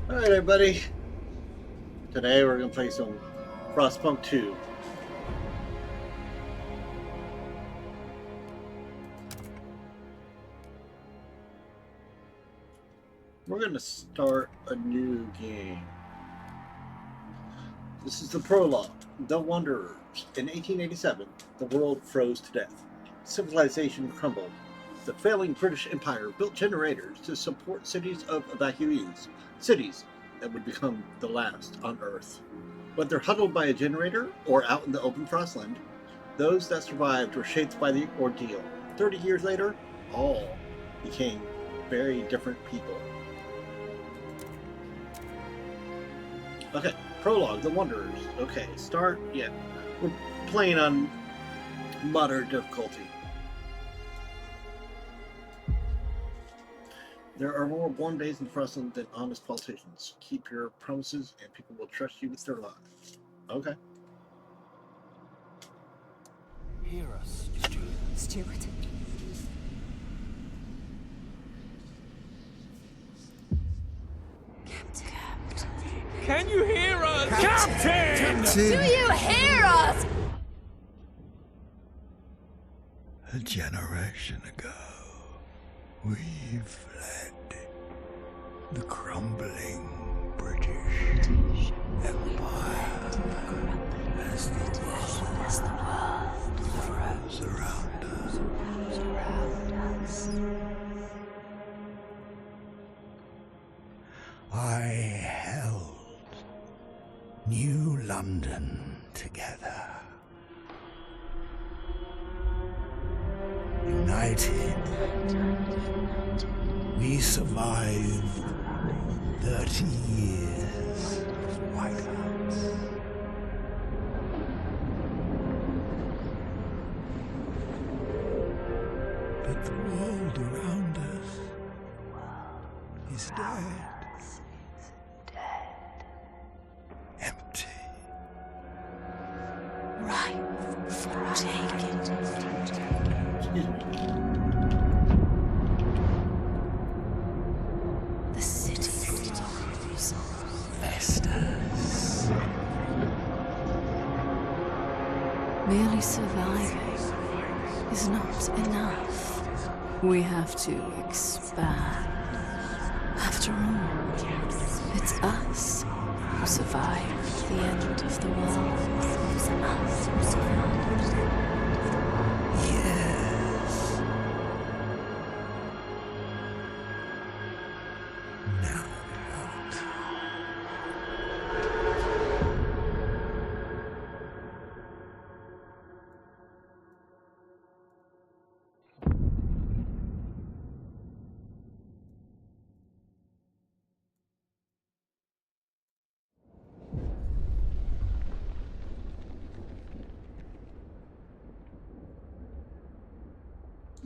Alright, everybody. Today we're going to play some Frostpunk 2. We're going to start a new game. This is the prologue. The Wanderers. In 1887, the world froze to death. Civilization crumbled. The failing British Empire built generators to support cities of evacuees, cities that would become the last on Earth. Whether huddled by a generator or out in the open frostland, those that survived were shaped by the ordeal. 30 years later, all became very different people. Okay, prologue, The Wanderers. Okay, start, yeah. We're playing on moderate difficulty. There are more warm days in Frostland than honest politicians. Keep your promises and people will trust you with their lives. Okay. Hear us, Stuart. Captain. Can you hear us? Captain! Do you hear us? A generation ago, we fled the crumbling British Empire as the world froze around us. I held New London together. United, we survived 30 years of whiteouts. But the world around us is dead. Empty. Ripe for taking. Excuse me. The city grows. Festus. Merely surviving is not enough. We have to expand. After all, it's us who survived the end of the world. It's us who survived. Yes. Now what?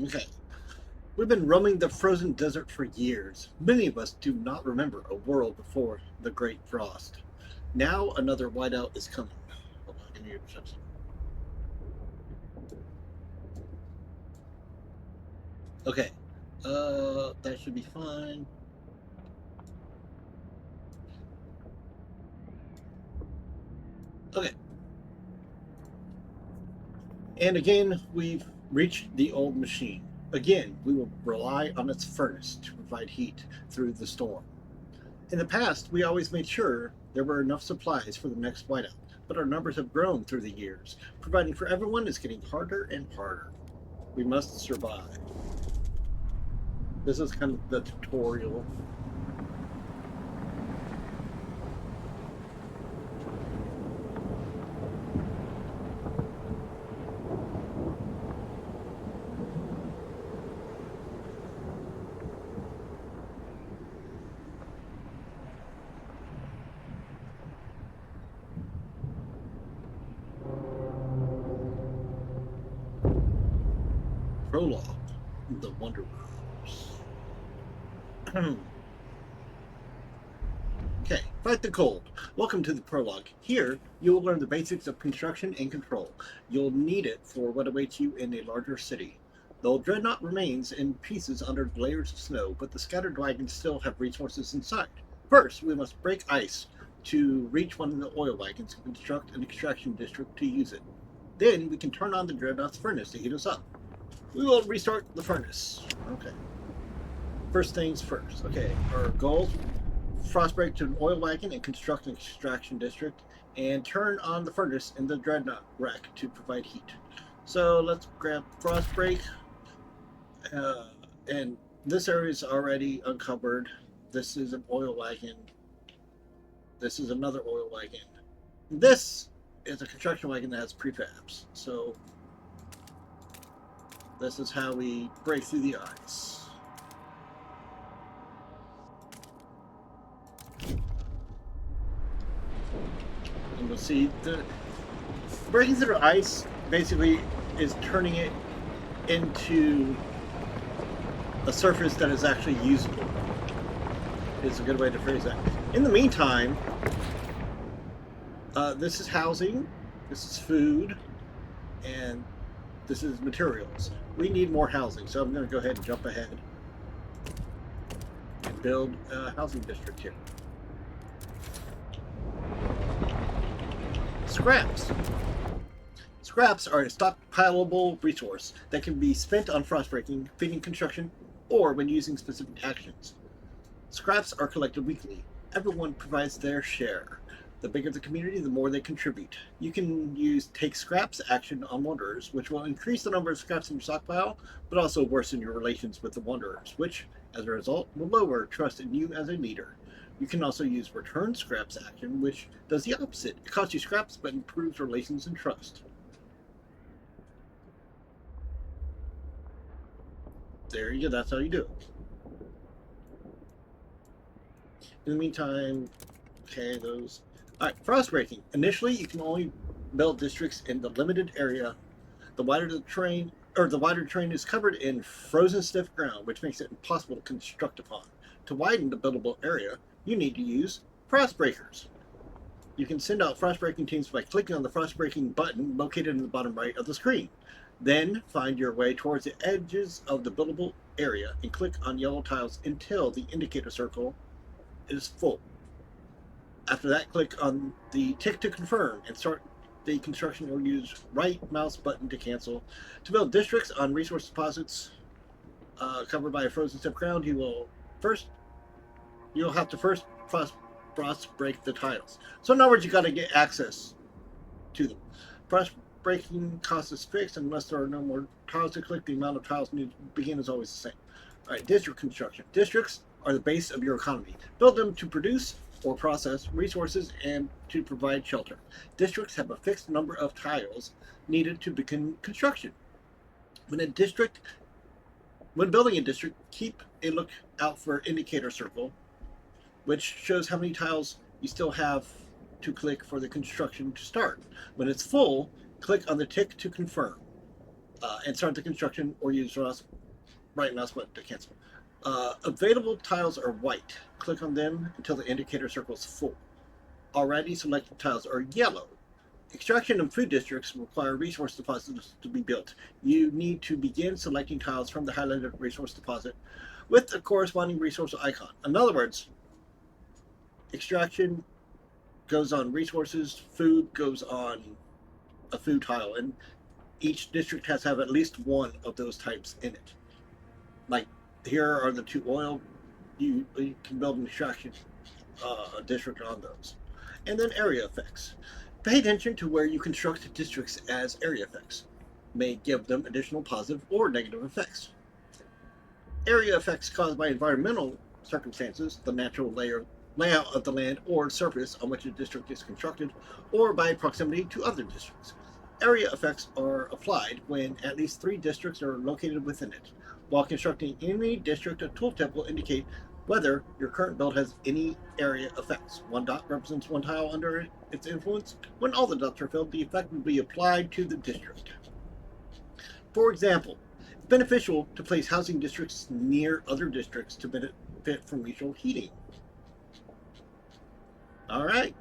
Okay. We've been roaming the frozen desert for years. Many of us do not remember a world before the Great Frost. Now another whiteout is coming. Hold on, give me your perception. Okay. That should be fine. Okay. And again, we've reached the old machine. Again, we will rely on its furnace to provide heat through the storm. In the past, we always made sure there were enough supplies for the next whiteout, but our numbers have grown through the years. Providing for everyone is getting harder and harder. We must survive. This is kind of the tutorial. Prologue, The Wanderers. Okay, fight the cold. Welcome to the prologue. Here, you will learn the basics of construction and control. You'll need it for what awaits you in a larger city. The old dreadnought remains in pieces under layers of snow, but the scattered wagons still have resources inside. First, we must break ice to reach one of the oil wagons and construct an extraction district to use it. Then we can turn on the Dreadnought's furnace to heat us up. We will restart the furnace. Okay. First things first. Okay, our goals: Frostbreak to an oil wagon and construct an extraction district, and turn on the furnace in the Dreadnought rack to provide heat. So let's grab Frostbreak. And this area is already uncovered. This is an oil wagon. This is another oil wagon. This is a construction wagon that has prefabs. So this is how we break through the ice. And we'll see the breaking through the ice basically is turning it into a surface that is actually usable. Is a good way to phrase that. In the meantime, this is housing, this is food, and this is materials. We need more housing, so I'm going to go ahead and jump ahead and build a housing district here. Scraps. Scraps are a stockpileable resource that can be spent on frostbreaking, feeding construction, or when using specific actions. Scraps are collected weekly. Everyone provides their share. The bigger the community, the more they contribute. You can use Take Scraps action on Wanderers, which will increase the number of scraps in your stockpile, but also worsen your relations with the Wanderers, which, as a result, will lower trust in you as a leader. You can also use Return Scraps action, which does the opposite. It costs you scraps, but improves relations and trust. There you go, that's how you do it. In the meantime, okay, those. Alright, frostbreaking. Initially, you can only build districts in the limited area. The wider the terrain is covered in frozen stiff ground, which makes it impossible to construct upon. To widen the buildable area, you need to use frostbreakers. You can send out frostbreaking teams by clicking on the frostbreaking button located in the bottom right of the screen. Then find your way towards the edges of the buildable area and click on yellow tiles until the indicator circle is full. After that, click on the tick to confirm and start the construction, or use right mouse button to cancel. To build districts on resource deposits covered by a frozen stiff ground, you'll have to first frost break the tiles. So in other words, you got to get access to them. Frost breaking cost is fixed unless there are no more tiles to click. The amount of tiles needed to begin is always the same. Alright, district construction. Districts are the base of your economy. Build them to produce or process resources and to provide shelter. Districts have a fixed number of tiles needed to begin construction. When building a district, keep a lookout for indicator circle, which shows how many tiles you still have to click for the construction to start. When it's full, click on the tick to confirm and start the construction, or use right mouse button to cancel. Available tiles are white. Click on them until the indicator circle is full. Already selected tiles are yellow. Extraction and food districts require resource deposits to be built. You need to begin selecting tiles from the highlighted resource deposit with the corresponding resource icon. In other words, extraction goes on resources, food goes on a food tile, and each district has to have at least one of those types in it. Like, here are the two oil. You can build an extraction district on those. And then area effects. Pay attention to where you construct districts, as area effects may give them additional positive or negative effects. Area effects caused by environmental circumstances, the natural layout of the land or surface on which a district is constructed, or by proximity to other districts. Area effects are applied when at least 3 districts are located within it. While constructing any district, a tooltip will indicate whether your current build has any area effects. 1 dot represents 1 tile under its influence. When all the dots are filled, the effect will be applied to the district. For example, it's beneficial to place housing districts near other districts to benefit from mutual heating. Alright.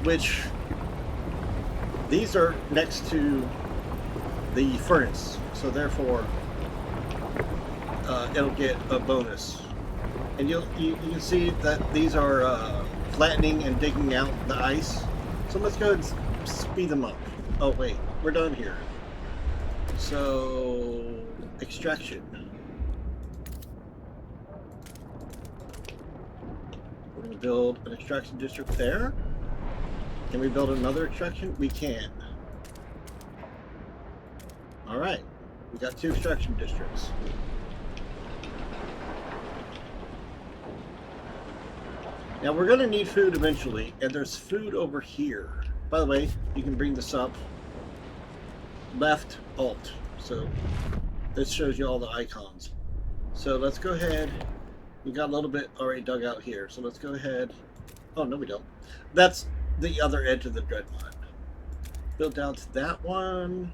Which, these are next to the furnace, so therefore it'll get a bonus And you can see that these are flattening and digging out the ice. So let's go ahead and speed them up. Oh wait, we're done here. So extraction. We're going to build an extraction district there. Can we build another extraction? We can. Alright, we got 2 extraction districts. Now we're going to need food eventually, and there's food over here. By the way, you can bring this up. Left Alt. So this shows you all the icons. So let's go ahead. We got a little bit already dug out here. So let's go ahead. Oh, no we don't. That's the other edge of the dreadnought. Build down to that one.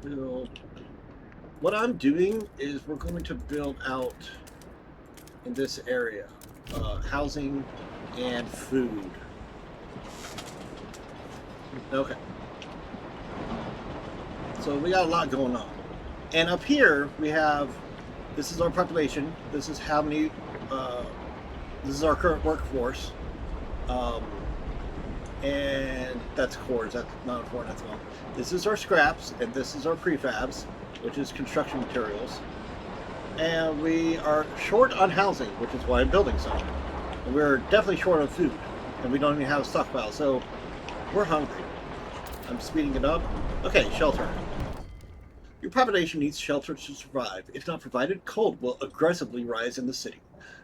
Build. What I'm doing is we're going to build out in this area housing and food. Okay. So we got a lot going on. And up here we have, this is our population. This is how many, this is our current workforce. And that's cores, that's not important, that's all. This is our scraps, and this is our prefabs, which is construction materials. And we are short on housing, which is why I'm building some. And we're definitely short on food, and we don't even have a stockpile, so we're hungry. I'm speeding it up. Okay, shelter. Your population needs shelter to survive. If not provided, cold will aggressively rise in the city.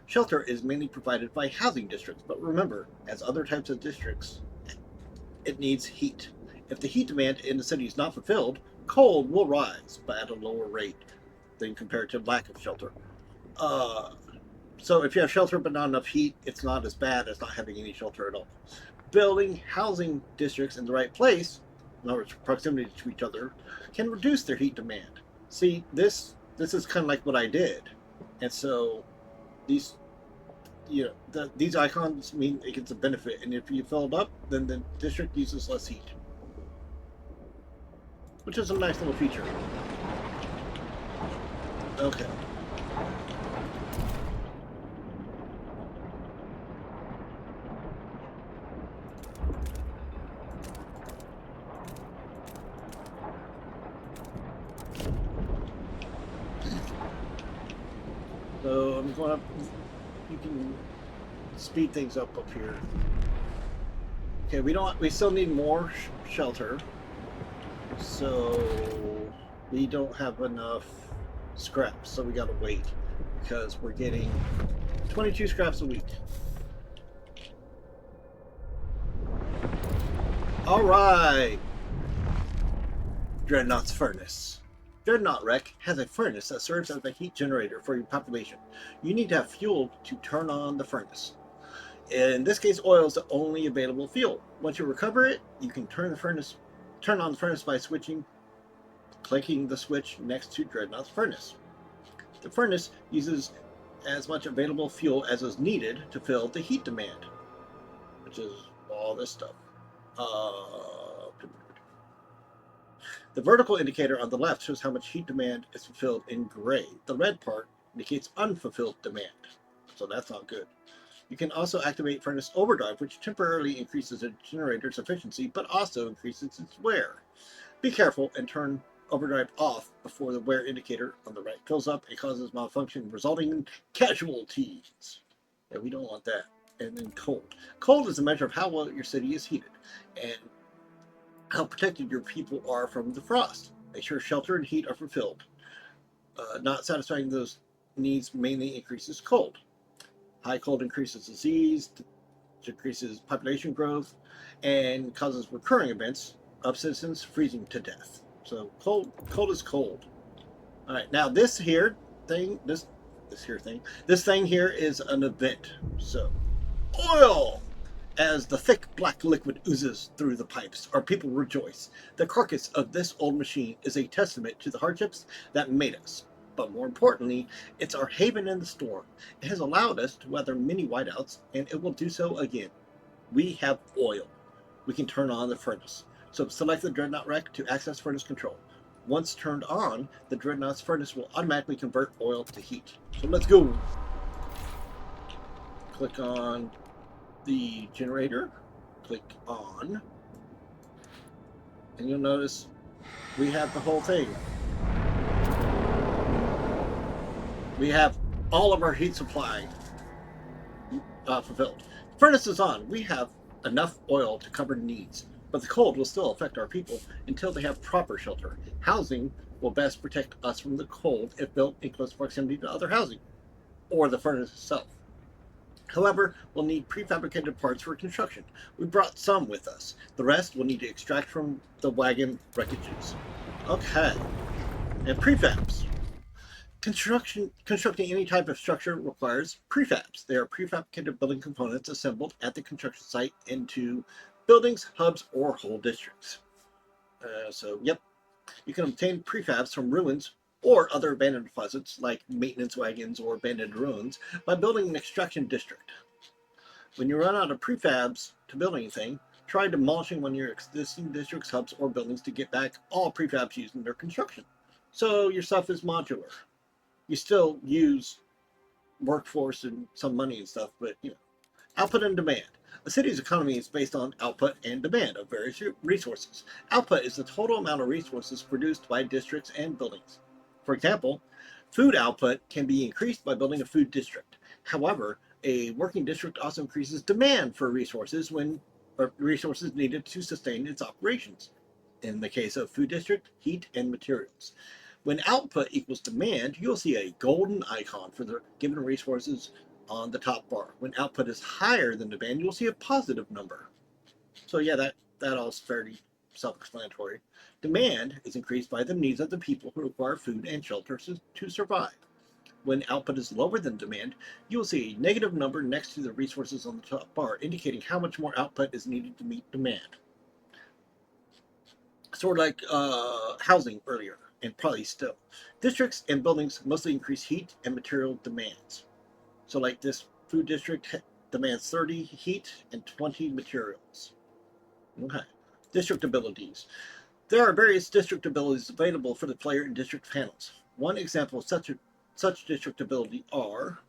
Shelter is mainly provided by housing districts, but remember, as other types of districts, it needs heat. If the heat demand in the city is not fulfilled, cold will rise, but at a lower rate than compared to lack of shelter. So if you have shelter but not enough heat, it's not as bad as not having any shelter at all. Building housing districts in the right place, in other words, proximity to each other, can reduce their heat demand. See, this is kind of like what I did, and so these, these icons mean it gets a benefit, and if you fill it up, then the district uses less heat, which is a nice little feature. Okay. So I'm going up. You can speed things up here. Okay, we still need more shelter. So we don't have enough scraps, so we gotta wait because we're getting 22 scraps a week. All right, Dreadnought's furnace. Dreadnought Wreck has a furnace that serves as a heat generator for your population. You need to have fuel to turn on the furnace. In this case, oil is the only available fuel. Once you recover it, you can turn on the furnace by clicking the switch next to Dreadnought's furnace. The furnace uses as much available fuel as is needed to fill the heat demand, which is all this stuff. The vertical indicator on the left shows how much heat demand is fulfilled in gray. The red part indicates unfulfilled demand, so that's not good. You can also activate furnace overdrive, which temporarily increases the generator's efficiency, but also increases its wear. Be careful and turn overdrive off before the wear indicator on the right fills up and causes malfunction, resulting in casualties. Yeah, we don't want that. And then cold. Cold is a measure of how well your city is heated and how protected your people are from the frost. Make sure shelter and heat are fulfilled. Not satisfying those needs mainly increases cold. High cold increases disease, decreases population growth, and causes recurring events of citizens freezing to death. So cold is cold. All right, now this thing here is an event. So oil. As the thick black liquid oozes through the pipes, our people rejoice. The carcass of this old machine is a testament to the hardships that made us. But more importantly, it's our haven in the storm. It has allowed us to weather many whiteouts, and it will do so again. We have oil. We can turn on the furnace. So select the Dreadnought Wreck to access furnace control. Once turned on, the Dreadnought's furnace will automatically convert oil to heat. So let's go. Click on the generator. Click on. And you'll notice we have the whole thing. We have all of our heat supply fulfilled. Furnace is on. We have enough oil to cover needs, but the cold will still affect our people until they have proper shelter. Housing will best protect us from the cold if built in close proximity to other housing, or the furnace itself. However, we'll need prefabricated parts for construction. We brought some with us. The rest we'll need to extract from the wagon wreckages. Okay. And prefabs. Constructing any type of structure requires prefabs. They are prefabricated building components assembled at the construction site into buildings, hubs, or whole districts. Yep. You can obtain prefabs from ruins or other abandoned deposits like maintenance wagons or abandoned ruins by building an extraction district. When you run out of prefabs to build anything, try demolishing one of your existing districts, hubs, or buildings to get back all prefabs used in their construction. So your stuff is modular. You still use workforce and some money and stuff, but output and demand. A city's economy is based on output and demand of various resources. Output is the total amount of resources produced by districts and buildings. For example, food output can be increased by building a food district. However, a working district also increases demand for resources resources needed to sustain its operations. In the case of food district, heat and materials. When output equals demand, you'll see a golden icon for the given resources on the top bar. When output is higher than demand, you'll see a positive number. So yeah, that all is fairly self-explanatory. Demand is increased by the needs of the people who require food and shelter to survive. When output is lower than demand, you will see a negative number next to the resources on the top bar, indicating how much more output is needed to meet demand. Sort of like housing earlier, and probably still. Districts and buildings mostly increase heat and material demands. So like this food district demands 30 heat and 20 materials. Okay. District abilities. There are various district abilities available for the player in district panels. One example of such district ability are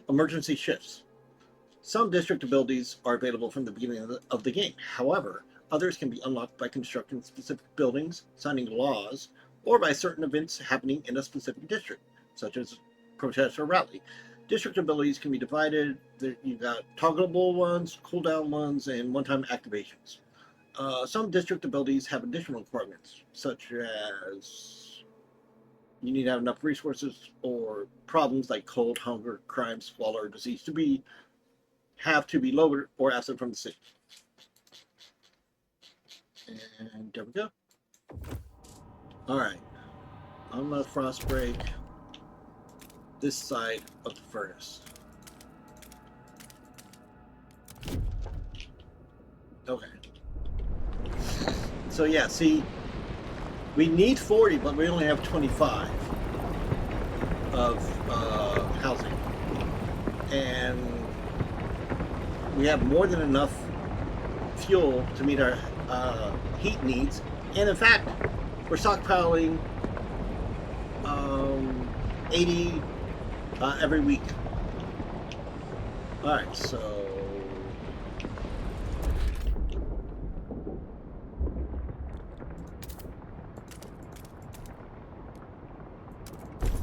emergency shifts. Some district abilities are available from the beginning of the game. However, others can be unlocked by constructing specific buildings, signing laws, or by certain events happening in a specific district, such as protest or rally. District abilities can be divided. You've got toggleable ones, cooldown ones, and one-time activations. Some district abilities have additional requirements, such as you need to have enough resources or problems like cold, hunger, crime, squalor, or disease have to be lowered or absent from the city. And there we go. Alright. I'm going to frost break this side of the furnace. Okay. So yeah, see, we need 40, but we only have 25 of housing. And we have more than enough fuel to meet our heat needs. And in fact, we're stockpiling 80 every week. Alright, so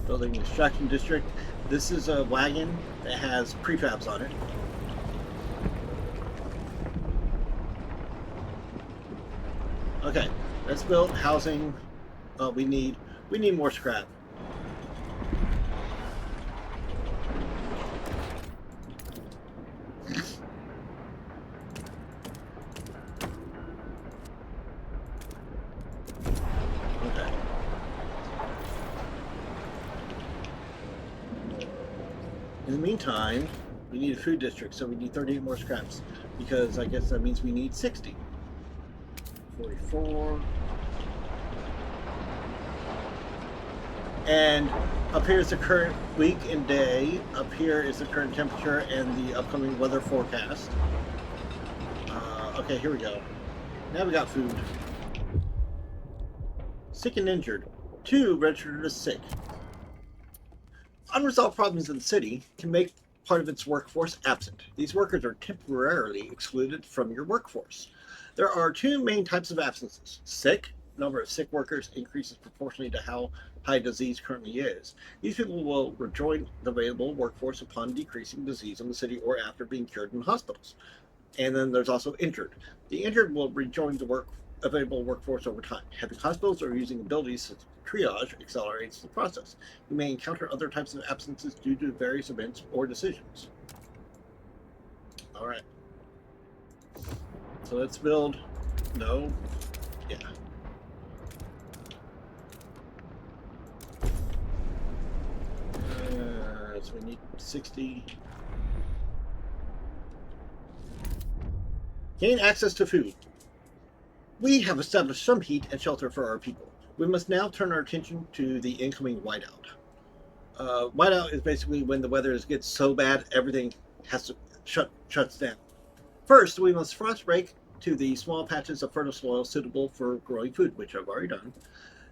building an extraction district. This is a wagon that has prefabs on it. Okay, let's build housing. We need more scrap. Okay. In the meantime, we need a food district, so we need 38 more scraps, because I guess that means we need 60. 44. And up here is the current week and day. Up here is the current temperature and the upcoming weather forecast. Okay, here we go. Now we got food. Sick and injured. 2 registered as sick. Unresolved problems in the city can make part of its workforce absent. These workers are temporarily excluded from your workforce. There are 2 main types of absences. Sick. Number of sick workers increases proportionally to how high disease currently is. These people will rejoin the available workforce upon decreasing disease in the city or after being cured in hospitals. And then there's also injured. The injured will rejoin the available workforce over time. Having hospitals or using abilities such as triage accelerates the process. You may encounter other types of absences due to various events or decisions. Alright. So let's build... No. Yeah. So we need 60. Gain access to food. We have established some heat and shelter for our people. We must now turn our attention to the incoming whiteout. Whiteout is basically when the weather gets so bad everything has to shuts down. First, we must frost break to the small patches of fertile soil suitable for growing food, which I've already done.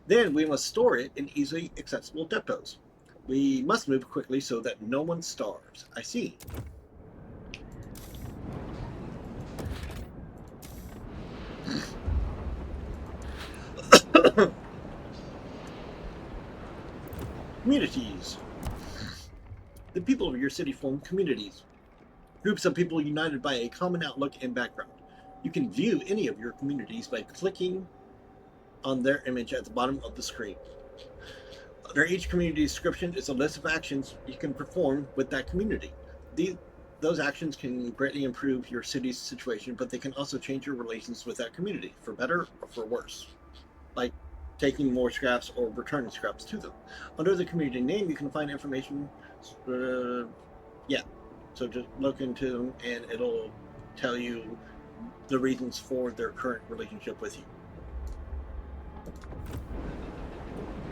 Then we must store it in easily accessible depots. We must move quickly so that no one starves. I see. Communities. The people of your city form communities. Groups of people united by a common outlook and background. You can view any of your communities by clicking on their image at the bottom of the screen. Under each community description is a list of actions you can perform with that community. Those actions can greatly improve your city's situation, but they can also change your relations with that community, for better or for worse. Like taking more scraps or returning scraps to them. Under the community name, you can find information. So just look into them and it'll tell you the reasons for their current relationship with you.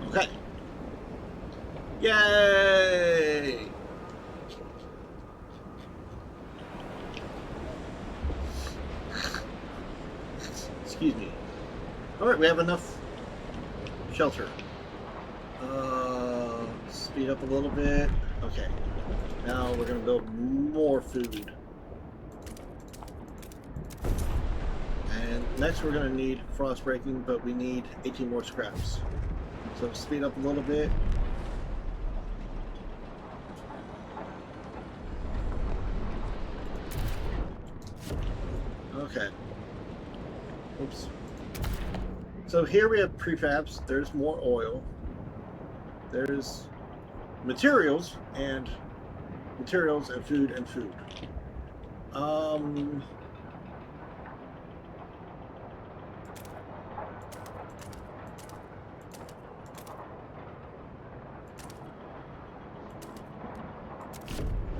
Okay. Yay! Excuse me. Alright, we have enough shelter. Speed up a little bit. Okay. Now we're going to build more food. And next we're going to need frost breaking, but we need 18 more scraps. So speed up a little bit. Okay. Oops. So here we have prefabs. There's more oil. There's materials and food and food.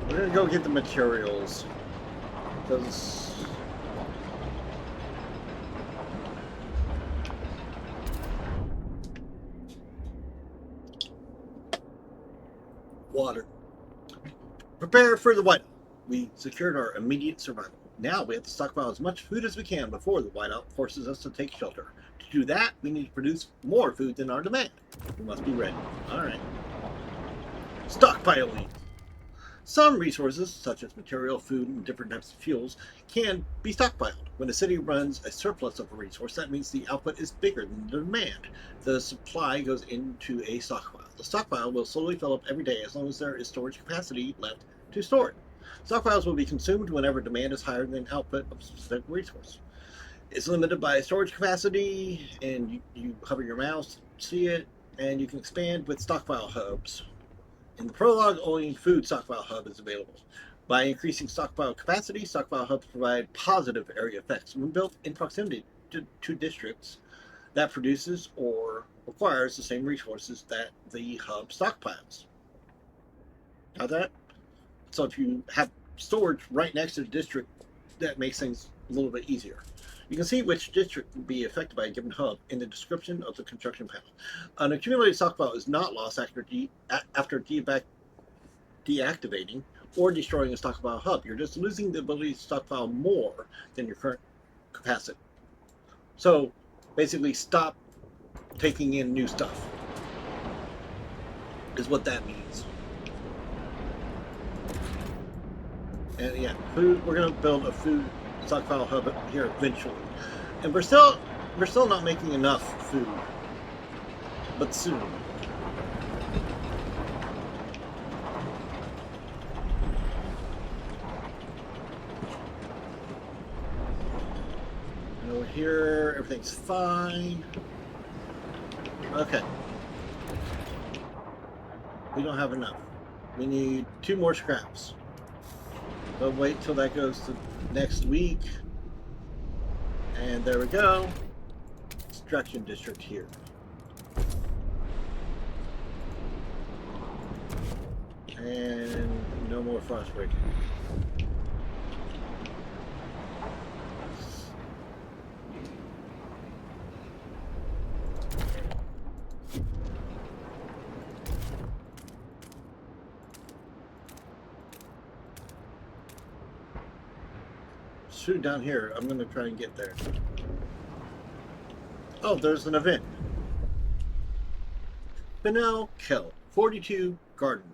We're gonna go get the materials because water. Prepare for the whiteout. We secured our immediate survival. Now we have to stockpile as much food as we can before the whiteout forces us to take shelter. To do that, we need to produce more food than our demand. We must be ready. Alright. Stockpiling. Some resources, such as material, food, and different types of fuels, can be stockpiled. When a city runs a surplus of a resource, that means the output is bigger than the demand. The supply goes into a stockpile. The stockpile will slowly fill up every day as long as there is storage capacity left to store it. Stockpiles will be consumed whenever demand is higher than output of a specific resource. It's limited by storage capacity, and you hover your mouse, see it, and you can expand with stockpile hubs. In the prologue, only food stockpile hub is available. By increasing stockpile capacity, stockpile hubs provide positive area effects when built in proximity to districts that produces or requires the same resources that the hub stockpiles. Got that? So if you have storage right next to the district, that makes things a little bit easier. You can see which district will be affected by a given hub in the description of the construction panel. An accumulated stockpile is not lost after deactivating or destroying a stockpile hub. You're just losing the ability to stockpile more than your current capacity. So basically, stop taking in new stuff, is what that means. And yeah, food. We're gonna build a food stockpile hub here eventually, and we're still not making enough food, but soon. And over here, everything's fine. Okay. We don't have enough. We need 2 more scraps. But wait till that goes to next week. And there we go. Extraction district here. And no more frost breaking. Shoot down here. I'm going to try and get there. Oh, there's an event. Benel Kell, 42, gardener,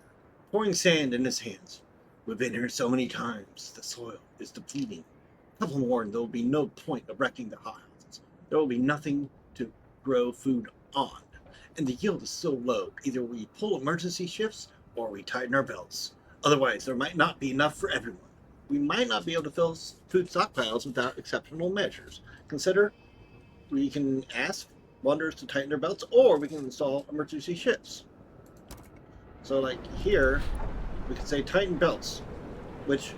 pouring sand in his hands. We've been here so many times. The soil is depleting. A couple more and there will be no point of wrecking the hothouses. There will be nothing to grow food on. And the yield is so low. Either we pull emergency shifts or we tighten our belts. Otherwise, there might not be enough for everyone. We might not be able to fill food stockpiles without exceptional measures. Consider we can ask wanderers to tighten their belts, or we can install emergency shifts. So like here, we can say tighten belts, which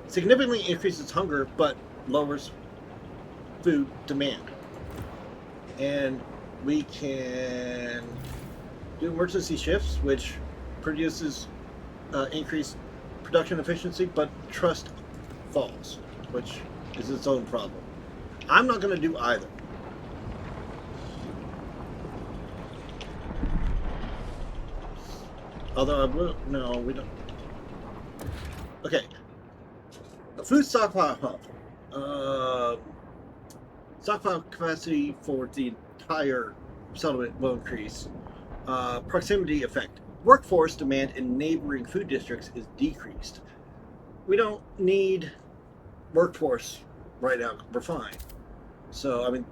significantly increases hunger but lowers food demand. And we can do emergency shifts, which produces increased production efficiency, but trust falls, which is its own problem. I'm not going to do either. Although I will, no, we don't. Okay. A food stockpile hub. Stockpile capacity for the entire settlement will increase. Proximity effect. Workforce demand in neighboring food districts is decreased. We don't need workforce right now. We're fine. So, I mean,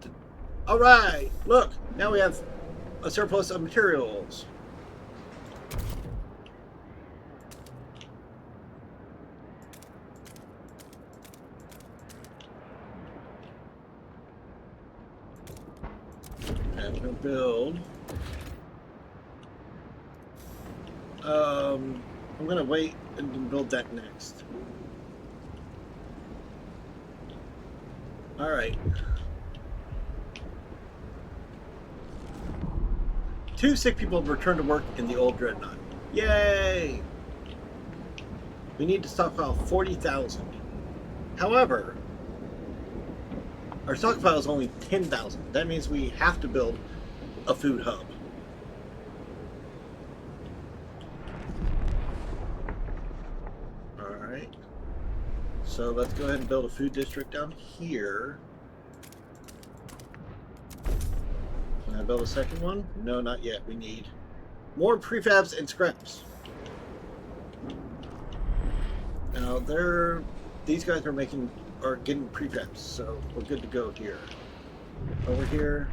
all right, look, now we have a surplus of materials. And we'll build. I'm gonna wait and build that next. All right. 2 sick people have returned to work in the old dreadnought. Yay! We need to stockpile 40,000. However, our stockpile is only 10,000. That means we have to build a food hub. Alright. So let's go ahead and build a food district down here. Can I build a second one? No, not yet. We need more prefabs and scraps. Now these guys are getting prefabs, so we're good to go here. Over here.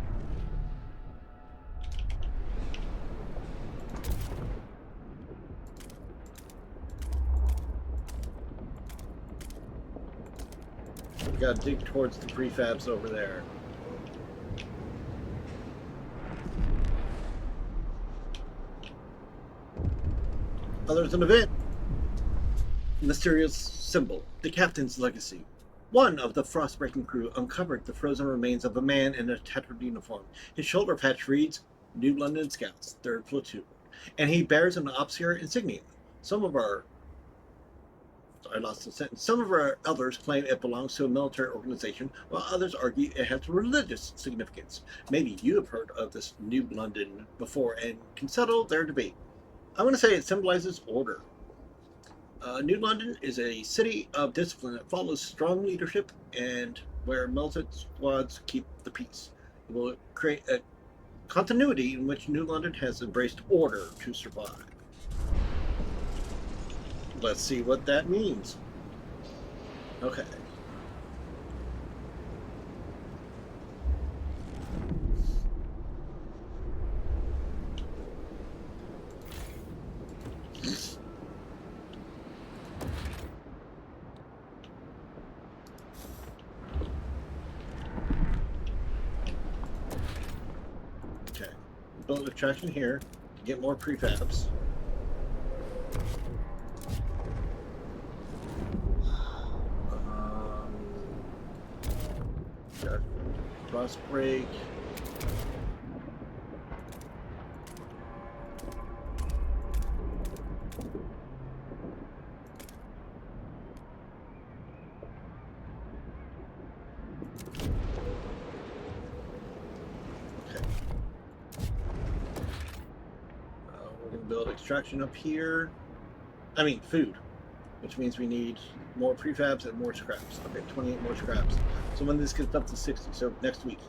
We gotta dig towards the prefabs over there. Oh, there's an event. Mysterious symbol. The captain's legacy. One of the frostbreaking crew uncovered the frozen remains of a man in a tattered uniform. His shoulder patch reads, New London Scouts, 3rd Platoon. And he bears an obscure insignia. Some of our elders claim it belongs to a military organization, while others argue it has religious significance. Maybe you have heard of this New London before and can settle their debate. I'm going to say it symbolizes order. New London is a city of discipline that follows strong leadership and where militant squads keep the peace. It will create a continuity in which New London has embraced order to survive. Let's see what that means. Okay. Okay. Build attraction here to get more prefabs. Got frost break. Okay. We're gonna build extraction up here. I mean food, which means we need more prefabs and more scraps. Okay, 28 more scraps. So when this gets up to 60, so next week.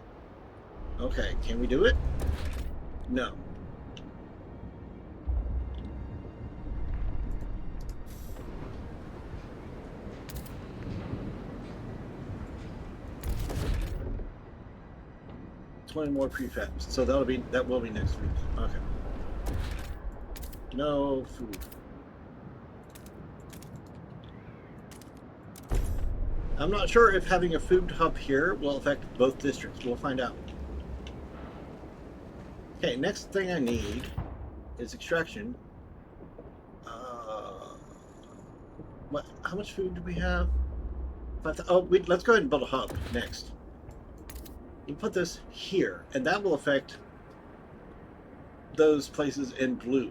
Okay, can we do it? No. $20 more prefabs. So that will be next week. Okay. No food. I'm not sure if having a food hub here will affect both districts. We'll find out. Okay, next thing I need is extraction. What? How much food do we have? Let's go ahead and build a hub next. You put this here, and that will affect those places in blue.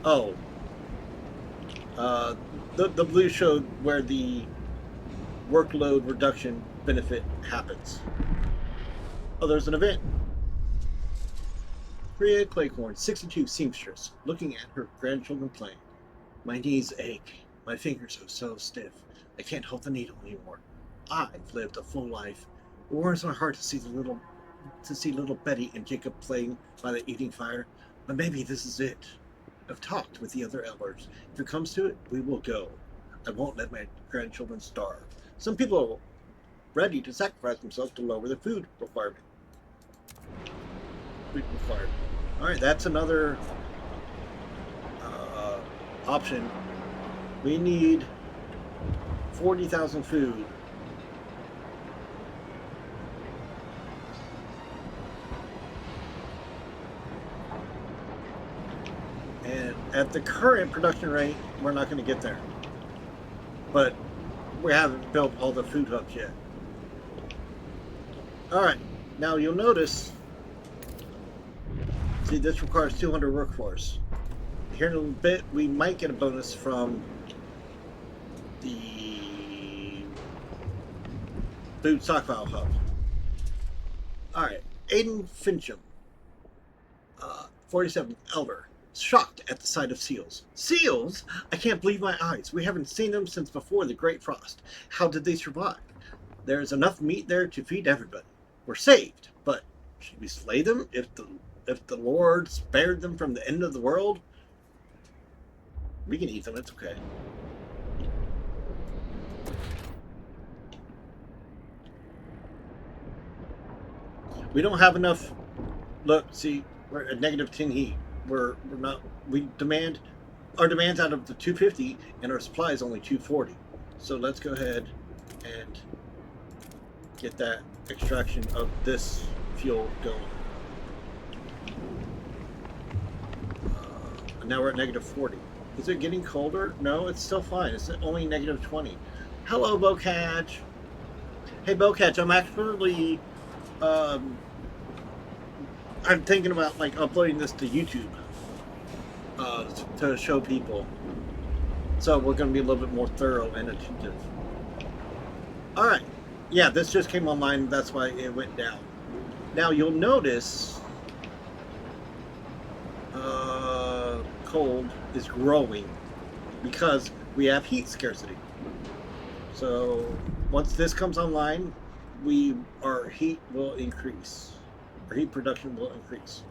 Oh. The blue showed where the workload reduction benefit happens. Oh, there's an event. Priya Claycorn, 62, seamstress, looking at her grandchildren playing. My knees ache. My fingers are so stiff. I can't hold the needle anymore. I've lived a full life. It warms my heart to see little Betty and Jacob playing by the eating fire. But maybe this is it. I've talked with the other elders. If it comes to it, we will go. I won't let my grandchildren starve. Some people are ready to sacrifice themselves to lower the food requirement. Alright, that's another option. We need 40,000 food. And at the current production rate, we're not going to get there. But we haven't built all the food hubs yet. Alright, now you'll notice, see, this requires 200 workforce. Here in a little bit, we might get a bonus from the food stockpile hub. Alright, Aiden Fincham, 47th Elder. Shocked at the sight of seals. Seals? I can't believe my eyes. We haven't seen them since before the Great Frost. How did they survive? There's enough meat there to feed everybody. We're saved, but should we slay them if the Lord spared them from the end of the world? We can eat them, it's okay. We don't have enough. Look, see, we're at -10 heat. Our demand's out of the 250 and our supply is only 240. So let's go ahead and get that extraction of this fuel going. Now we're at -40. Is it getting colder? No, it's still fine. It's only -20. Hello, Bocatch. Hey, Bocatch, I'm actually I'm thinking about uploading this to YouTube to show people. So we're going to be a little bit more thorough and attentive. Alright. Yeah, this just came online. That's why it went down. Now you'll notice cold is growing because we have heat scarcity. So once this comes online, our heat will increase. Our heat production will increase.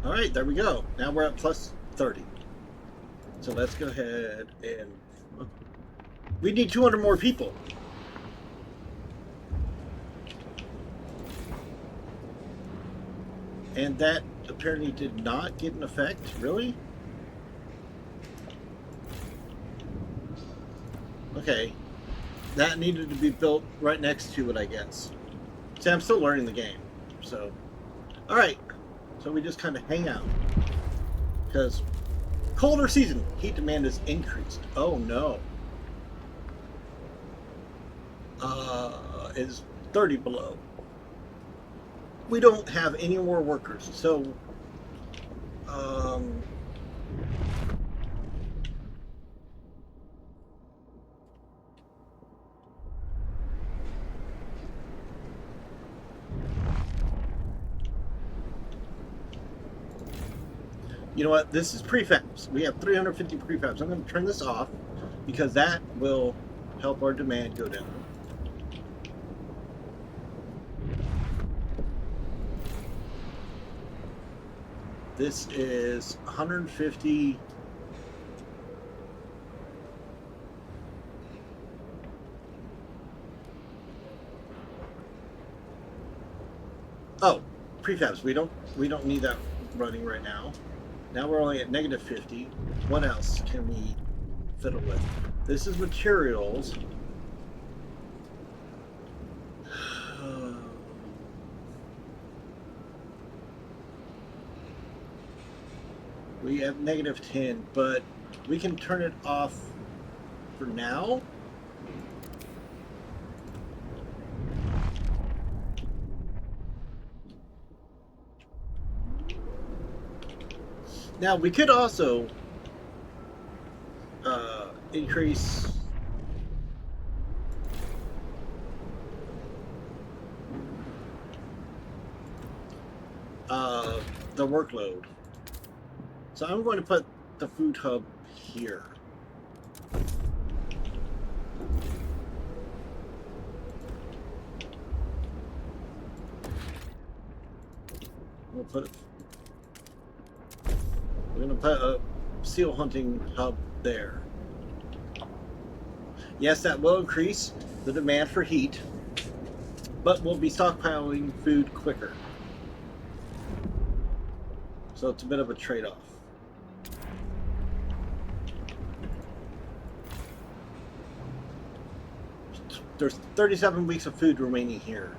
All right, there we go. Now we're at plus 30. So let's go ahead and we need 200 more people. And that apparently did not get an effect, really? Okay. That needed to be built right next to it, I guess. See, I'm still learning the game, so. Alright. So we just kind of hang out. Because colder season, heat demand is increased. Oh no. Is 30 below. We don't have any more workers, so you know what? This is prefabs. We have 350 prefabs. I'm going to turn this off because that will help our demand go down. This is 150. Oh, prefabs. We don't need that running right now. Now we're only at negative 50. What else can we fiddle with? This is materials. We have negative 10, but we can turn it off for now. Now we could also increase the workload. So I'm going to put the food hub here. We're going to put a seal hunting hub there. Yes, that will increase the demand for heat, but we'll be stockpiling food quicker. So it's a bit of a trade-off. There's 37 weeks of food remaining here.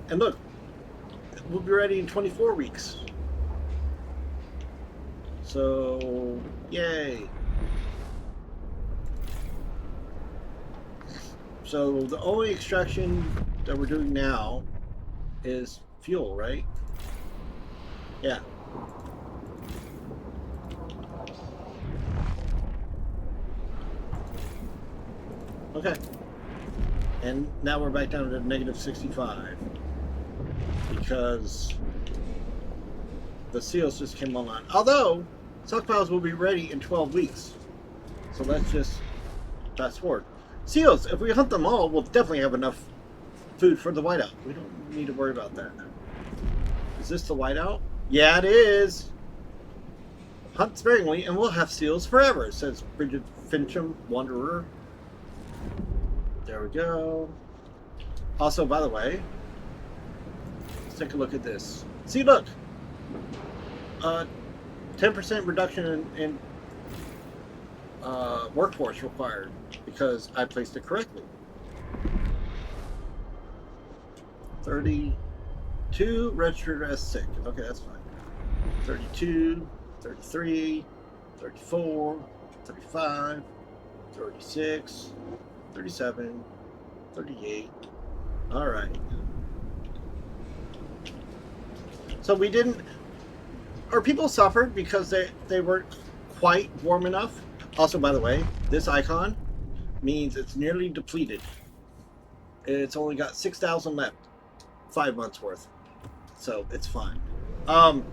And look, we'll be ready in 24 weeks. So, yay. So the only extraction that we're doing now is fuel, right? Yeah. Okay. And now we're back down to negative 65 because the seals just came online. Although stockpiles will be ready in 12 weeks. So let's just fast forward. Seals, if we hunt them all, we'll definitely have enough food for the whiteout. We don't need to worry about that. Is this the whiteout? Yeah, it is. Hunt sparingly and we'll have seals forever, says Bridget Fincham, Wanderer. There we go. Also, by the way, let's take a look at this. See, look. 10% reduction in workforce required because I placed it correctly. 32 registered as sick. Okay, that's fine. 32, 33, 34, 35, 36, 37, 38. All right. So we didn't. Our people suffered because they weren't quite warm enough. Also, by the way, this icon means it's nearly depleted. It's only got 6,000 left, 5 months worth, so it's fine. Um,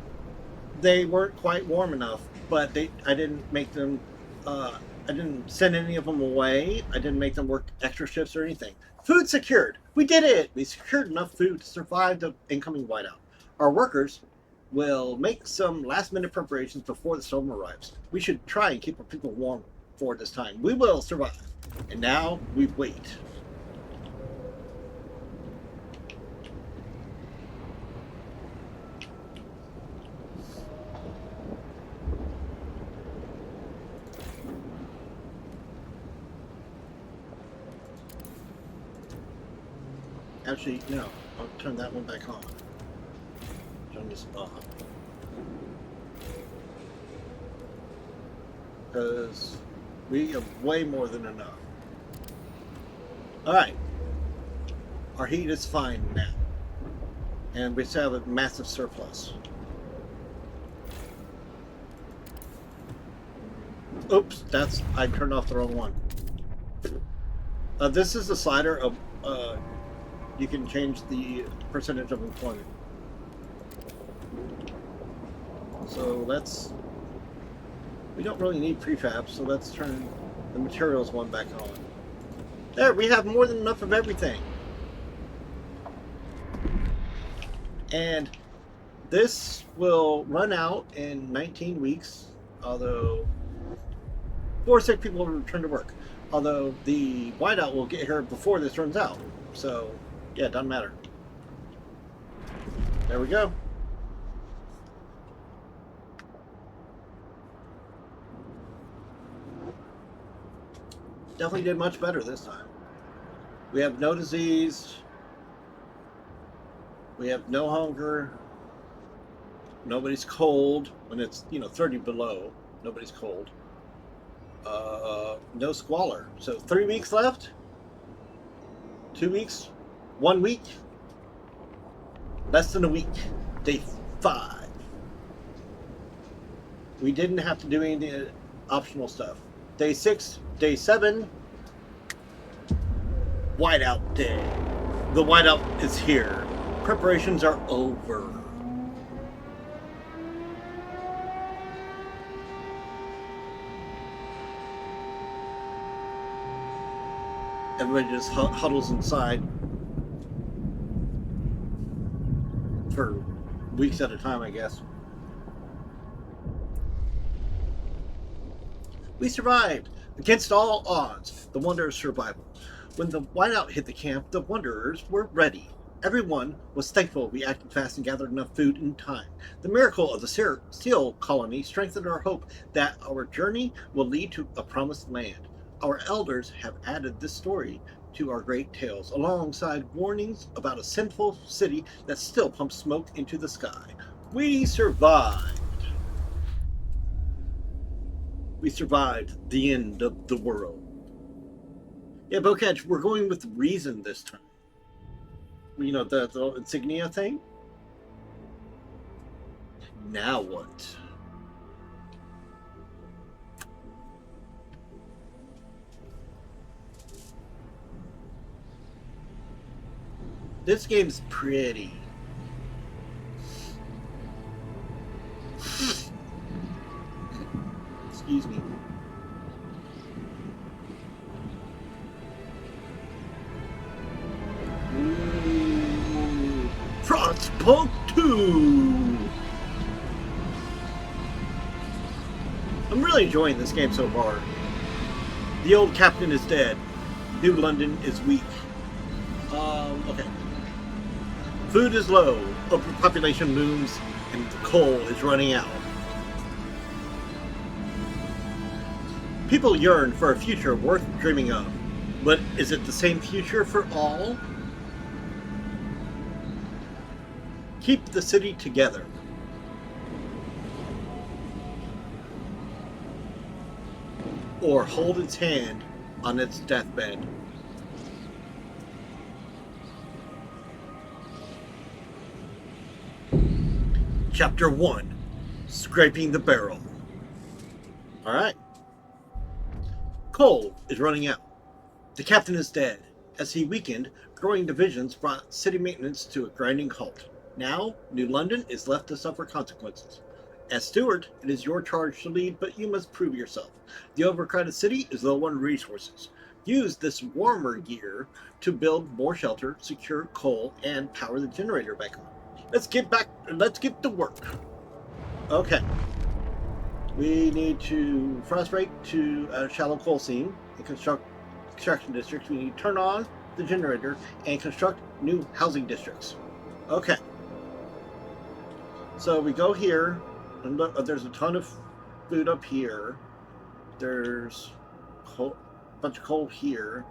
they weren't quite warm enough, but I didn't make them. I didn't send any of them away. I didn't make them work extra shifts or anything. Food secured. We did it. We secured enough food to survive the incoming whiteout. Our workers will make some last-minute preparations before the storm arrives. We should try and keep our people warm for this time. We will survive. And now we wait. Actually, no. I'll turn that one back on. Turn this off. Because we have way more than enough. Alright. Our heat is fine now. And we still have a massive surplus. Oops, I turned off the wrong one. This is the slider of, you can change the percentage of employment. So we don't really need prefab, so let's turn the materials one back on. There, we have more than enough of everything. And this will run out in 19 weeks, although 4 sick people will return to work. Although the whiteout will get here before this runs out. So, yeah, it doesn't matter. There we go. Definitely did much better this time. We have no disease. We have no hunger. Nobody's cold when it's, 30 below. Nobody's cold. No squalor. So 3 weeks left? 2 weeks? 1 week? Less than a week. Day 5. We didn't have to do any optional stuff. Day 6, day 7, whiteout day. The whiteout is here. Preparations are over. Everybody just huddles inside for weeks at a time, I guess. We survived against all odds. The Wanderers' survival. When the whiteout hit the camp, the Wanderers were ready. Everyone was thankful we acted fast and gathered enough food in time. The miracle of the seal colony strengthened our hope that our journey will lead to a promised land. Our elders have added this story to our great tales, alongside warnings about a sinful city that still pumps smoke into the sky. We survived. We survived the end of the world. Yeah, Bocatch, we're going with reason this time. The insignia thing? Now what? This game's pretty. Excuse me. Ooh. Frostpunk 2! I'm really enjoying this game so far. The old captain is dead. New London is weak. Okay. Food is low, overpopulation looms, and the coal is running out. People yearn for a future worth dreaming of, but is it the same future for all? Keep the city together. Or hold its hand on its deathbed. Chapter 1, Scraping the Barrel. Alright. Coal is running out. The captain is dead. As he weakened, growing divisions brought city maintenance to a grinding halt. Now, New London is left to suffer consequences. As steward, it is your charge to lead, but you must prove yourself. The overcrowded city is low on resources. Use this warmer year to build more shelter, secure coal, and power the generator back on. Let's get to work. Okay. We need to frostbreak to a shallow coal seam and construction districts. We need to turn on the generator and construct new housing districts. Okay. So we go here, and look, there's a ton of food up here. There's a bunch of coal here.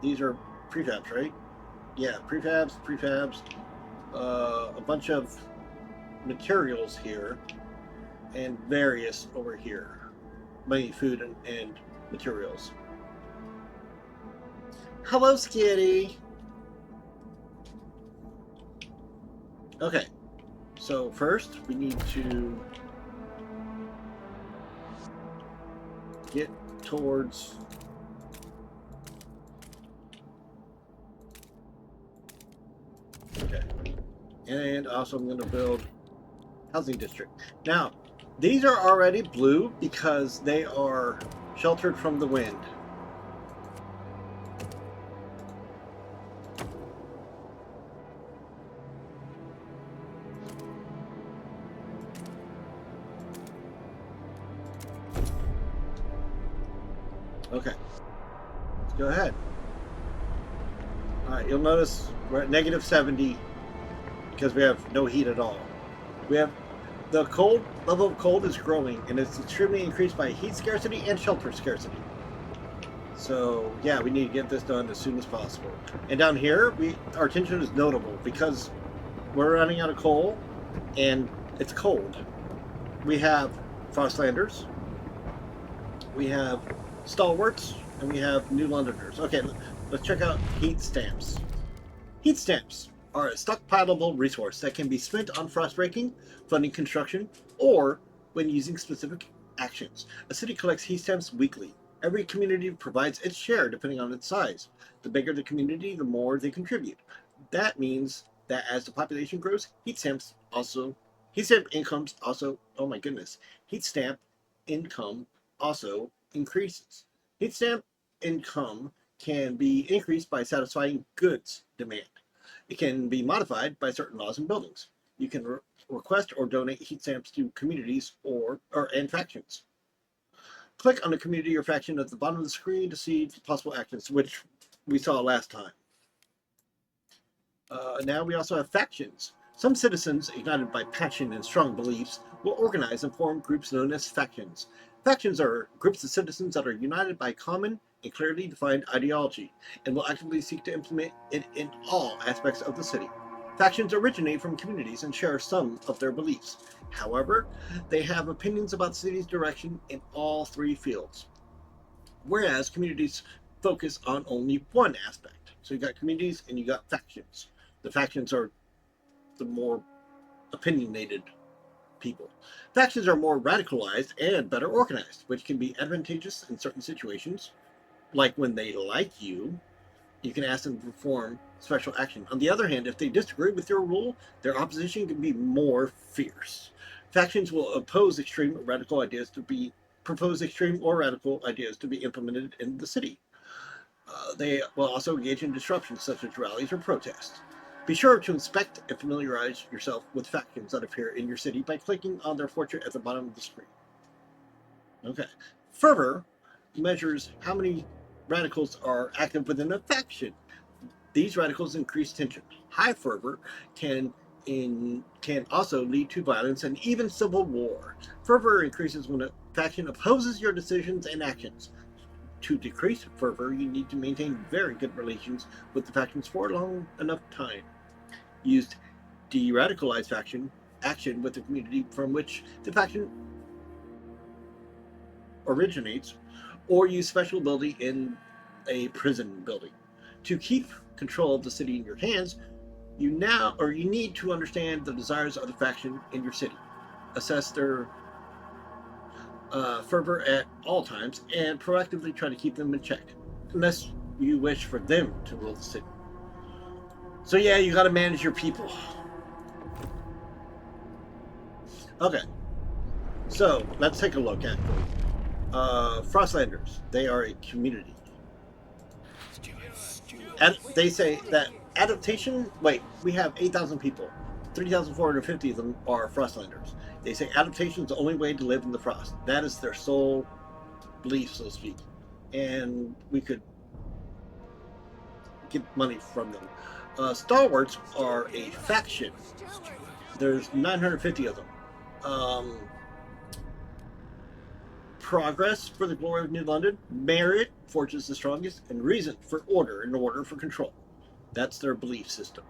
These are prefabs, right? Yeah, prefabs. A bunch of materials here, and various over here. Many food and materials. Hello, Skitty. Okay, so first we need to get towards and also I'm going to build housing district. Now, these are already blue because they are sheltered from the wind. Okay, let's go ahead. All right, you'll notice we're at negative 70 because we have no heat at all. We have the cold level of cold is growing, and it's extremely increased by heat scarcity and shelter scarcity. So yeah, we need to get this done as soon as possible. And down here, our tension is notable because we're running out of coal, and it's cold. We have Frostlanders, we have Stalwarts, and we have New Londoners. Okay, let's check out heat stamps. Heat stamps are a stockpilable resource that can be spent on frostbreaking, funding construction, or when using specific actions. A city collects heat stamps weekly. Every community provides its share depending on its size. The bigger the community, the more they contribute. That means that as the population grows, heat stamp incomes also, oh my goodness, heat stamp income also increases. Heat stamp income can be increased by satisfying goods demand. It can be modified by certain laws and buildings. You can request or donate heat stamps to communities and factions. Click on the community or faction at the bottom of the screen to see possible actions, which we saw last time. Now we also have factions. Some citizens, ignited by passion and strong beliefs, will organize and form groups known as factions. Factions are groups of citizens that are united by common and clearly defined ideology, and will actively seek to implement it in all aspects of the city. Factions originate from communities and share some of their beliefs. However, they have opinions about the city's direction in all three fields, whereas communities focus on only one aspect. So you got communities and you got factions. The factions are the more opinionated people. Factions are more radicalized and better organized, which can be advantageous in certain situations. Like when they like you, you can ask them to perform special action. On the other hand, if they disagree with your rule, their opposition can be more fierce. Factions will propose extreme or radical ideas to be implemented in the city. They will also engage in disruptions such as rallies or protests. Be sure to inspect and familiarize yourself with factions that appear in your city by clicking on their portrait at the bottom of the screen. Okay. Fervor measures how many radicals are active within a faction. These radicals increase tension. High fervor can also lead to violence and even civil war. Fervor increases when a faction opposes your decisions and actions. To decrease fervor, you need to maintain very good relations with the factions for a long enough time. Use de-radicalized faction action with the community from which the faction originates, or use special ability in a prison building. To keep control of the city in your hands, you need to understand the desires of the faction in your city. Assess their fervor at all times and proactively try to keep them in check. Unless you wish for them to rule the city. So yeah, you got to manage your people. Okay, so let's take a look at Frostlanders. They are a community. They say that adaptation. Wait, we have 8,000 people. 3,450 of them are Frostlanders. They say adaptation is the only way to live in the frost. That is their sole belief, so to speak. And we could get money from them. Stalwarts are a faction. There's 950 of them. Progress for the glory of New London, merit, fortune's the strongest, and reason for order, and order for control. That's their belief system.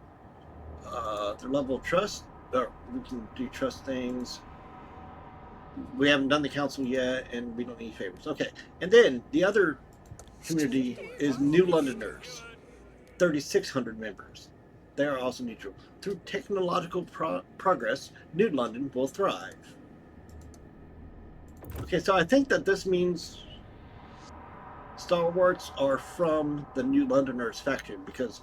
Their level of trust, we can do trust things. We haven't done the council yet, and we don't need favors. Okay, and then the other community is New Londoners, 3,600 members. They are also neutral. Through technological progress, New London will thrive. Okay, so I think that this means stalwarts are from the New Londoners faction, because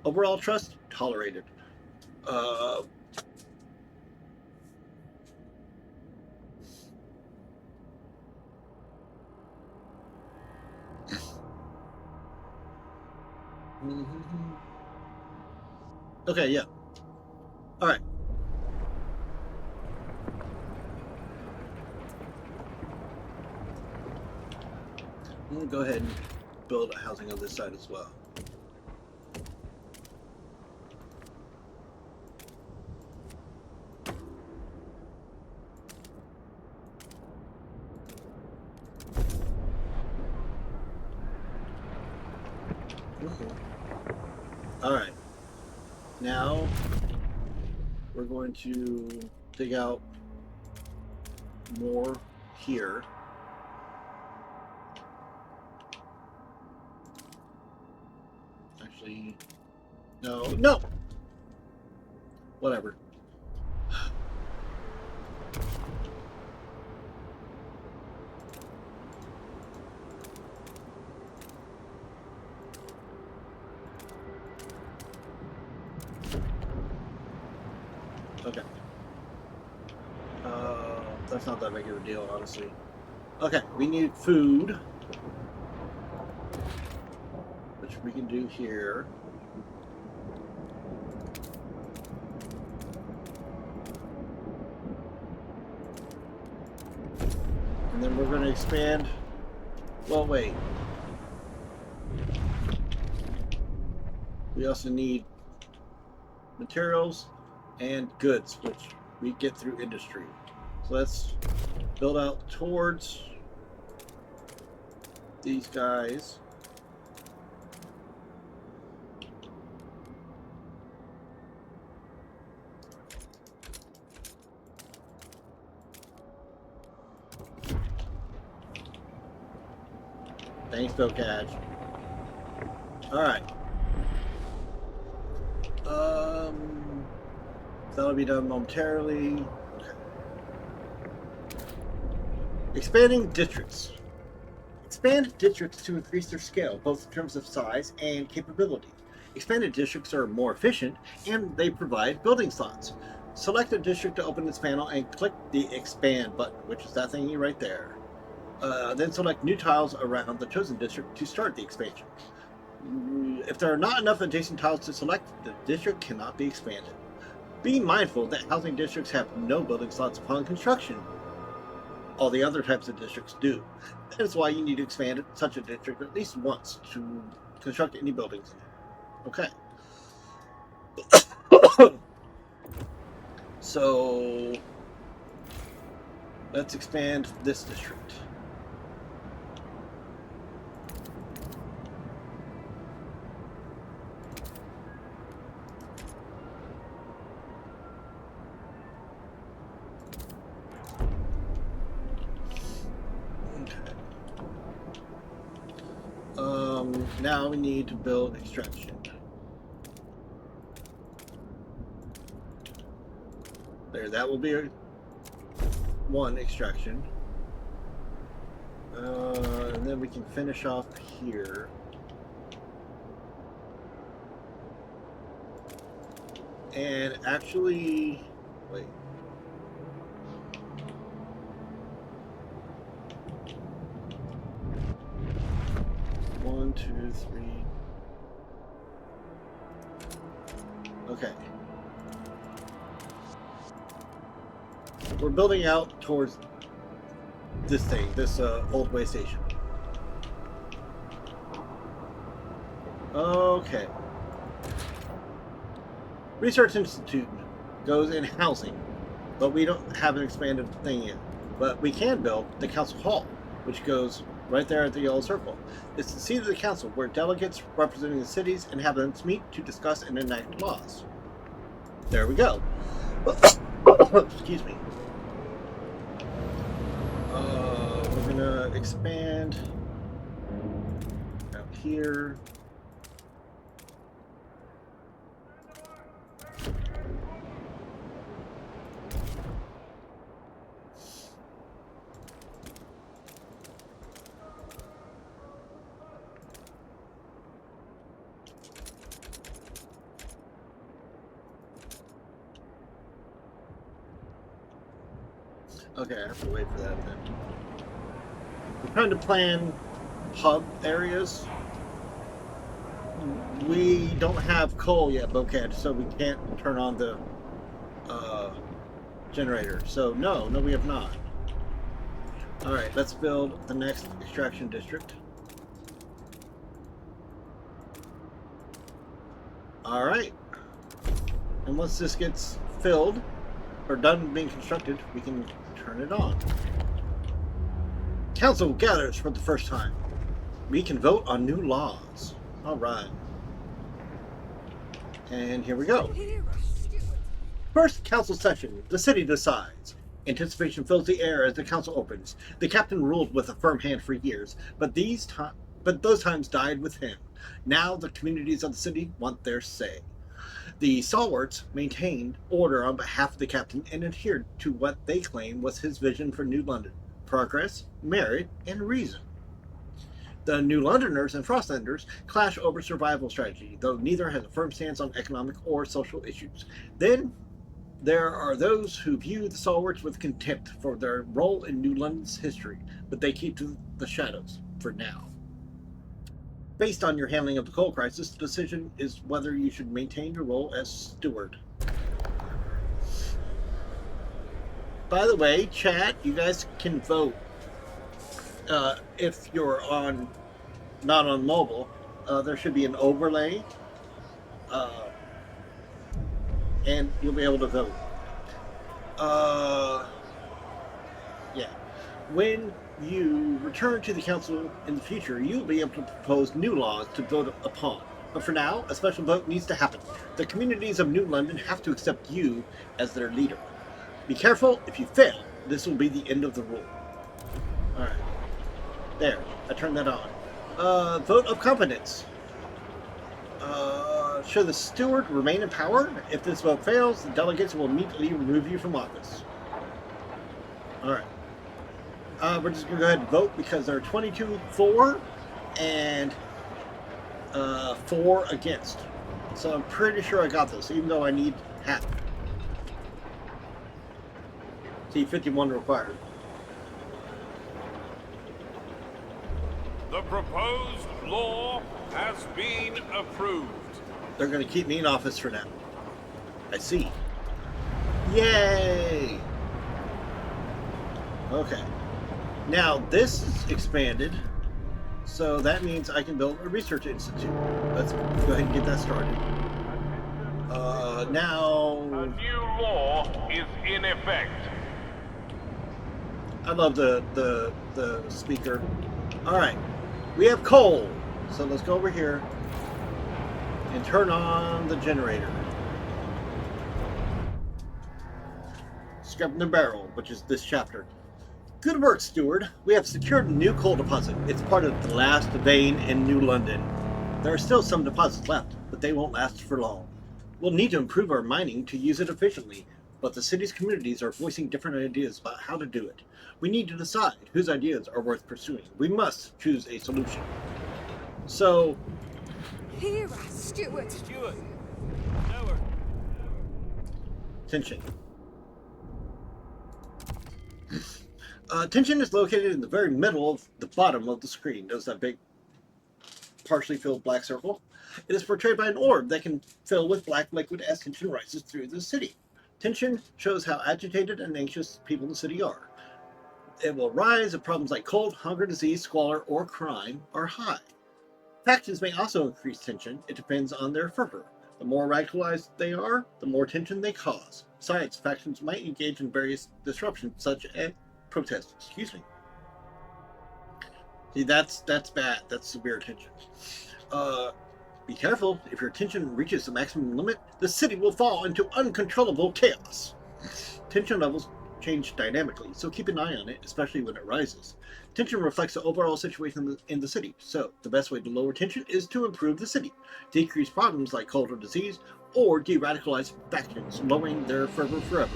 overall trust, tolerated. Okay, yeah. All right. I'm going to go ahead and build a housing on this side as well. All right. Now we're going to dig out more here. Actually, no. Whatever. Okay. That's not that big of a deal, honestly. Okay, we need food, which we can do here. And then we're going to expand. Well, wait. We also need materials and goods, which we get through industry. So let's build out towards these guys. Thanks, Bill Cash. Alright. That'll be done momentarily. Okay. Expanding districts. Expand districts to increase their scale, both in terms of size and capability. Expanded districts are more efficient, and they provide building slots. Select a district to open this panel and click the expand button, which is that thingy right there. Then select new tiles around the chosen district to start the expansion. If there are not enough adjacent tiles to select, the district cannot be expanded. Be mindful that housing districts have no building slots upon construction. All the other types of districts do. That is why you need to expand such a district at least once to construct any buildings. Okay. So let's expand this district. Now we need to build extraction. There, that will be one extraction. And then we can finish off here. And actually, wait. One, two, three. Okay. We're building out towards this thing, this old way station. Okay. Research Institute goes in housing, but we don't have an expanded thing yet. But we can build the Council Hall, which goes right there at the yellow circle. It's the seat of the council where delegates representing the city's inhabitants meet to discuss and enact laws. There we go. Excuse me. We're gonna expand out here. Okay, I have to wait for that then. We're trying to plan hub areas. We don't have coal yet, Bokeh, so we can't turn on the generator. So no, we have not. Alright, let's build the next extraction district. Alright. And once this gets filled, or done being constructed, we can turn it on. Council gathers for the first time. We can vote on new laws. Alright. And here we go. First council session. The city decides. Anticipation fills the air as the council opens. The captain ruled with a firm hand for years, but those times died with him. Now the communities of the city want their say. The stalwarts maintained order on behalf of the captain and adhered to what they claim was his vision for New London: progress, merit, and reason. The New Londoners and Frostlanders clash over survival strategy, though neither has a firm stance on economic or social issues. Then there are those who view the stalwarts with contempt for their role in New London's history, but they keep to the shadows for now. Based on your handling of the coal crisis, the decision is whether you should maintain your role as steward. By the way, chat, you guys can vote if you're not on mobile. There should be an overlay, and you'll be able to vote. Yeah. When you return to the council in the future, you'll be able to propose new laws to vote upon. But for now, a special vote needs to happen. The communities of New London have to accept you as their leader. Be careful, if you fail, this will be the end of the rule. Alright. There, I turned that on. Vote of confidence. Should the steward remain in power? If this vote fails, the delegates will immediately remove you from office. Alright. We're just going to go ahead and vote because there are 22 for and 4 against. So I'm pretty sure I got this, even though I need half. See, 51 required. The proposed law has been approved. They're going to keep me in office for now. I see. Yay! Okay. Now, this is expanded, so that means I can build a research institute. Let's go ahead and get that started. Now... A new law is in effect. I love the speaker. Alright. We have coal. So let's go over here and turn on the generator. Scrubbing the barrel, which is this chapter. Good work, steward. We have secured a new coal deposit. It's part of the last vein in New London. There are still some deposits left, but they won't last for long. We'll need to improve our mining to use it efficiently. but the city's communities are voicing different ideas about how to do it. We need to decide whose ideas are worth pursuing. We must choose a solution. So, Here, Stewart. Stewart. Lower. tension. Tension is located in the very middle of the bottom of the screen. Notice that big, partially filled black circle? It is portrayed by an orb that can fill with black liquid as tension rises through the city. Tension shows how agitated and anxious people in the city are. It will rise if problems like cold, hunger, disease, squalor, or crime are high. Factions may also increase tension. It depends on their fervor. The more radicalized they are, the more tension they cause. Besides, factions might engage in various disruptions, such as protests. Excuse me. See, that's bad. That's severe tension. Be careful. If your tension reaches the maximum limit, the city will fall into uncontrollable chaos. Tension levels change dynamically, so keep an eye on it, especially when it rises. Tension reflects the overall situation in the city, so the best way to lower tension is to improve the city, decrease problems like cold or disease, or de-radicalize factions, lowering their fervor forever.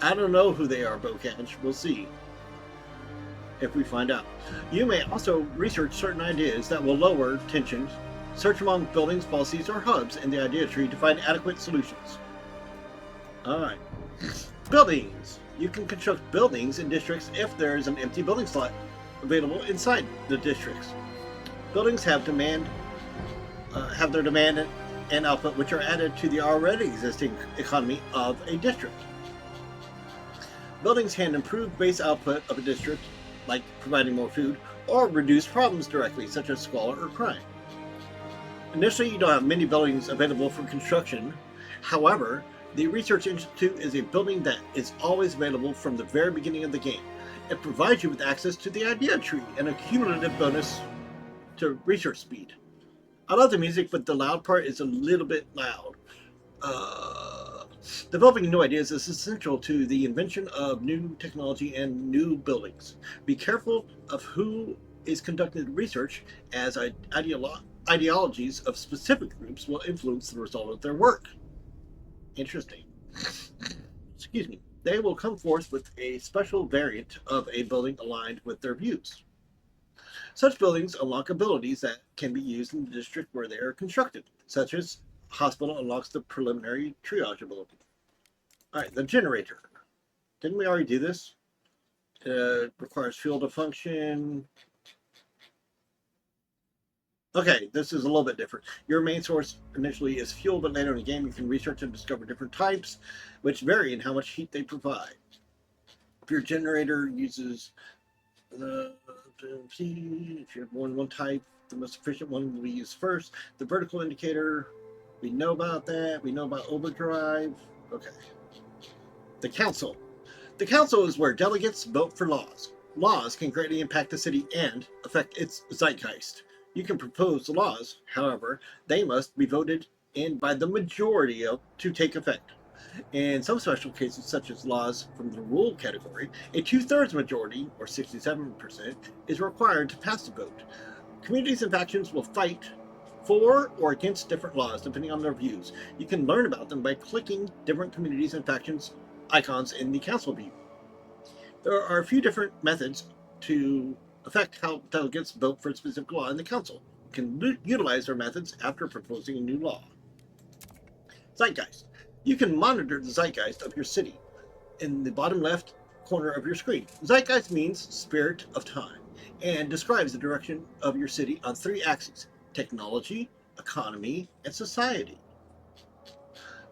I don't know who they are, Bocage. We'll see if we find out. You may also research certain ideas that will lower tensions. Search among buildings, policies, or hubs in the idea tree to find adequate solutions. Alright. Buildings. You can construct buildings in districts if there is an empty building slot available inside the districts. Buildings have their demand and output, which are added to the already existing economy of a district. Buildings can improve base output of a district, like providing more food, or reduce problems directly, such as squalor or crime. Initially, you don't have many buildings available for construction. However, the Research Institute is a building that is always available from the very beginning of the game. It provides you with access to the idea tree and a cumulative bonus to research speed. I love the music, but the loud part is a little bit loud. Developing new ideas is essential to the invention of new technology and new buildings. Be careful of who is conducting research, as ideologies of specific groups will influence the result of their work. Interesting. Excuse me. They will come forth with a special variant of a building aligned with their views. Such buildings unlock abilities that can be used in the district where they are constructed, such as hospital unlocks the preliminary triage ability. Alright, the generator. Didn't we already do this? It requires fuel to function. Okay, this is a little bit different. Your main source initially is fuel, but later in the game you can research and discover different types, which vary in how much heat they provide. If your generator uses if you have more than one type, the most efficient one will be used first. The vertical indicator, we know about that. We know about overdrive. Okay. The council. The council is where delegates vote for laws. Laws can greatly impact the city and affect its zeitgeist. You can propose laws, however, they must be voted in by the majority to take effect. In some special cases, such as laws from the rule category, a 2/3 majority, or 67%, is required to pass the vote. Communities and factions will fight for or against different laws, depending on their views. You can learn about them by clicking different communities and factions icons in the council view. There are a few different methods to affect how delegates vote for a specific law in the council. You can utilize their methods after proposing a new law. Zeitgeist. You can monitor the zeitgeist of your city in the bottom left corner of your screen. Zeitgeist means spirit of time and describes the direction of your city on 3 axes: technology, economy, and society.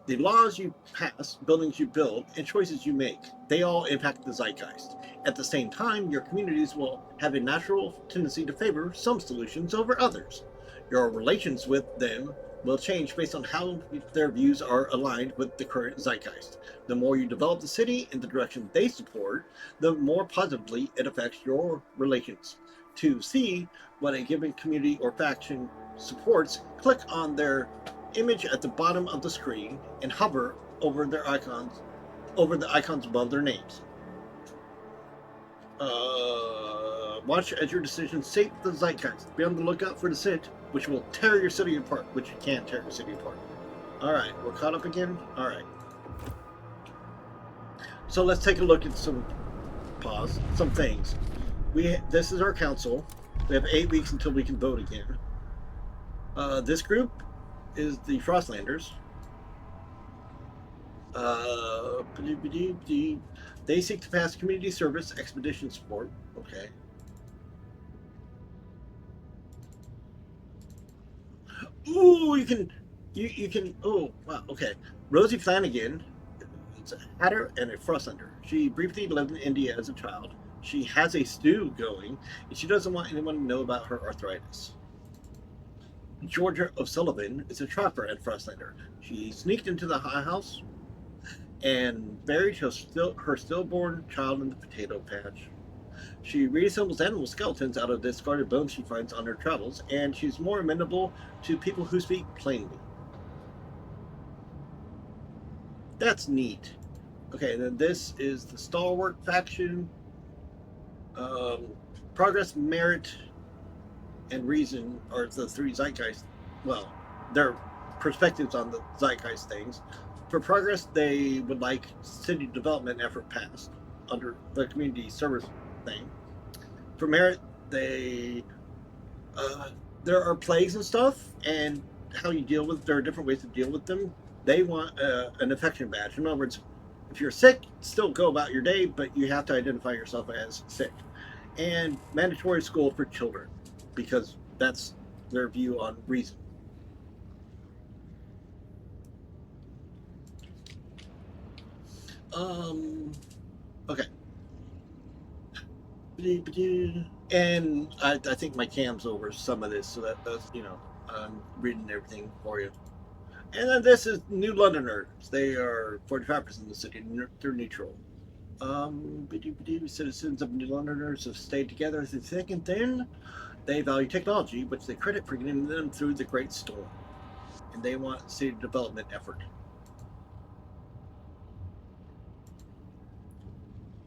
The laws you pass, buildings you build, and choices you make, they all impact the zeitgeist. At the same time, your communities will have a natural tendency to favor some solutions over others. Your relations with them will change based on how their views are aligned with the current zeitgeist. The more you develop the city in the direction they support, the more positively it affects your relations. To see what a given community or faction supports, click on their image at the bottom of the screen and hover over the icons above their names. Watch as your decisions shape the zeitgeist. Be on the lookout for dissent, which will tear your city apart, which can tear your city apart. Alright, we're caught up again? Alright. So let's take a look at some things. This is our council. We have 8 weeks until we can vote again. This group is the Frostlanders. They seek to pass community service expedition support. Okay. Ooh, you can. Oh, wow. Okay. Rosie Flanagan. It's a hatter and a Frostlander. She briefly lived in India as a child. She has a stew going, and she doesn't want anyone to know about her arthritis. Georgia O'Sullivan is a trapper and Frostlander. She sneaked into the high house and buried her stillborn child in the potato patch. She reassembles animal skeletons out of discarded bones she finds on her travels, and she's more amenable to people who speak plainly. That's neat. Okay, and then this is the Stalwart faction. Progress, Merit, and Reason are the 3 zeitgeist. Well, their perspectives on the zeitgeist things. For Progress, they would like city development effort passed under the community service thing. For Merit, there are plagues and stuff, and how you deal with. There are different ways to deal with them. They want an infection badge. In other words, if you're sick, still go about your day, but you have to identify yourself as sick. And mandatory school for children, because that's their view on reason. Okay. And I think my cam's over some of this, so that's, I'm reading everything for you. And then this is New Londoners. They are 45% of the city. They're neutral. Citizens of New Londoners have stayed together through thick and thin. They value technology, which they credit for getting them through the Great Storm. And they want city development effort.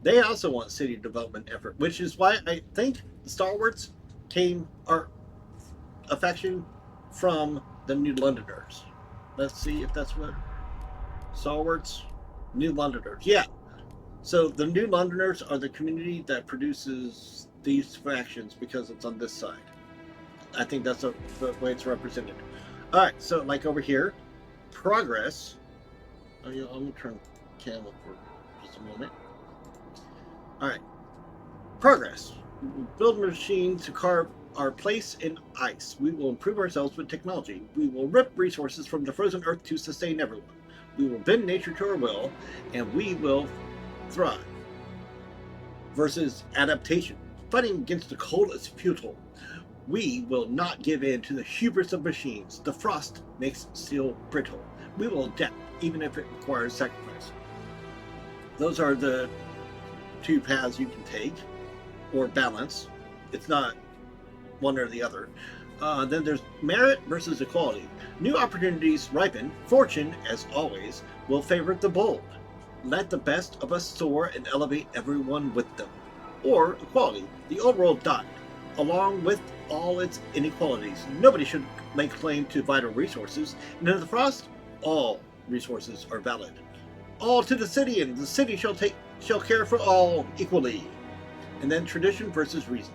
They also want city development effort, which is why I think the Stalwarts are affection from the New Londoners. Let's see if that's what Stalwarts, New Londoners. Yeah. So the New Londoners are the community that produces these factions because it's on this side. I think that's the way it's represented. All right. So like over here, Progress. I'm gonna turn cam up for just a moment. All right. Progress. We will build machines to carve our place in ice. We will improve ourselves with technology. We will rip resources from the frozen earth to sustain everyone. We will bend nature to our will, and we will thrive. Versus adaptation. Fighting against the cold is futile. We will not give in to the hubris of machines. The frost makes steel brittle. We will adapt, even if it requires sacrifice. Those are the 2 paths you can take, or balance. It's not one or the other. Then there's merit versus equality. New opportunities ripen. Fortune, as always, will favor the bold. Let the best of us soar and elevate everyone with them. Or equality. The old world died, along with all its inequalities. Nobody should lay claim to vital resources. And in the frost, all resources are valid. All to the city, and the city shall care for all equally. And then tradition versus reason.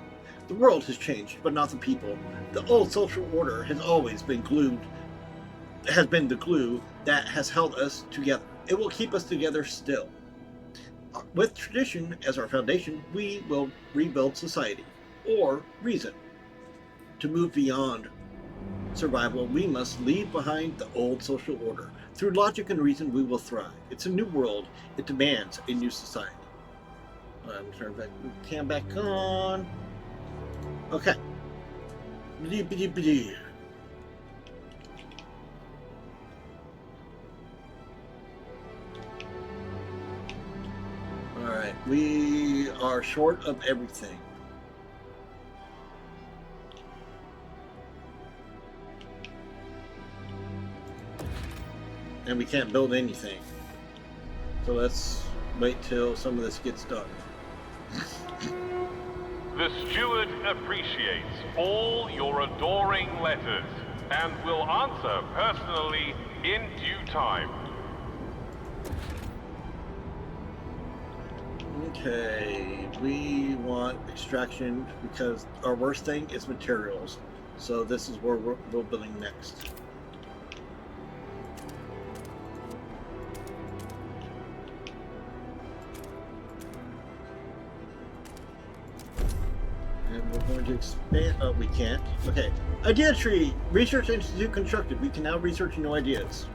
The world has changed, but not the people. The old social order has always been the glue that has held us together. It will keep us together still. With tradition as our foundation, we will rebuild society. Or reason. To move beyond survival, we must leave behind the old social order. Through logic and reason, we will thrive. It's a new world. It demands a new society. I'm turn cam back on. Okay. Alright, we are short of everything. And we can't build anything. So let's wait till some of this gets done. The steward appreciates all your adoring letters. and will answer personally in due time. Okay, we want extraction because our worst thing is materials. So this is where we're building next. And we're going to expand. Oh, we can't. Okay. Idea tree. Research Institute constructed. We can now research new ideas.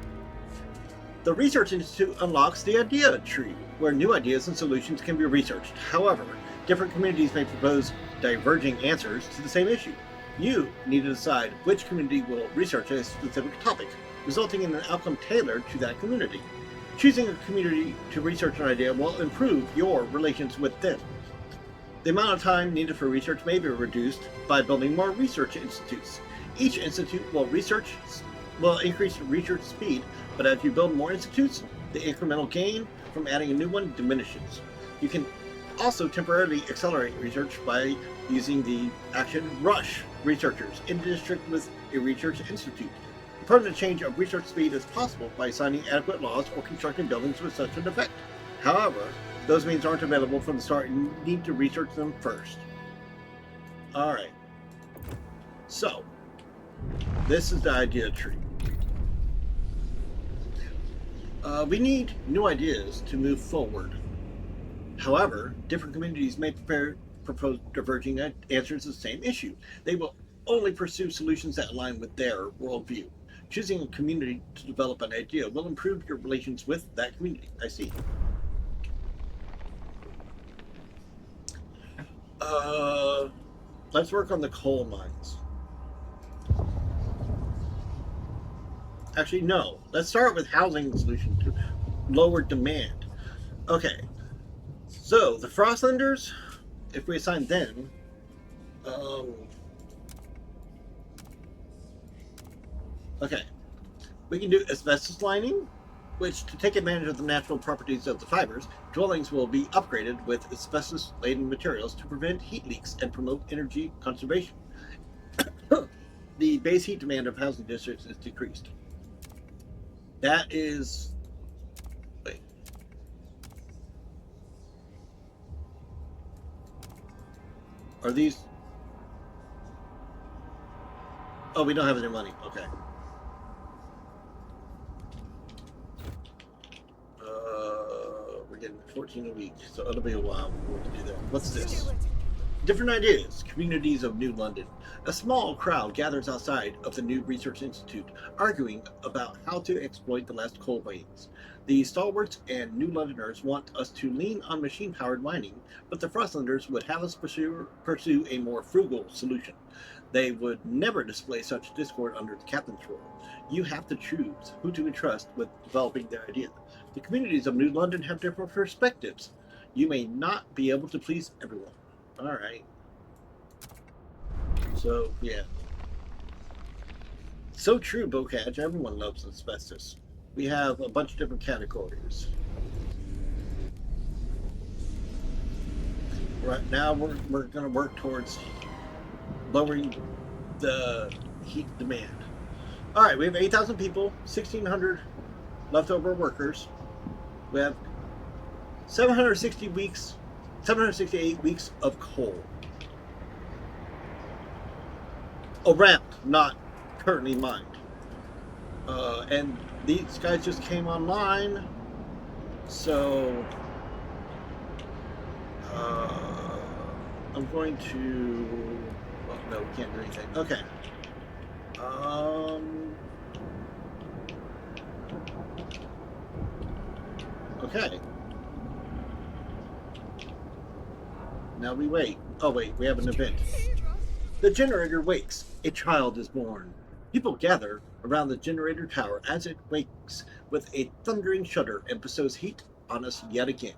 The Research Institute unlocks the idea tree, where new ideas and solutions can be researched. However, different communities may propose diverging answers to the same issue. You need to decide which community will research a specific topic, resulting in an outcome tailored to that community. Choosing a community to research an idea will improve your relations with them. The amount of time needed for research may be reduced by building more research institutes. Each institute will increase research speed, but as you build more institutes, the incremental gain from adding a new one diminishes. You can also temporarily accelerate research by using the action Rush Researchers in district with a research institute. A permanent change of research speed is possible by assigning adequate laws or constructing buildings with such an effect. However, those means aren't available from the start and you need to research them first. Alright. So, this is the idea tree. We need new ideas to move forward. However, different communities may propose diverging answers to the same issue. They will only pursue solutions that align with their worldview. Choosing a community to develop an idea will improve your relations with that community. I see. Let's work on the coal mines. Actually, no. Let's start with housing solution to lower demand. Okay. So, the Frostlanders, if we assign them, okay. We can do asbestos lining, which, to take advantage of the natural properties of the fibers, dwellings will be upgraded with asbestos-laden materials to prevent heat leaks and promote energy conservation. The base heat demand of housing districts is decreased. That is... Wait. Are these... Oh, we don't have any money. Okay. We're getting 14 a week, so it'll be a while before we can do that. What's this? Different ideas. Communities of New London. A small crowd gathers outside of the new Research Institute, arguing about how to exploit the last coal veins. The stalwarts and New Londoners want us to lean on machine-powered mining, but the Frostlanders would have us pursue a more frugal solution. They would never display such discord under the captain's rule. You have to choose who to entrust with developing their idea. The communities of New London have different perspectives. You may not be able to please everyone. Alright. So, yeah. So true, Bocage. Everyone loves asbestos. We have a bunch of different categories. Right now, we're going to work towards lowering the heat demand. Alright, we have 8,000 people, 1,600 leftover workers. We have 768 weeks of coal. Around, not currently mined. And these guys just came online, so I'm going to... Well, no, we can't do anything. Okay. Okay. Now we wait. Oh wait, we have an event. The generator wakes. A child is born. People gather around the generator tower as it wakes with a thundering shudder and bestows heat on us yet again.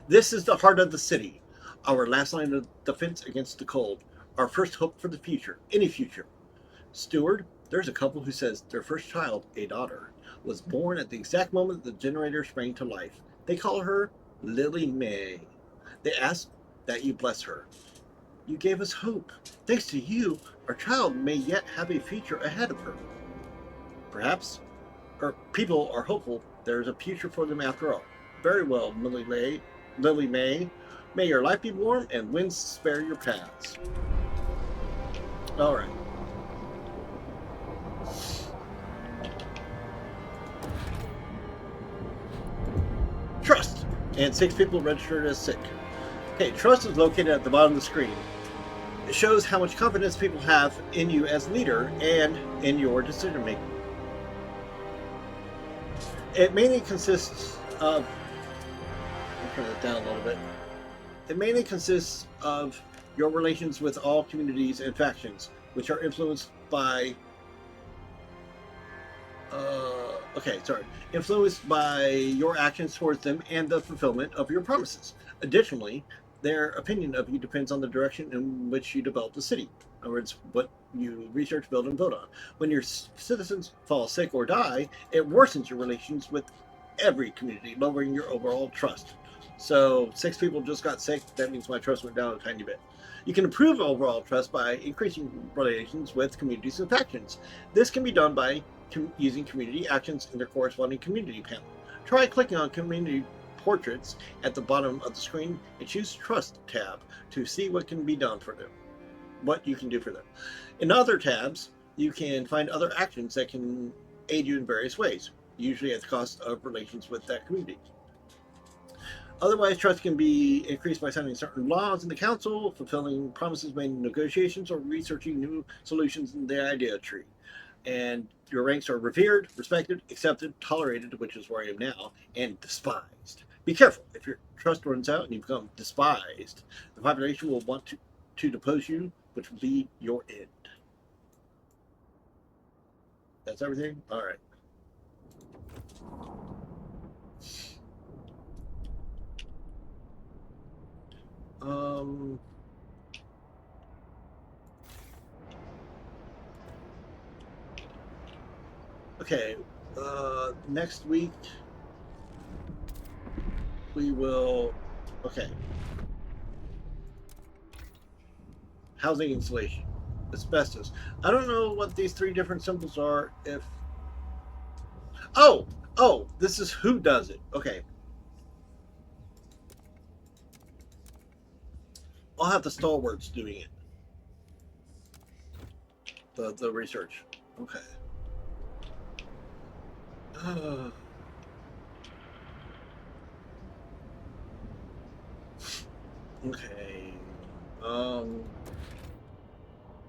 This is the heart of the city. Our last line of defense against the cold. Our first hope for the future. Any future. Steward, there's a couple who says their first child, a daughter, was born at the exact moment the generator sprang to life. They call her Lily May. They ask that you bless her. You gave us hope. Thanks to you, our child may yet have a future ahead of her. Perhaps, or people are hopeful there's a future for them after all. Very well, Lily May. May your life be warm and winds spare your paths. All right. Trust. And 6 people registered as sick. Okay, trust is located at the bottom of the screen. It shows how much confidence people have in you as leader and in your decision making. It mainly consists of, I'll turn it down a little bit. It mainly consists of your relations with all communities and factions, which are influenced by, influenced by your actions towards them and the fulfillment of your promises. Additionally, their opinion of you depends on the direction in which you develop the city. In other words, what you research, build, and vote on. When your citizens fall sick or die, it worsens your relations with every community, lowering your overall trust. So 6 people just got sick. That means my trust went down a tiny bit. You can improve overall trust by increasing relations with communities and factions. This can be done by using community actions in their corresponding community panel. Try clicking on community portraits at the bottom of the screen and choose Trust tab to see what can be done for them, what you can do for them. In other tabs, you can find other actions that can aid you in various ways, usually at the cost of relations with that community. Otherwise, trust can be increased by signing certain laws in the council, fulfilling promises made in negotiations, or researching new solutions in the idea tree. And your ranks are revered, respected, accepted, tolerated, which is where I am now, and despised. Be careful. If your trust runs out and you become despised, the population will want to depose you, which will be your end. That's everything? All right. Okay, next week we will, okay. Housing insulation, asbestos. I don't know what these 3 different symbols are. Oh, this is who does it. Okay. I'll have the stalwarts doing it. The research. Okay. Okay.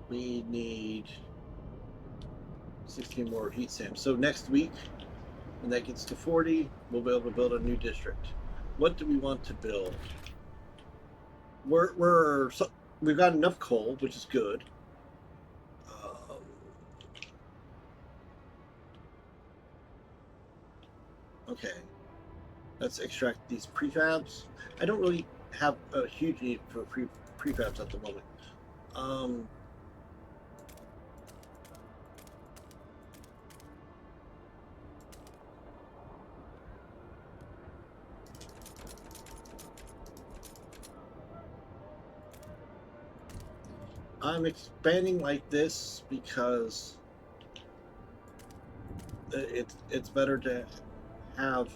We need 16 more heat stamps. So next week, when that gets to 40, we'll be able to build a new district. What do we want to build? We've got enough coal, which is good. Okay, let's extract these prefabs. I don't really have a huge need for prefabs at the moment. I'm expanding like this because it's better to have.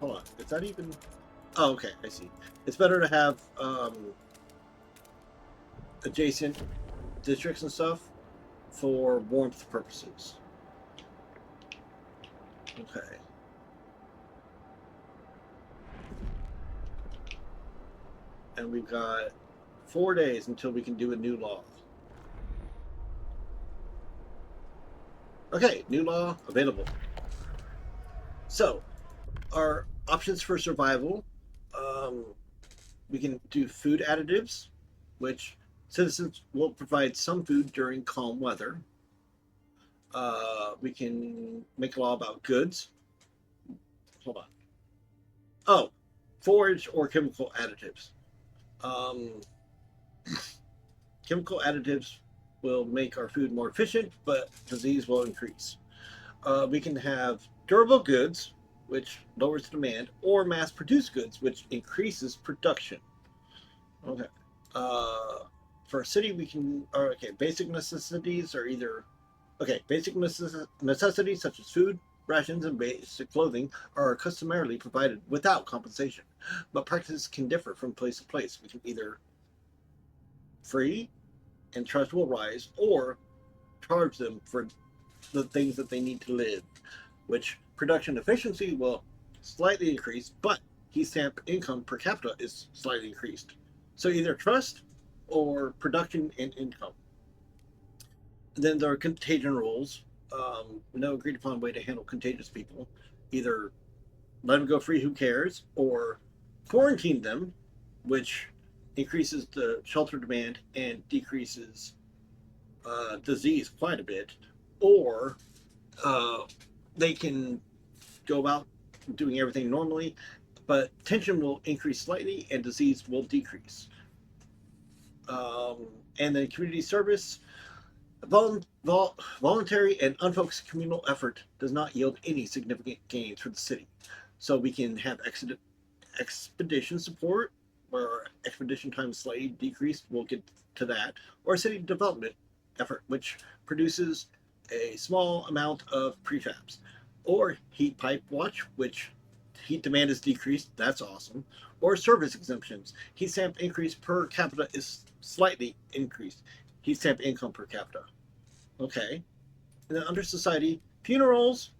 Hold on, is that even? Oh, okay, I see. It's better to have adjacent districts and stuff for warmth purposes. Okay. And we've got 4 days until we can do a new law. Okay, new law available. So, our options for survival, we can do food additives, which citizens will provide some food during calm weather. We can make a law about goods. Hold on. Oh, forage or chemical additives. Chemical additives will make our food more efficient, but disease will increase. We can have durable goods, which lowers demand, or mass-produced goods, which increases production. Okay. For a city, we can. Okay, basic necessities are either Okay, basic necessities such as food, rations, and basic clothing are customarily provided without compensation, but practices can differ from place to place. We can either free and trust will rise, or charge them for the things that they need to live, which production efficiency will slightly increase, but heat stamp income per capita is slightly increased. So either trust or production and income. Then there are contagion rules. No agreed upon way to handle contagious people. Either let them go free, who cares, or quarantine them, which increases the shelter demand and decreases disease quite a bit, or uh, they can go about doing everything normally, but tension will increase slightly and disease will decrease. Um, and then community service, voluntary and unfocused communal effort does not yield any significant gains for the city. So we can have expedition support, where expedition time is slightly decreased. We'll get to that. Or city development effort, which produces a small amount of prefabs. Or heat pipe watch, which heat demand is decreased. That's awesome. Or service exemptions. Heat stamp increase per capita is slightly increased. Heat stamp income per capita. Okay. And then under society, funerals.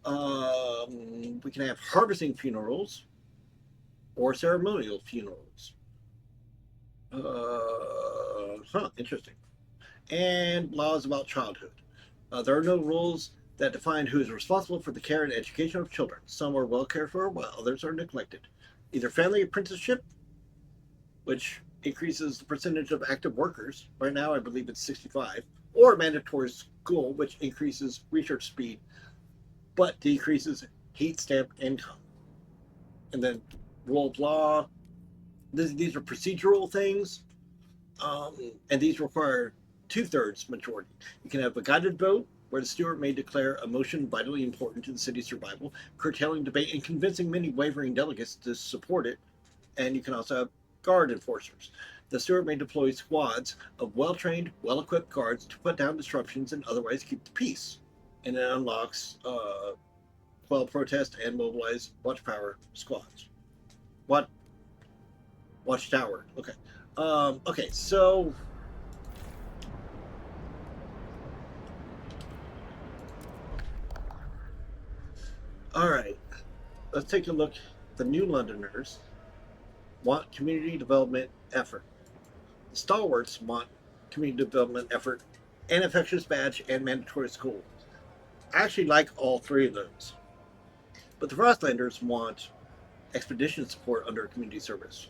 We can have harvesting funerals or ceremonial funerals. Interesting. And laws about childhood. There are no rules that define who is responsible for the care and education of children. Some are well cared for, while others are neglected. Either family apprenticeship, which increases the percentage of active workers. Right now, I believe it's 65. Or mandatory school, which increases research speed, but decreases heat stamp income. And then rule of law. These are procedural things, and these require 2/3 majority. You can have a guided vote, where the steward may declare a motion vitally important to the city's survival, curtailing debate and convincing many wavering delegates to support it. And you can also have guard enforcers. The steward may deploy squads of well-trained, well-equipped guards to put down disruptions and otherwise keep the peace. And it unlocks quell protest and mobilize watchtower squads. What? Watchtower. Okay. Okay, so all right. Let's take a look. The New Londoners want community development effort. The stalwarts want community development effort, and infectious badge and mandatory school. I actually like all three of those. But the Frostlanders want expedition support under community service.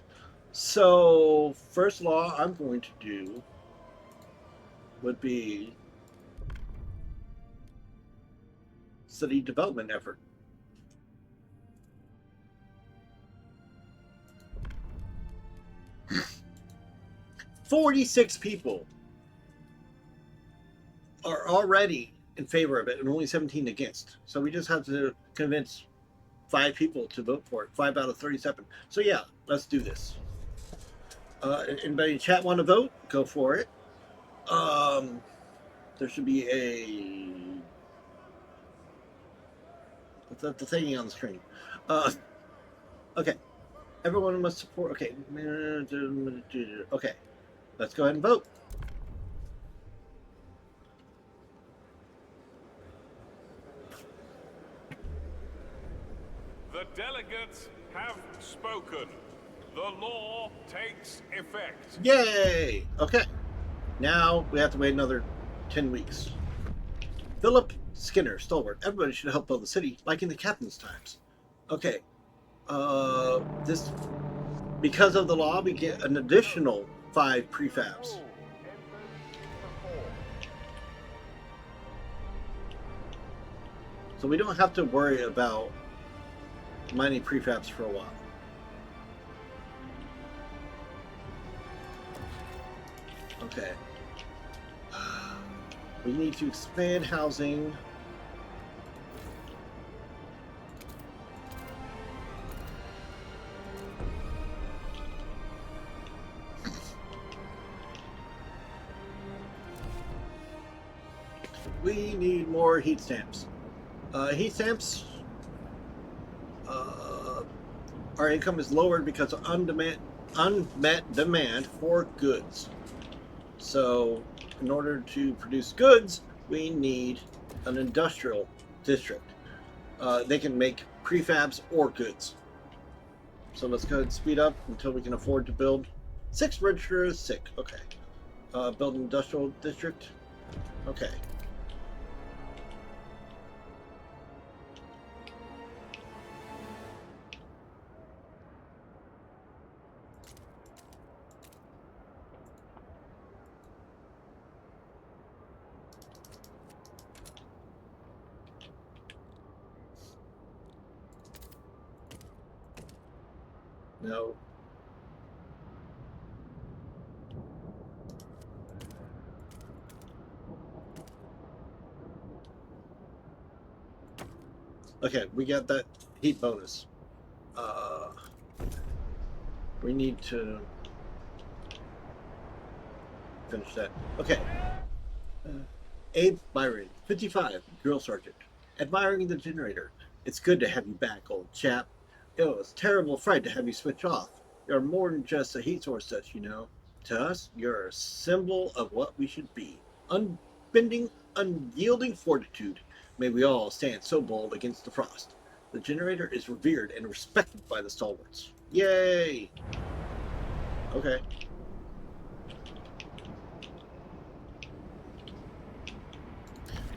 So, first law I'm going to do would be city development effort. "46 people are already in favor of it and only 17 against. So we just have to convince 5 people to vote for it. 5 out of 37. So yeah, let's do this. Anybody in chat want to vote? Go for it. There should be a... the thingy on the screen. Okay. Everyone must support... Okay. Okay. Let's go ahead and vote. The delegates have spoken. The law takes effect. Yay! Okay. Now we have to wait another 10 weeks. Philip Skinner, stalwart. Everybody should help build the city, like in the captain's times. Okay. This... Because of the law, we get an additional 5 prefabs. So we don't have to worry about mining prefabs for a while. Okay. We need to expand housing. We need more heat stamps. Heat stamps. Our income is lowered because of unmet demand for goods. So, in order to produce goods, we need an industrial district. They can make prefabs or goods. So let's go ahead and speed up until we can afford to build 6 registrars. 6. Okay. Build an industrial district. Okay. No. Okay, we got that heat bonus. We need to finish that. Okay. Abe Byron, 55, drill sergeant. Admiring the generator. It's good to have you back, old chap. It was a terrible fright to have you switch off. You're more than just a heat source to us, you know. To us, you're a symbol of what we should be. Unbending, unyielding fortitude. May we all stand so bold against the frost. The generator is revered and respected by the stalwarts. Yay! Okay.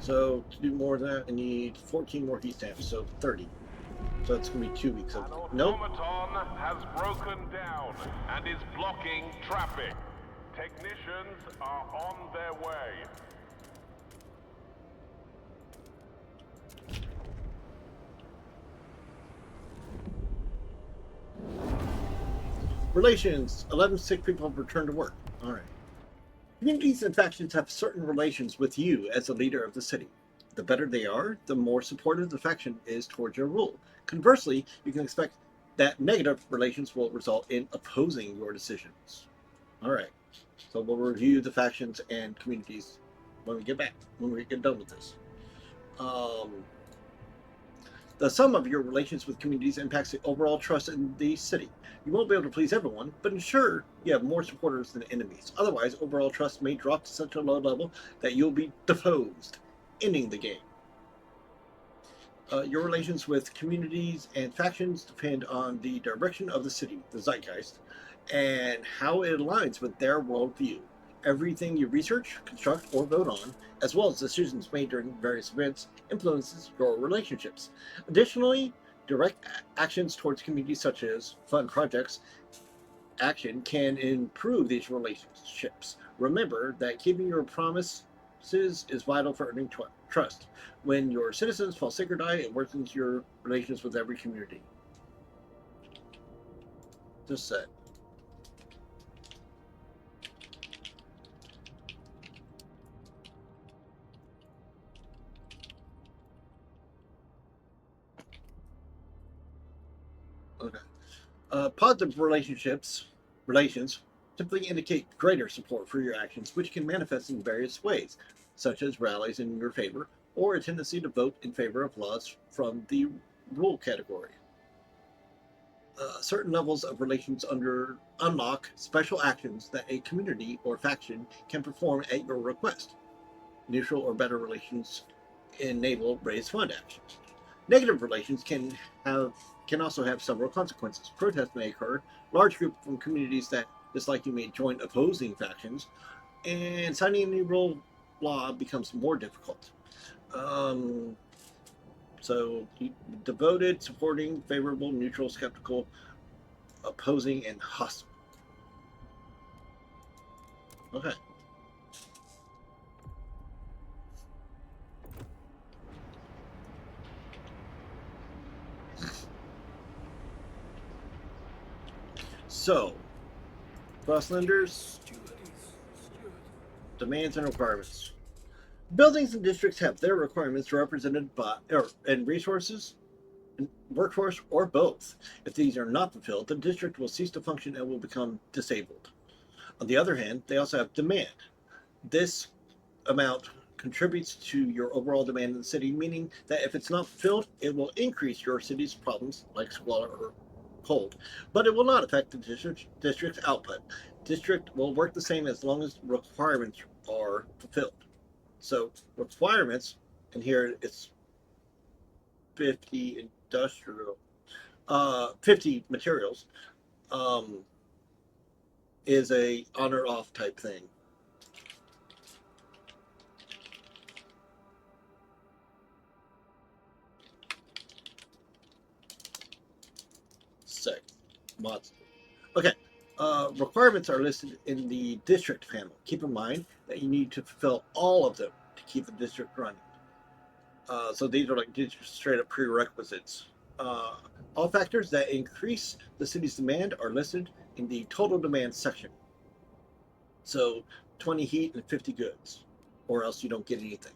So to do more of that, I need 14 more heat stamps, so 30. So it's gonna be 2 weeks of. An Nope. automaton has broken down and is blocking traffic. Technicians are on their way. Relations. 11 sick people have returned to work. All right. Communities and factions have certain relations with you as the leader of the city. The better they are, the more supportive the faction is towards your rule. Conversely, you can expect that negative relations will result in opposing your decisions. All right. So we'll review the factions and communities when we get back, when we get done with this. The sum of your relations with communities impacts the overall trust in the city. You won't be able to please everyone, but ensure you have more supporters than enemies. Otherwise, overall trust may drop to such a low level that you'll be deposed, ending the game. Your relations with communities and factions depend on the direction of the city, the zeitgeist, and how it aligns with their worldview. Everything you research, construct, or vote on, as well as decisions made during various events, influences your relationships. Additionally, direct actions towards communities such as fund projects action can improve these relationships. Remember that keeping your promises is vital for earning trust. When your citizens fall sick or die, it worsens your relations with every community. Just said. Okay. Positive relations typically indicate greater support for your actions, which can manifest in various ways, such as rallies in your favor or a tendency to vote in favor of laws from the rule category. Certain levels of relations unlock special actions that a community or faction can perform at your request. Neutral or better relations enable raised fund actions. Negative relations can also have several consequences. Protests may occur. Large groups from communities that dislike you may join opposing factions, and signing a new rule law becomes more difficult. So, devoted, supporting, favorable, neutral, skeptical, opposing, and hostile. Okay. So, Frostlanders, demands and requirements. Buildings and districts have their requirements represented by and resources, workforce, or both. If these are not fulfilled, the district will cease to function and will become disabled. On the other hand, they also have demand. This amount contributes to your overall demand in the city, meaning that if it's not fulfilled, it will increase your city's problems like squalor or cold, but it will not affect the district's output. District will work the same as long as requirements are fulfilled. So requirements, and here it's 50 industrial, 50 materials, is a on or off type thing. Sec mods. Okay. Requirements are listed in the district panel. Keep in mind that you need to fulfill all of them to keep the district running. So these are like straight up prerequisites. All factors that increase the city's demand are listed in the total demand section. So 20 heat and 50 goods, or else you don't get anything.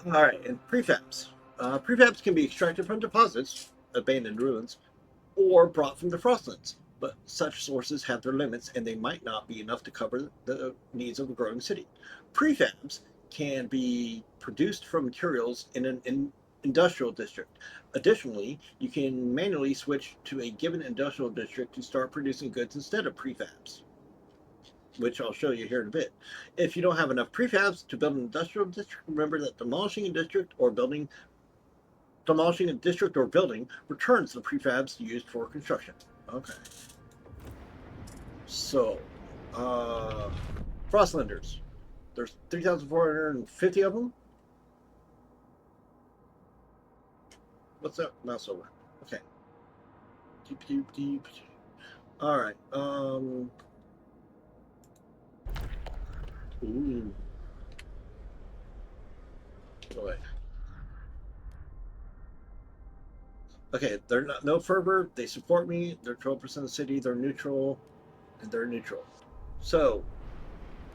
All right, and prefabs. Prefabs can be extracted from deposits, abandoned ruins, or brought from the frostlands. But such sources have their limits, and they might not be enough to cover the needs of a growing city. Prefabs can be produced from materials in an industrial district. Additionally, you can manually switch to a given industrial district to start producing goods instead of prefabs, which I'll show you here in a bit. If you don't have enough prefabs to build an industrial district, remember that demolishing a district or building returns the prefabs used for construction. Okay. So, Frostlanders. There's 3,450 of them. What's that? Mouse over. Okay. Deep. All right. Ooh. Go away. Okay, they're not no fervor. They support me. They're 12% of the city. They're neutral, and they're neutral. So,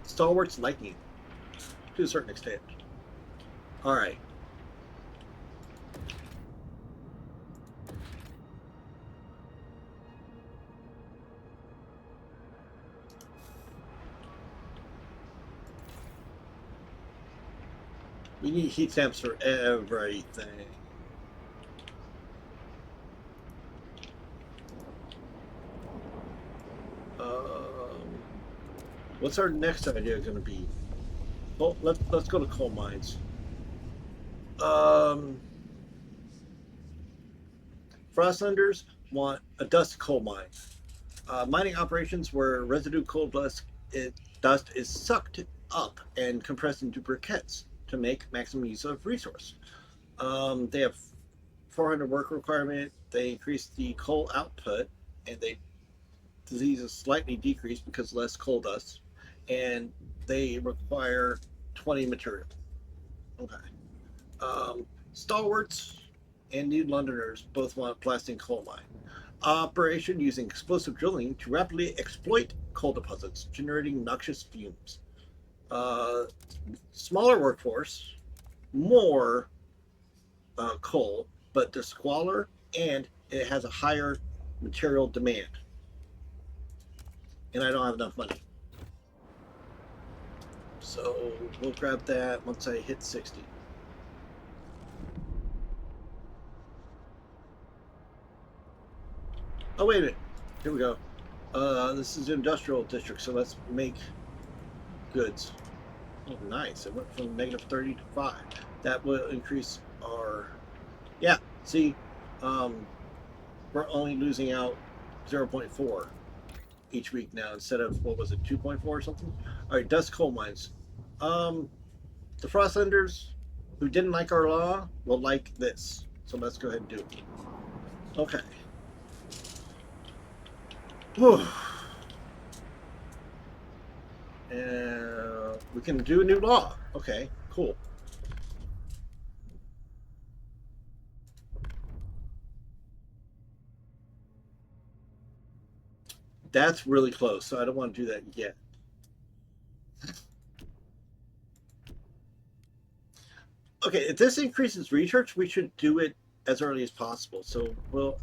stalwarts like me to a certain extent. All right. We need heat stamps for everything. What's our next idea going to be? Well, let's go to coal mines. Frostlanders want a dust coal mine. Mining operations where residue coal dust is sucked up and compressed into briquettes to make maximum use of resource. They have 400 work requirement. They increase the coal output, and diseases slightly decrease because less coal dust, and they require 20 material. Okay. Stalwarts and New Londoners both want blasting coal mine. Operation using explosive drilling to rapidly exploit coal deposits, generating noxious fumes. Smaller workforce, more coal, but the squalor, and it has a higher material demand. And I don't have enough money. So we'll grab that once I hit 60. Oh, wait a minute. Here we go. This is industrial district, so let's make goods. Oh, nice. It went from -30 to 5. That will increase our... Yeah, see, we're only losing out 0.4 each week now instead of, what was it, 2.4 or something? All right, dust coal mines. The Frostlanders who didn't like our law will like this. So let's go ahead and do it. Okay. Whew. We can do a new law. Okay, cool. That's really close, so I don't want to do that yet. Okay, if this increases research, we should do it as early as possible. So, well,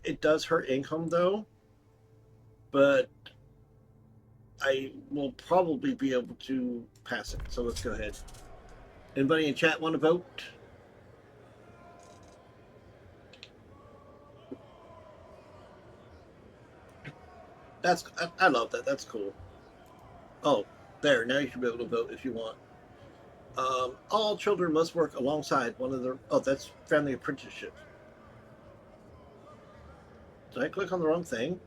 it does hurt income though, but I will probably be able to pass it. So let's go ahead. Anybody in chat want to vote? I love that. That's cool. Oh, there. Now you should be able to vote if you want. All children must work alongside one of their. Oh, that's family apprenticeship. Did I click on the wrong thing?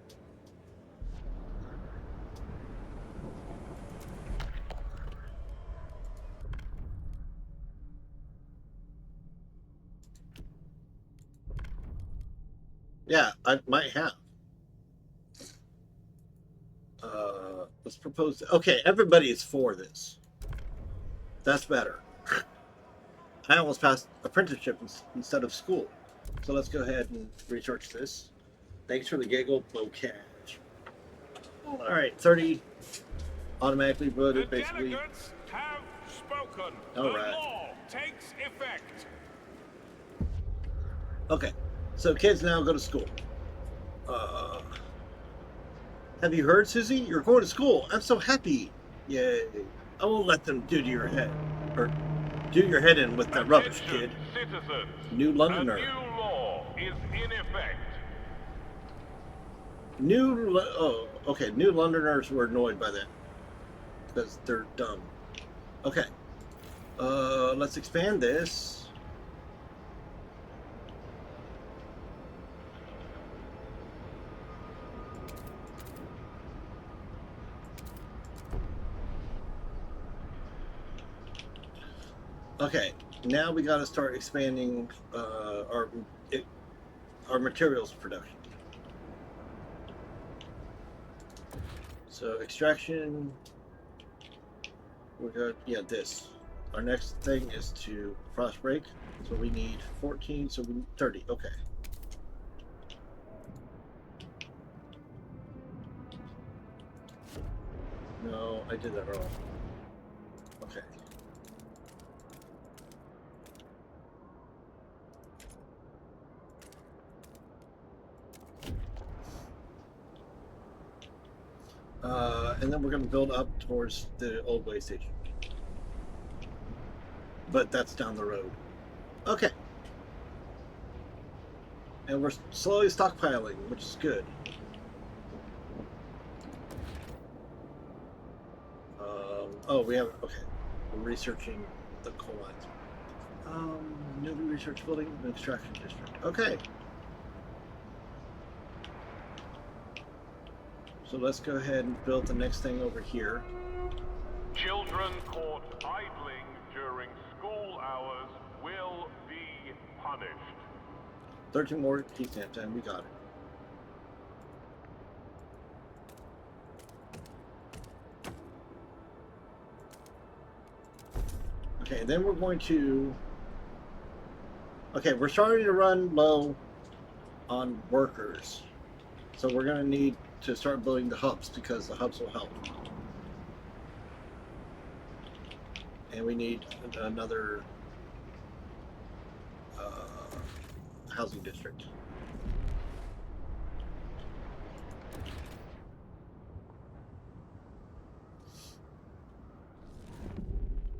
Yeah, I might have. Let's propose. Okay, everybody is for this. That's better. I almost passed apprenticeship instead of school. So let's go ahead and research this. Thanks for the giggle, Bocash. All right, 30 automatically The voted, basically. delegates have spoken. All The right. law takes effect. Okay, so kids now go to school. Have you heard, Susie? You're going to school. I'm so happy. Yay. I won't let them do to your head. Or do your head in with that rubbish, kid. Attention, citizens. New Londoner. A new law is in effect. Okay. New Londoners were annoyed by that. Because they're dumb. Okay. Let's expand this. Okay, now we got to start expanding our materials production. So extraction, we got this. Our next thing is to frost break. So we need 14. So we need 30. Okay. No, I did that wrong. Okay. And then we're going to build up towards the old way station. But that's down the road. Okay. And we're slowly stockpiling, which is good. Oh, we have, okay. We're researching the coal mines. Newly research building and extraction district. Okay. So let's go ahead and build the next thing over here. Children caught idling during school hours will be punished. 13 more heat stamps and we got it. Okay, then we're going to... Okay, we're starting to run low on workers. So we're going to need to start building the hubs because the hubs will help. And we need another housing district.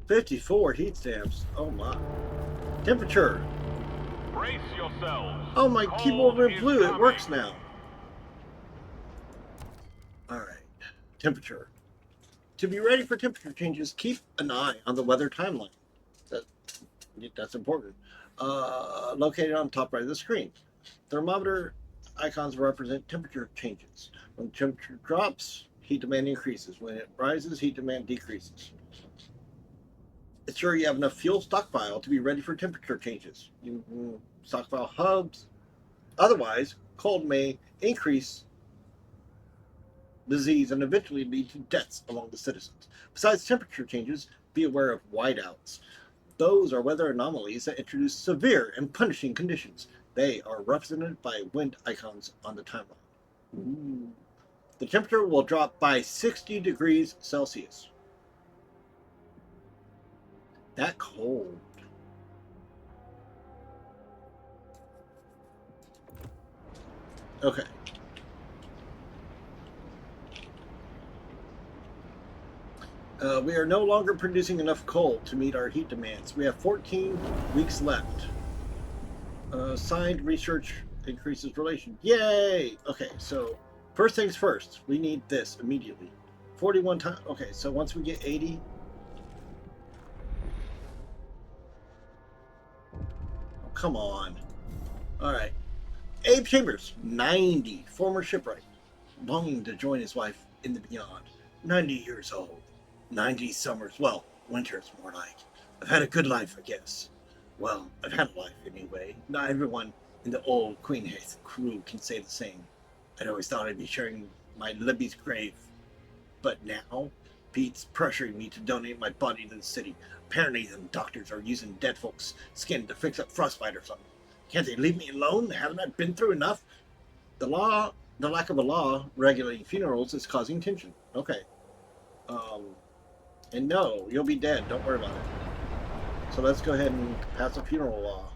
$54 heat stamps. Oh my. Temperature. Brace yourselves. Oh, my keyboard went Cold blue. is It works coming. now. All right. Temperature. To be ready for temperature changes, keep an eye on the weather timeline. That's important. Located on the top right of the screen. Thermometer icons represent temperature changes. When temperature drops, heat demand increases. When it rises, heat demand decreases. Ensure you have enough fuel stockpile to be ready for temperature changes. You stockpile hubs. Otherwise, cold may increase disease and eventually lead to deaths among the citizens. Besides temperature changes, be aware of whiteouts. Those are weather anomalies that introduce severe and punishing conditions. They are represented by wind icons on the timeline. Ooh. The temperature will drop by 60 degrees Celsius. That cold. Okay. We are no longer producing enough coal to meet our heat demands. We have 14 weeks left. Signed research increases relation. Yay! Okay, so first things first. We need this immediately. 41 times. Okay, so once we get 80. Oh, come on. All right. Abe Chambers, 90, former shipwright, longing to join his wife in the beyond. 90 years old. 90 summers. Well, winters more like. I've had a good life, I guess. Well, I've had a life anyway. Not everyone in the old Queen Haith crew can say the same. I'd always thought I'd be sharing my Libby's grave. But now, Pete's pressuring me to donate my body to the city. Apparently, them doctors are using dead folks' skin to fix up frostbite or something. Can't they leave me alone? Haven't I been through enough? The lack of a law regulating funerals is causing tension. Okay. And no, you'll be dead. Don't worry about it. So let's go ahead and pass a funeral law.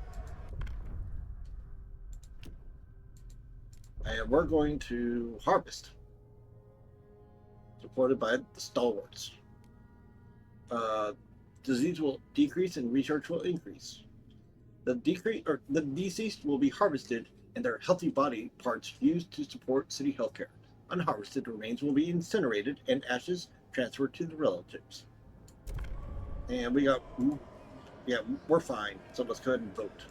And we're going to harvest. Supported by the stalwarts. Disease will decrease and research will increase. The deceased will be harvested and their healthy body parts used to support city healthcare. Unharvested remains will be incinerated and ashes transferred to the relatives. And we got, yeah, we're fine. So let's go ahead and vote.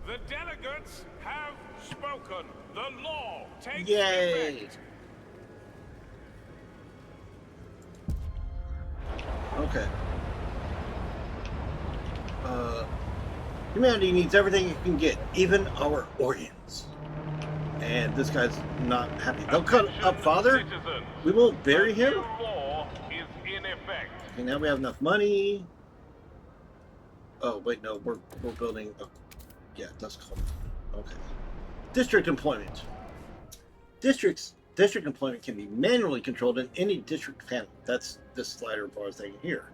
The delegates have spoken. The law takes Yay! effect. Okay. Humanity needs everything it can get, even our organs. And this guy's not happy. They'll cut up father. Citizens, We won't bury the him. new law is in effect. Okay, now we have enough money. Oh wait, no, we're building. Yeah, that's cool. Okay. District employment. District employment can be manually controlled in any district panel. That's this slider bar thing here.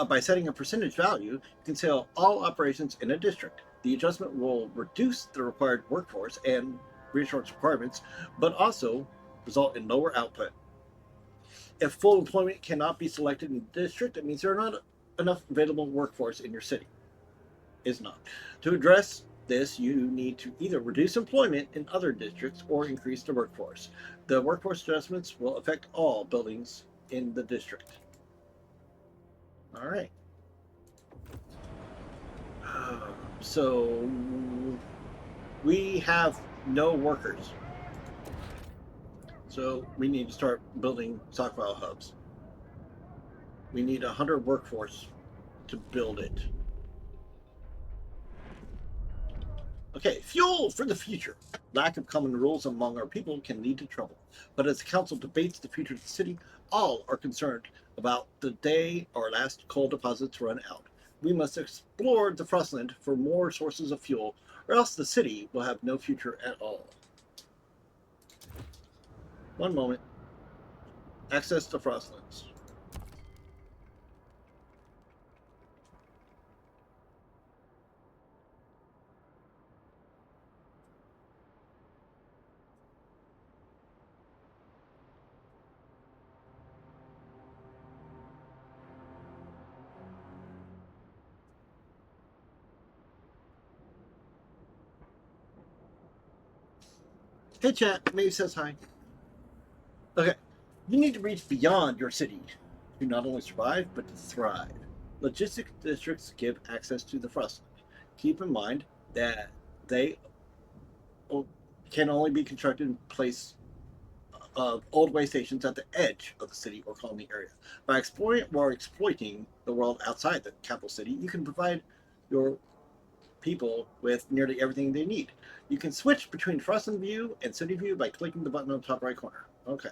By setting a percentage value, you can sell all operations in a district. The adjustment will reduce the required workforce and resource requirements, but also result in lower output. If full employment cannot be selected in the district, it means there are not enough available workforce in your city. Is not. To address this, you need to either reduce employment in other districts or increase the workforce. The workforce adjustments will affect all buildings in the district. All right. So we have no workers. So we need to start building stockpile hubs. We need 100 workforce to build it. Okay, fuel for the future. Lack of common rules among our people can lead to trouble. But as the council debates the future of the city, all are concerned about the day our last coal deposits run out. We must explore the Frostland for more sources of fuel, or else the city will have no future at all. One moment. Access to Frostlands. Hey chat, Maeve says hi. Okay, you need to reach beyond your city to not only survive, but to thrive. Logistic districts give access to the Frostland. Keep in mind that they can only be constructed in place of old way stations at the edge of the city or colony area. By exploring or exploiting the world outside the capital city, you can provide your people with nearly everything they need. You can switch between Frostland View and City View by clicking the button on the top right corner. Okay.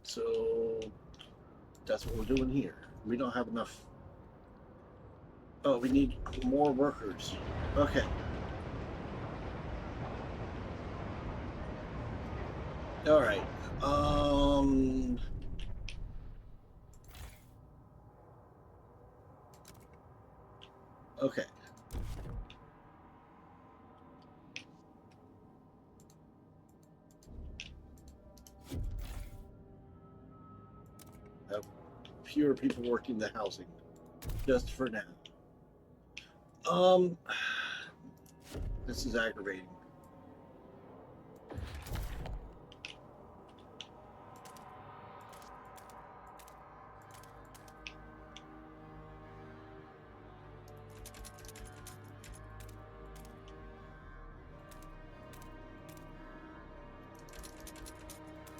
So that's what we're doing here. We don't have enough. Oh, we need more workers. Okay. All right. Okay. fewer people working the housing, just for now. This is aggravating.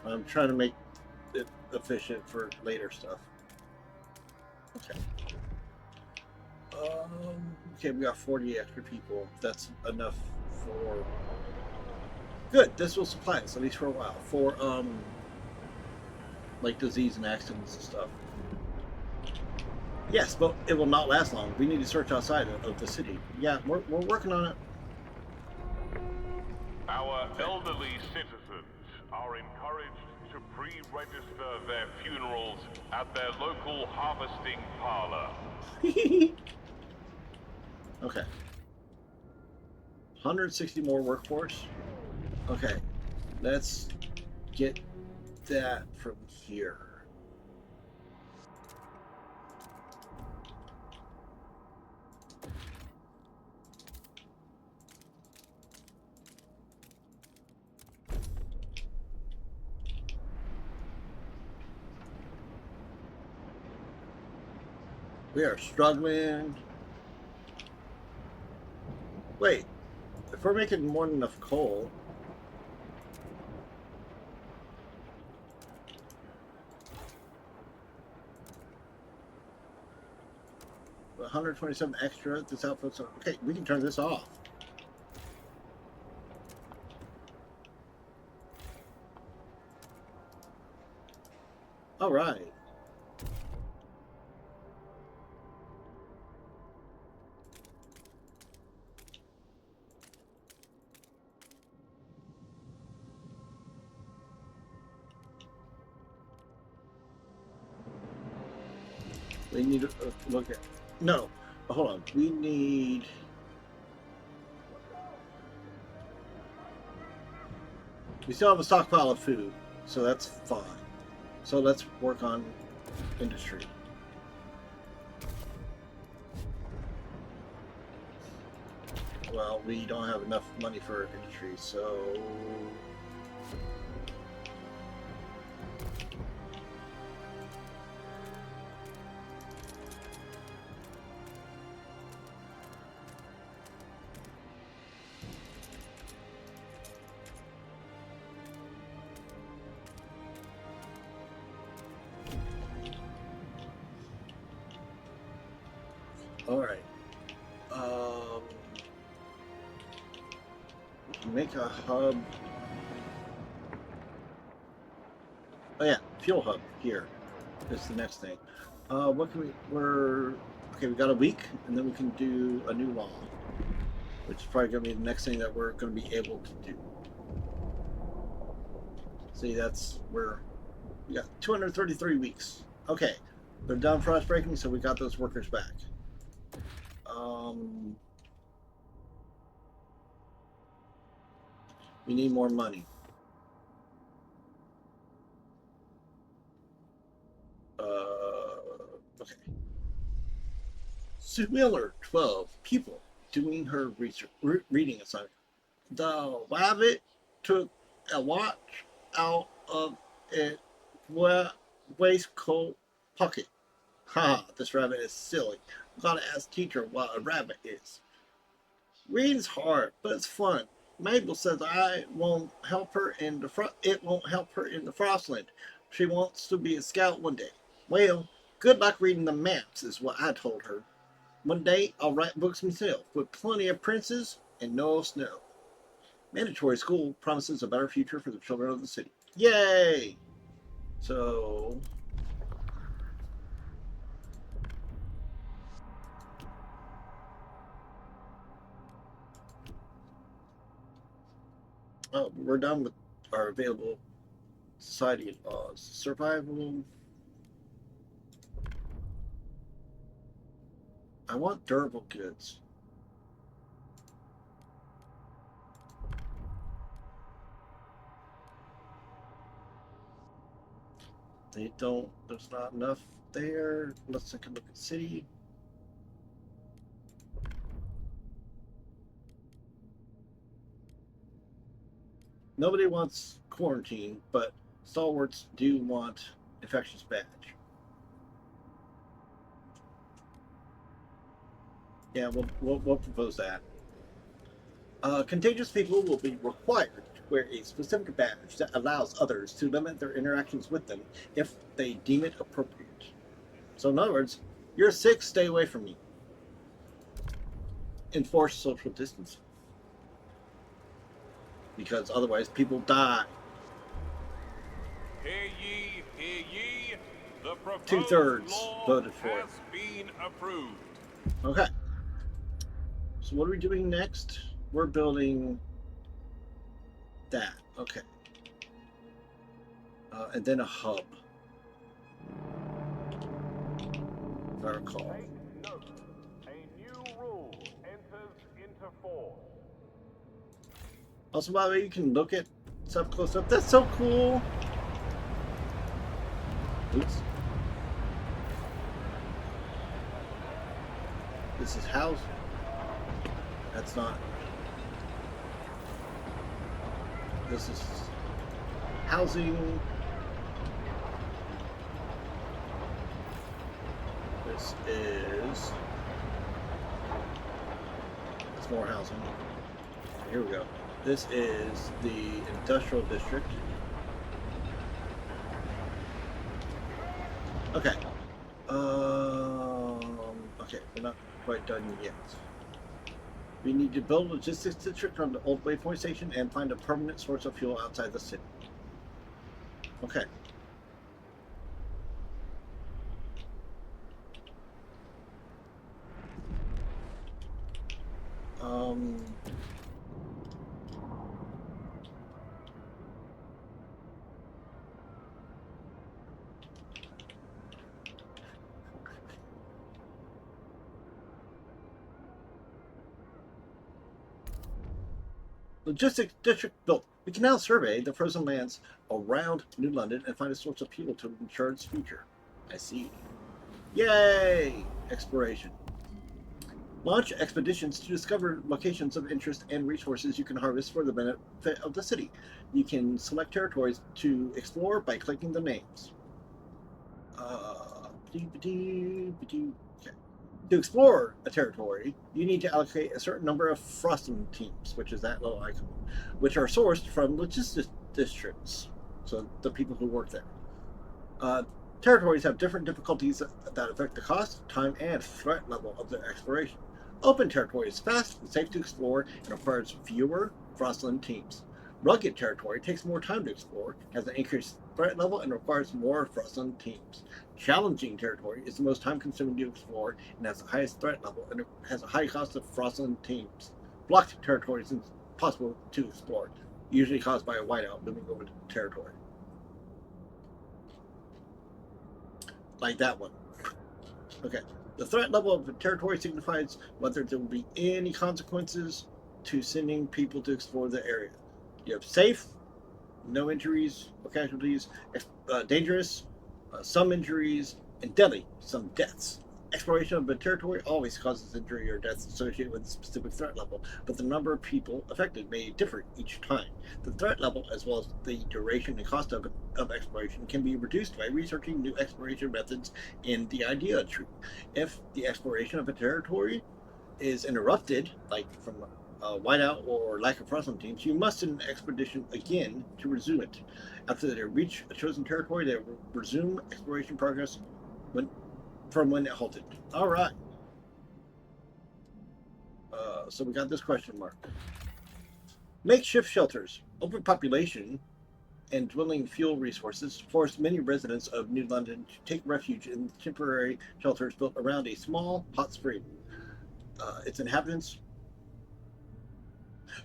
I'm trying to make it efficient for later stuff. Okay. Okay, we got 40 extra people. That's enough for... Good, this will supply us, at least for a while, for, like disease and accidents and stuff. Yes, but it will not last long. We need to search outside of the city. Yeah, we're working on it. Our elderly citizens are encouraged to pre-register their funerals at their local harvesting parlor. Okay. 160 more workforce. Okay. Let's get that from here. We are struggling. Wait, if we're making more than enough coal, $127 extra. This output's okay. We can turn this off. All right. We need to look at... No, hold on. We need... We still have a stockpile of food, so that's fine. So let's work on industry. Well, we don't have enough money for industry, so... All right. Make a hub. Oh yeah, fuel hub here. This is the next thing. What can okay, we got a week, and then we can do a new law, which is probably going to be the next thing that we're going to be able to do. See, that's where we got 233 weeks. Okay, they're done frost breaking, so we got those workers back. We need more money. Okay. Sue Miller, 12 people doing her research, reading assignment. The rabbit took a watch out of its waistcoat pocket. Ha! This rabbit is silly. Gotta ask teacher what a rabbit is. Reading's hard, but it's fun. Mabel says it won't help her in the Frostland. She wants to be a scout one day. Well, good luck reading the maps is what I told her. One day I'll write books myself with plenty of princes and no snow. Mandatory school promises a better future for the children of the city. Yay! So... Oh, we're done with our available society laws. Survival. I want durable goods. They don't, there's not enough there. Let's take a look at city. Nobody wants quarantine, but stalwarts do want infectious badge. Yeah, we'll propose that. Contagious people will be required to wear a specific badge that allows others to limit their interactions with them if they deem it appropriate. So, in other words, you're sick, stay away from me. Enforce social distancing. Because otherwise, people die. Hear ye, hear ye. The proposed 2/3 law voted for it. has been approved. Okay. So what are we doing next? We're building that. Okay. And then a hub. If I recall. Take note. A new rule enters into force. Also, by the way, you can look at stuff close up. That's so cool. Oops. This is house. That's not. This is housing. This is. It's more housing. Here we go. This is the industrial district. Okay. Okay, we're not quite done yet. We need to build a logistics district on the old waypoint station and find a permanent source of fuel outside the city. Okay. Logistics district built. We can now survey the frozen lands around New London and find a source of fuel to ensure its future. I see. Yay! Exploration. Launch expeditions to discover locations of interest and resources you can harvest for the benefit of the city. You can select territories to explore by clicking the names. Okay. To explore a territory, you need to allocate a certain number of Frostpunk teams, which is that little icon, which are sourced from logistics districts, so the people who work there. Territories have different difficulties that affect the cost, time, and threat level of their exploration. Open territory is fast and safe to explore and requires fewer Frostland teams. Rugged territory takes more time to explore, has an increased threat level, and requires more Frostland teams. Challenging territory is the most time-consuming to explore and has the highest threat level, and it has a high cost of Frostland teams. Blocked territory is impossible to explore, usually caused by a whiteout moving over the territory. Like that one. Okay. The threat level of a territory signifies whether there will be any consequences to sending people to explore the area. You have safe, no injuries or casualties, dangerous, some injuries, and deadly, some deaths. Exploration of a territory always causes injury or death associated with a specific threat level, but the number of people affected may differ each time. The threat level, as well as the duration and cost of exploration, can be reduced by researching new exploration methods in the idea tree. If the exploration of a territory is interrupted, like from a whiteout or lack of Frostland teams, you must send an expedition again to resume it. After they reach a chosen territory, they will resume exploration progress from when it halted. All right. So we got this question mark. Makeshift shelters, overpopulation, and dwindling fuel resources forced many residents of New London to take refuge in temporary shelters built around a small hot spring. Its inhabitants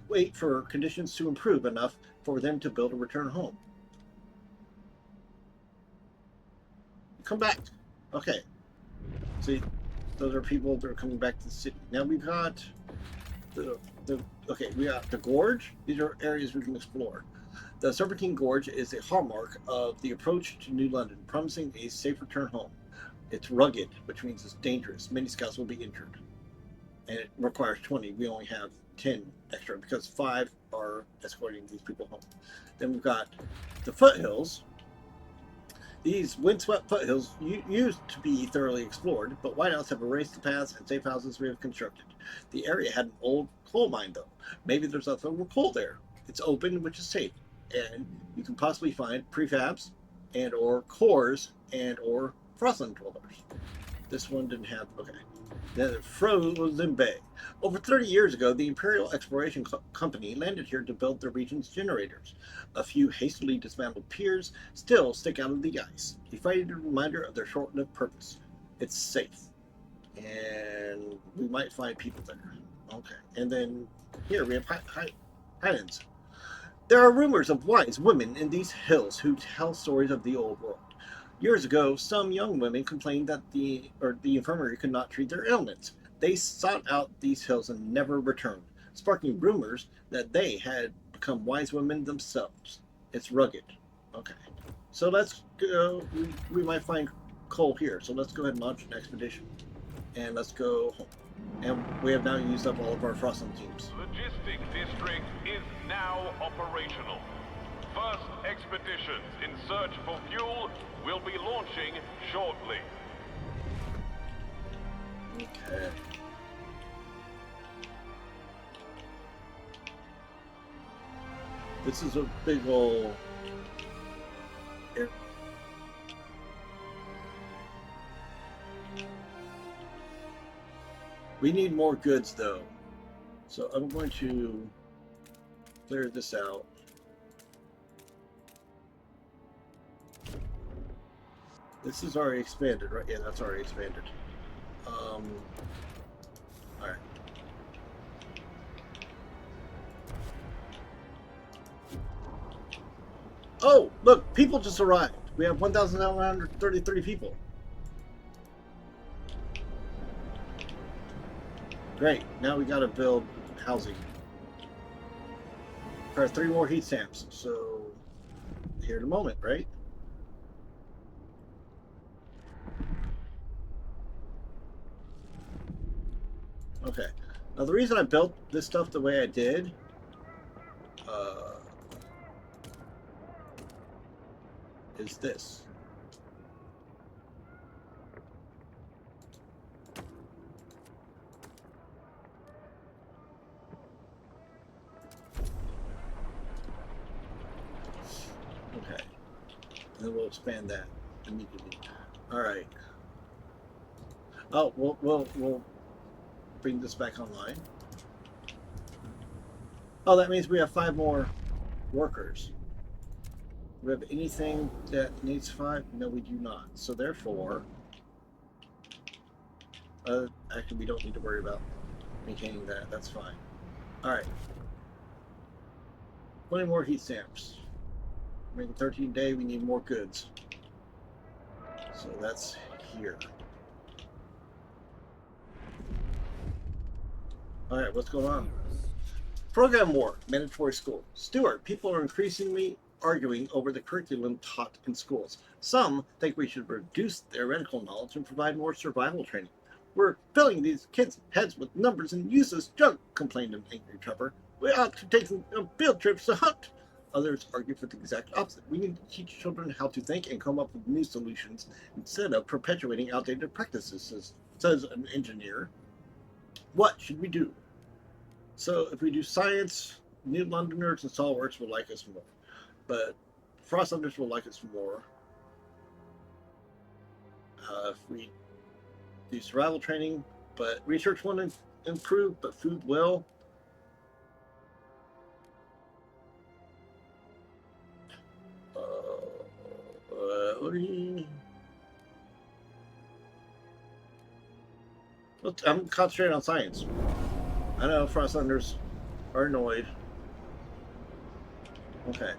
wait for conditions to improve enough for them to build a return home. Come back. Okay. See, those are people that are coming back to the city. Now we got we got the gorge. These are areas we can explore. The Serpentine Gorge is a hallmark of the approach to New London, promising a safe return home. It's rugged, which means it's dangerous. Many scouts will be injured. And it requires 20. We only have 10 extra because 5 are escorting these people home. Then we've got the foothills. These windswept foothills used to be thoroughly explored, but whiteouts have erased the paths and safe houses we have constructed. The area had an old coal mine, though. Maybe there's leftover coal there. It's open, which is safe, and you can possibly find prefabs and or cores and or frostland dwellers. This one didn't have. Okay. Then the Frozen Bay. Over 30 years ago, the Imperial Exploration Company landed here to build the region's generators. A few hastily dismantled piers still stick out of the ice, a fighting reminder of their short-lived purpose. It's safe. And we might find people there. Okay. And then here we have Highlands. There are rumors of wise women in these hills who tell stories of the old world. Years ago, some young women complained that the infirmary could not treat their ailments. They sought out these hills and never returned, sparking rumors that they had become wise women themselves. It's rugged. Okay. So let's go. We might find coal here. So let's go ahead and launch an expedition. And let's go home. And we have now used up all of our frostland teams. Logistics District is now operational. First expeditions in search for fuel will be launching shortly. Okay. This is a big ol' air. We need more goods though. So I'm going to clear this out. This is already expanded, right? Yeah, that's already expanded. Alright. Oh, look, people just arrived. We have 1,733 people. Great, now we gotta build housing. Requires 3 more heat stamps, so here in a moment, right? Okay. Now the reason I built this stuff the way I did, is this. Okay. And then we'll expand that immediately. All right. Oh, we'll bring this back online. Oh, that means we have 5 more workers. Do we have anything that needs 5? No, we do not. So therefore, actually, we don't need to worry about maintaining that. That's fine. All right. 20 more heat stamps. Making 13 a day. We need more goods. So that's here. All right, what's going on? Program war, mandatory school. Stuart, people are increasingly arguing over the curriculum taught in schools. Some think we should reduce theoretical knowledge and provide more survival training. We're filling these kids' heads with numbers and useless junk, complained an angry Trevor. We ought to take them on field trips to hunt. Others argue for the exact opposite. We need to teach children how to think and come up with new solutions instead of perpetuating outdated practices, says an engineer. What should we do? So if we do science, New Londoners and stalwarts will like us more. But Frostlanders will like us more. If we do survival training, but research won't improve, but food will. I'm concentrating on science. I know Frostlanders are annoyed. Okay.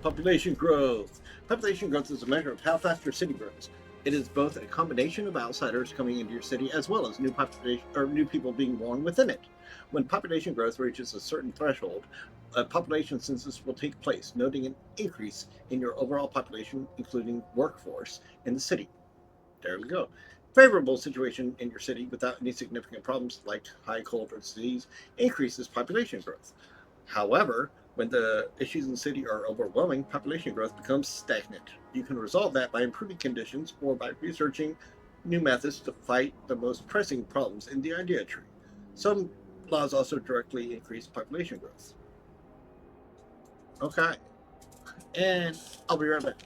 Population growth. Population growth is a measure of how fast your city grows. It is both a combination of outsiders coming into your city as well as new population or new people being born within it. When population growth reaches a certain threshold, a population census will take place, noting an increase in your overall population, including workforce, in the city. There we go. Favorable situation in your city without any significant problems like high cold or disease increases population growth. However, when the issues in the city are overwhelming, population growth becomes stagnant. You can resolve that by improving conditions or by researching new methods to fight the most pressing problems in the idea tree. Some laws also directly increase population growth. Okay, and I'll be right back.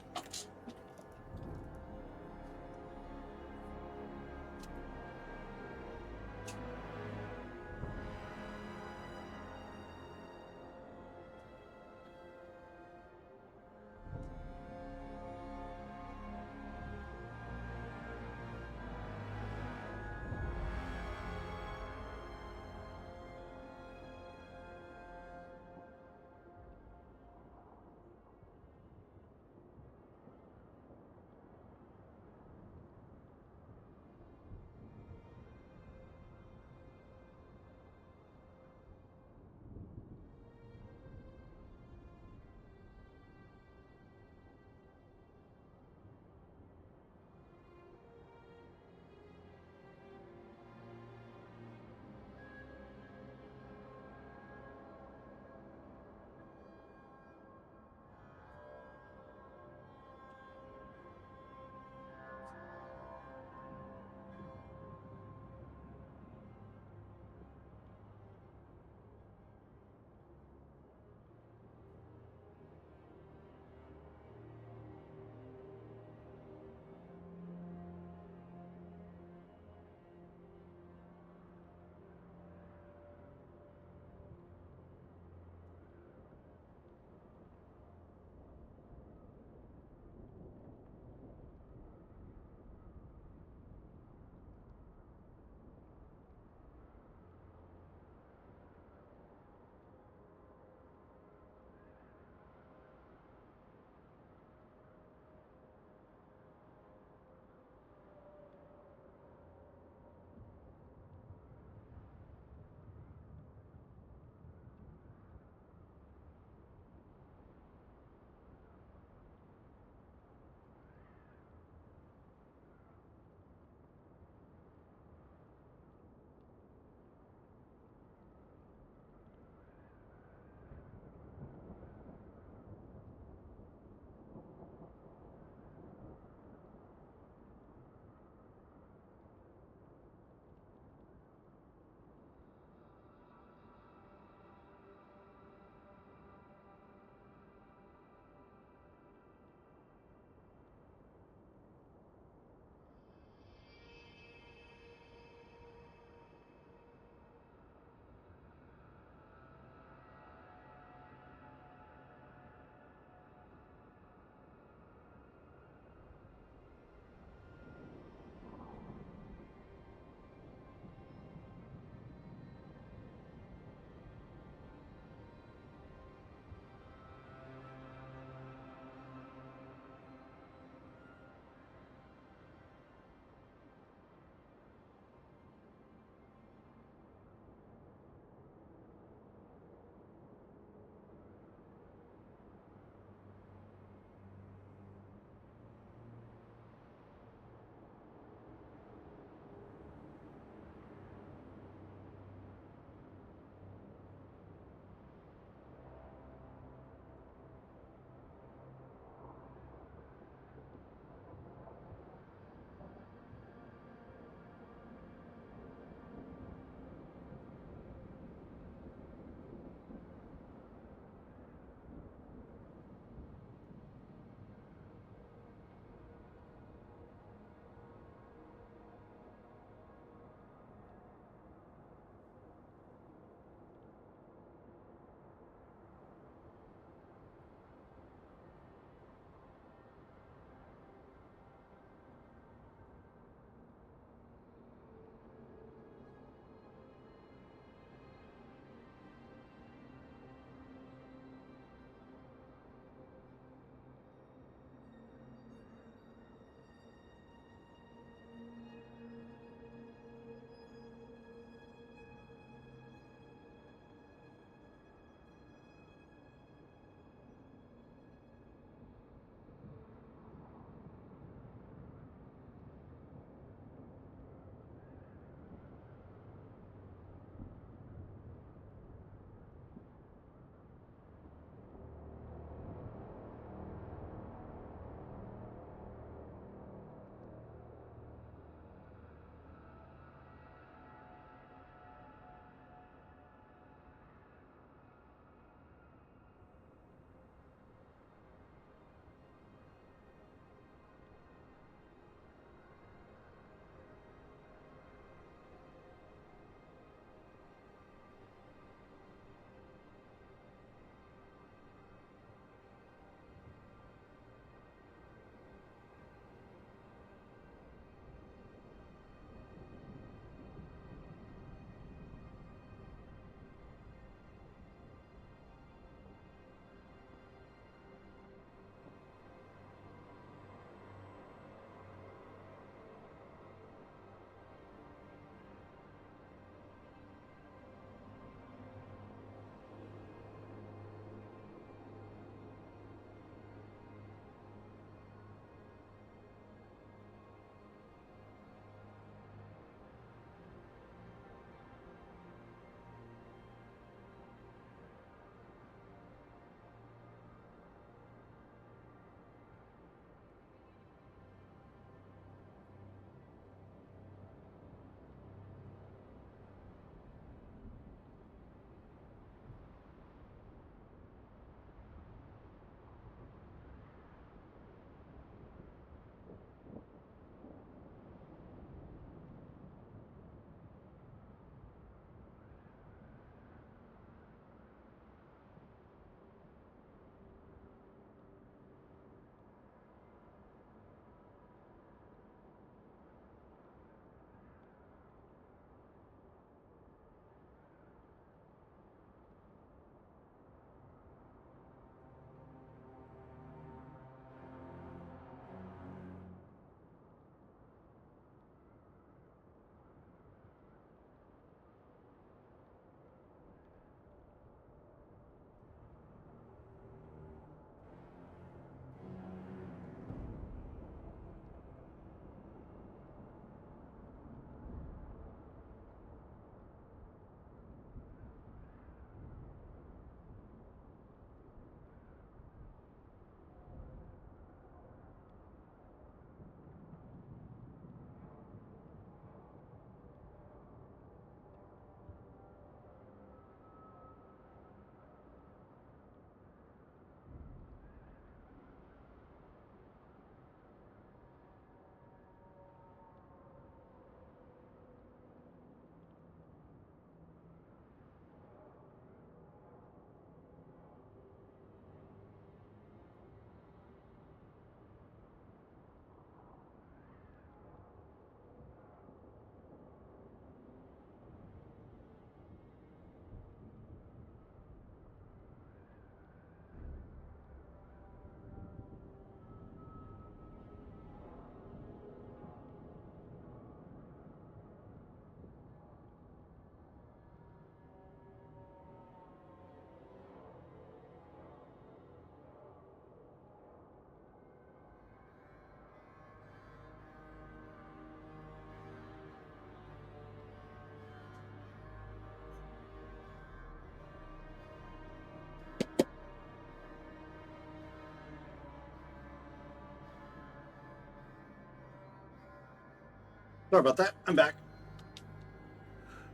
Sorry about that. I'm back.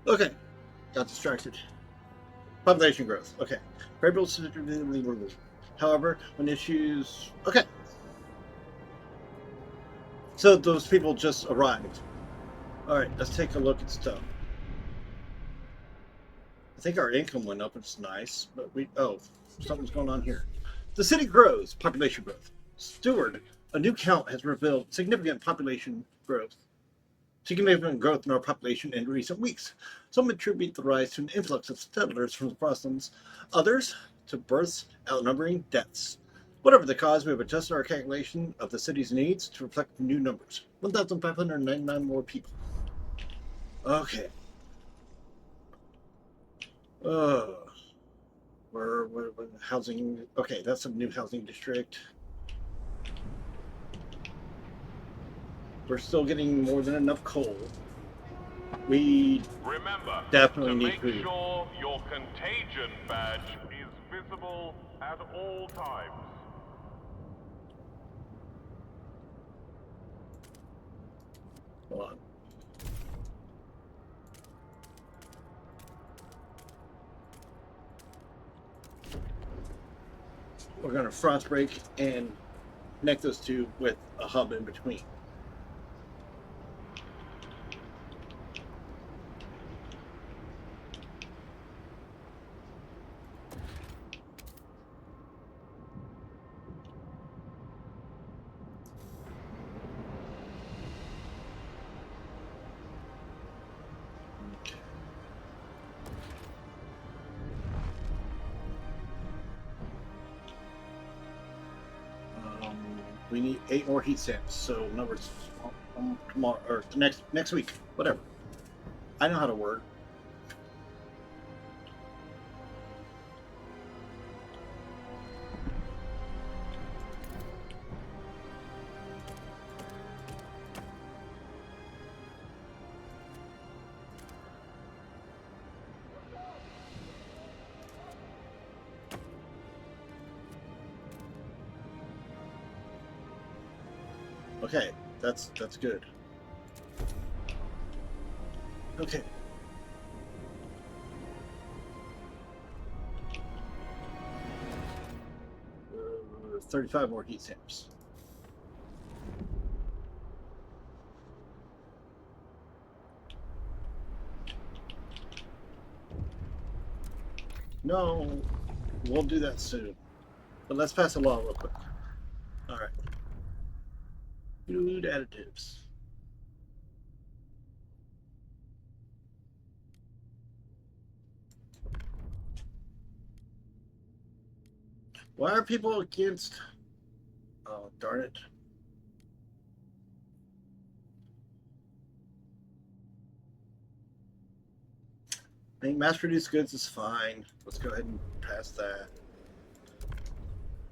Okay. Got distracted. Population growth. Okay. Variables significantly removed. However, when issues... Okay. So those people just arrived. Alright, let's take a look at stuff. I think our income went up, it's nice, but something's going on here. The city grows, population growth. Steward, a new count has revealed significant growth in our population in recent weeks. Some attribute the rise to an influx of settlers from the Frostlands, others to births outnumbering deaths. Whatever the cause, we have adjusted our calculation of the city's needs to reflect the new numbers. 1,599 more people. Okay. We're housing. Okay, that's a new housing district. We're still getting more than enough coal. We Remember definitely to need make food. sure your contagion badge is visible at all times. Hold on. We're going to frost break and connect those two with a hub in between. We need 8 more heat stamps, so numbers tomorrow or next week, whatever. I know how to word. Okay, that's good. Okay. 35 more heat stamps. No, we'll do that soon. But let's pass a law real quick. All right. Food additives. Why are people against... Oh, darn it. I think mass-produced goods is fine. Let's go ahead and pass that.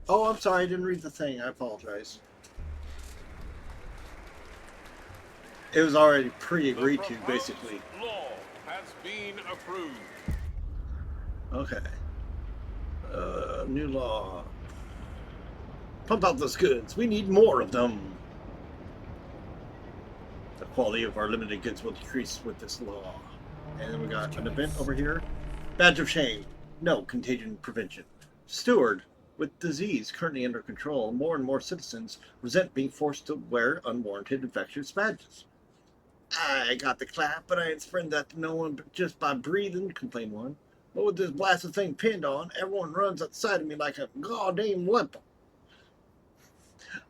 Oh, I'm sorry. I didn't read the thing. I apologize. It was already pre-agreed to, basically. Law has been approved. Okay. New law. Pump out those goods. We need more of them. The quality of our limited goods will decrease with this law. And then we got an event over here. Badge of shame. No contagion prevention. Steward. With disease currently under control, more and more citizens resent being forced to wear unwarranted infectious badges. I got the clap, but I ain't spreading that to no one just by breathing, complained one. But with this blasted thing pinned on, everyone runs outside of me like a goddamn leper.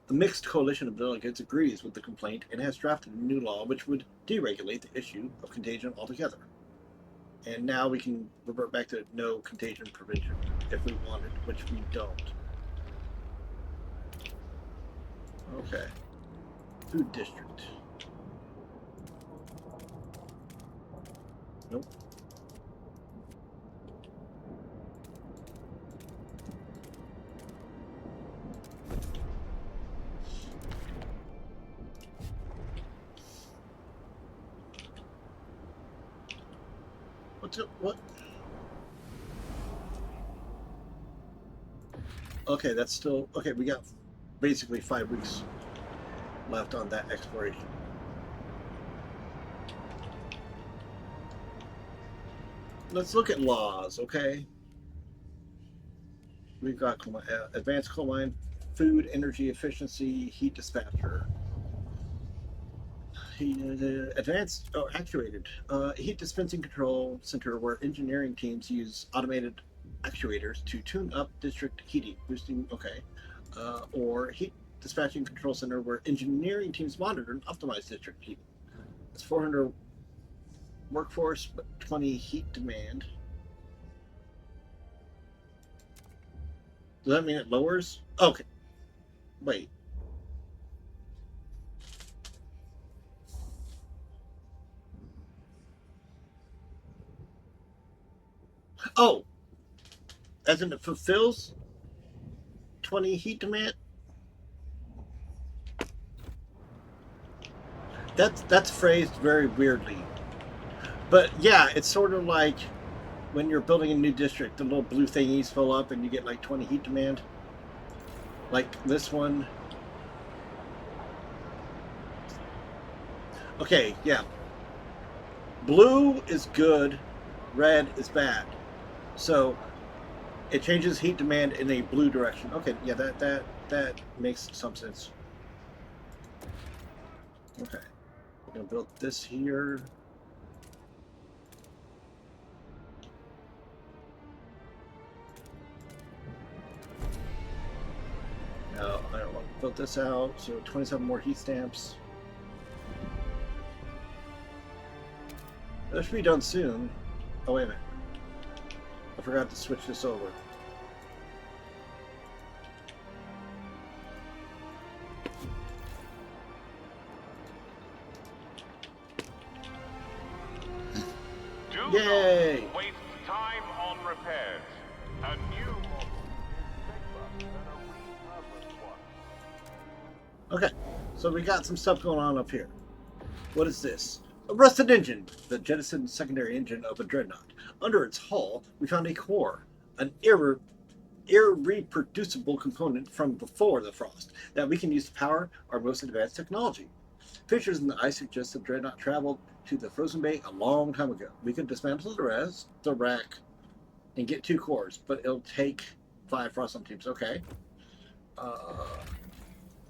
A mixed coalition of delegates agrees with the complaint and has drafted a new law which would deregulate the issue of contagion altogether. And now we can revert back to no contagion prevention if we wanted, which we don't. Okay. Food district. Nope. What? Okay, that's still... Okay, we got basically 5 weeks left on that exploration. let's look at laws, okay? We've got advanced coal mine, food, energy efficiency, heat dispatcher. Advanced actuated heat dispensing control center where engineering teams use automated actuators to tune up district heating, boosting. Okay, or heat dispatching control center where engineering teams monitor and optimize district heating. It's 400 workforce, but 20 heat demand. Does that mean it lowers? Okay, wait. Oh, as in it fulfills 20 heat demand. That's phrased very weirdly, but yeah, it's sort of like when you're building a new district, the little blue thingies fill up, and you get like 20 heat demand. Like this one. Okay, yeah. Blue is good, red is bad. So it changes heat demand in a blue direction. Okay, yeah, that makes some sense. Okay, we're gonna build this here. No, I don't want to build this out. So 27 more heat stamps. That should be done soon. Oh, wait a minute. I forgot to switch this over. Do Yay! not waste time on repairs. A new model is safer than a repurposed one. Okay, so we got some stuff going on up here. What is this? A rusted engine, the jettisoned secondary engine of a dreadnought. Under its hull, we found a core, an irreproducible component from before the frost that we can use to power our most advanced technology. Pictures in the ice suggest the dreadnought traveled to the frozen bay a long time ago. We could dismantle the rack, and get 2 cores, but it'll take 5 Frostpunk teams. Okay.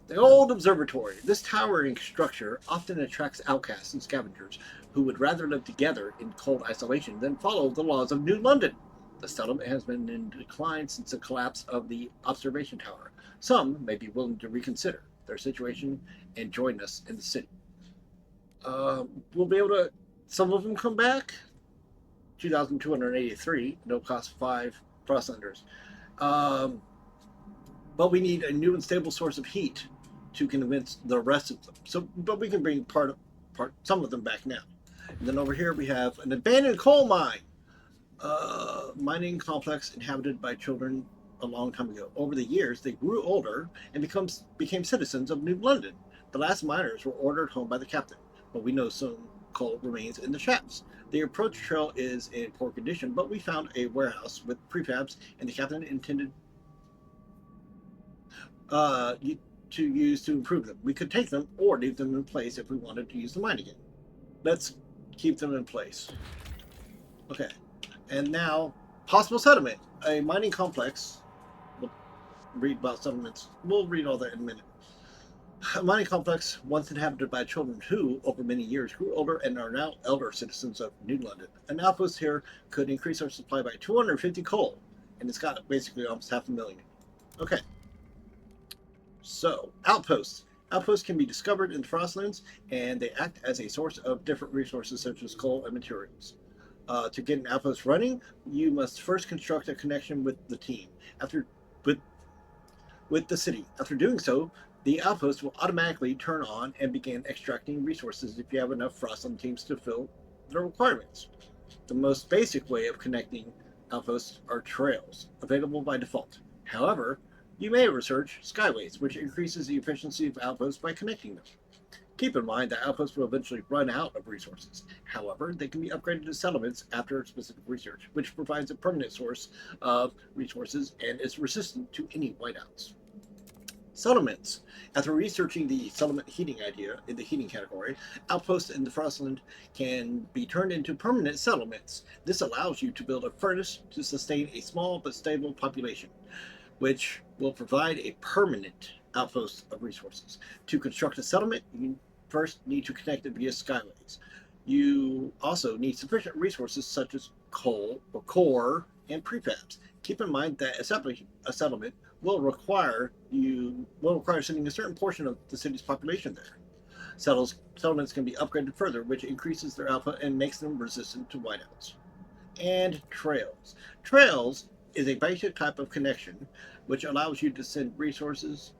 The old observatory. This towering structure often attracts outcasts and scavengers who would rather live together in cold isolation than follow the laws of New London. The settlement has been in decline since the collapse of the observation tower. Some may be willing to reconsider their situation and join us in the city. We'll be able to. Some of them come back. 2,283. No cost 5 frost thunders. But we need a new and stable source of heat to convince the rest of them. So, but we can bring some of them back now. And then over here we have an abandoned coal mine, mining complex inhabited by children a long time ago. Over the years, they grew older and became citizens of New London. The last miners were ordered home by the captain, but we know some coal remains in the shafts. The approach trail is in poor condition, but we found a warehouse with prefabs, and the captain intended to use to improve them. We could take them or leave them in place if we wanted to use the mine again. Let's keep them in place. Okay, and now possible settlement. A mining complex. We'll read about settlements. We'll read all that in a minute. A mining complex once inhabited by children who, over many years, grew older and are now elder citizens of New London. An outpost here could increase our supply by 250 coal, and it's got basically almost 500,000. Okay. So, outposts. Outposts can be discovered in the Frostlands, and they act as a source of different resources such as coal and materials. To get an outpost running, you must first construct a connection with the team. With the city. After doing so, the outpost will automatically turn on and begin extracting resources if you have enough Frostland teams to fill their requirements. The most basic way of connecting outposts are trails, available by default. However, you may research skyways, which increases the efficiency of outposts by connecting them. Keep in mind that outposts will eventually run out of resources. However, they can be upgraded to settlements after specific research, which provides a permanent source of resources and is resistant to any whiteouts. Settlements. After researching the settlement heating idea in the heating category, outposts in the Frostland can be turned into permanent settlements. This allows you to build a furnace to sustain a small but stable population, which will provide a permanent outpost of resources. To construct a settlement, you first need to connect it via skyways. You also need sufficient resources such as coal or core and prefabs. Keep in mind that establishing a settlement will require sending a certain portion of the city's population there. Settlements can be upgraded further, which increases their output and makes them resistant to whiteouts. And trails. Trails is a basic type of connection which allows you to send resources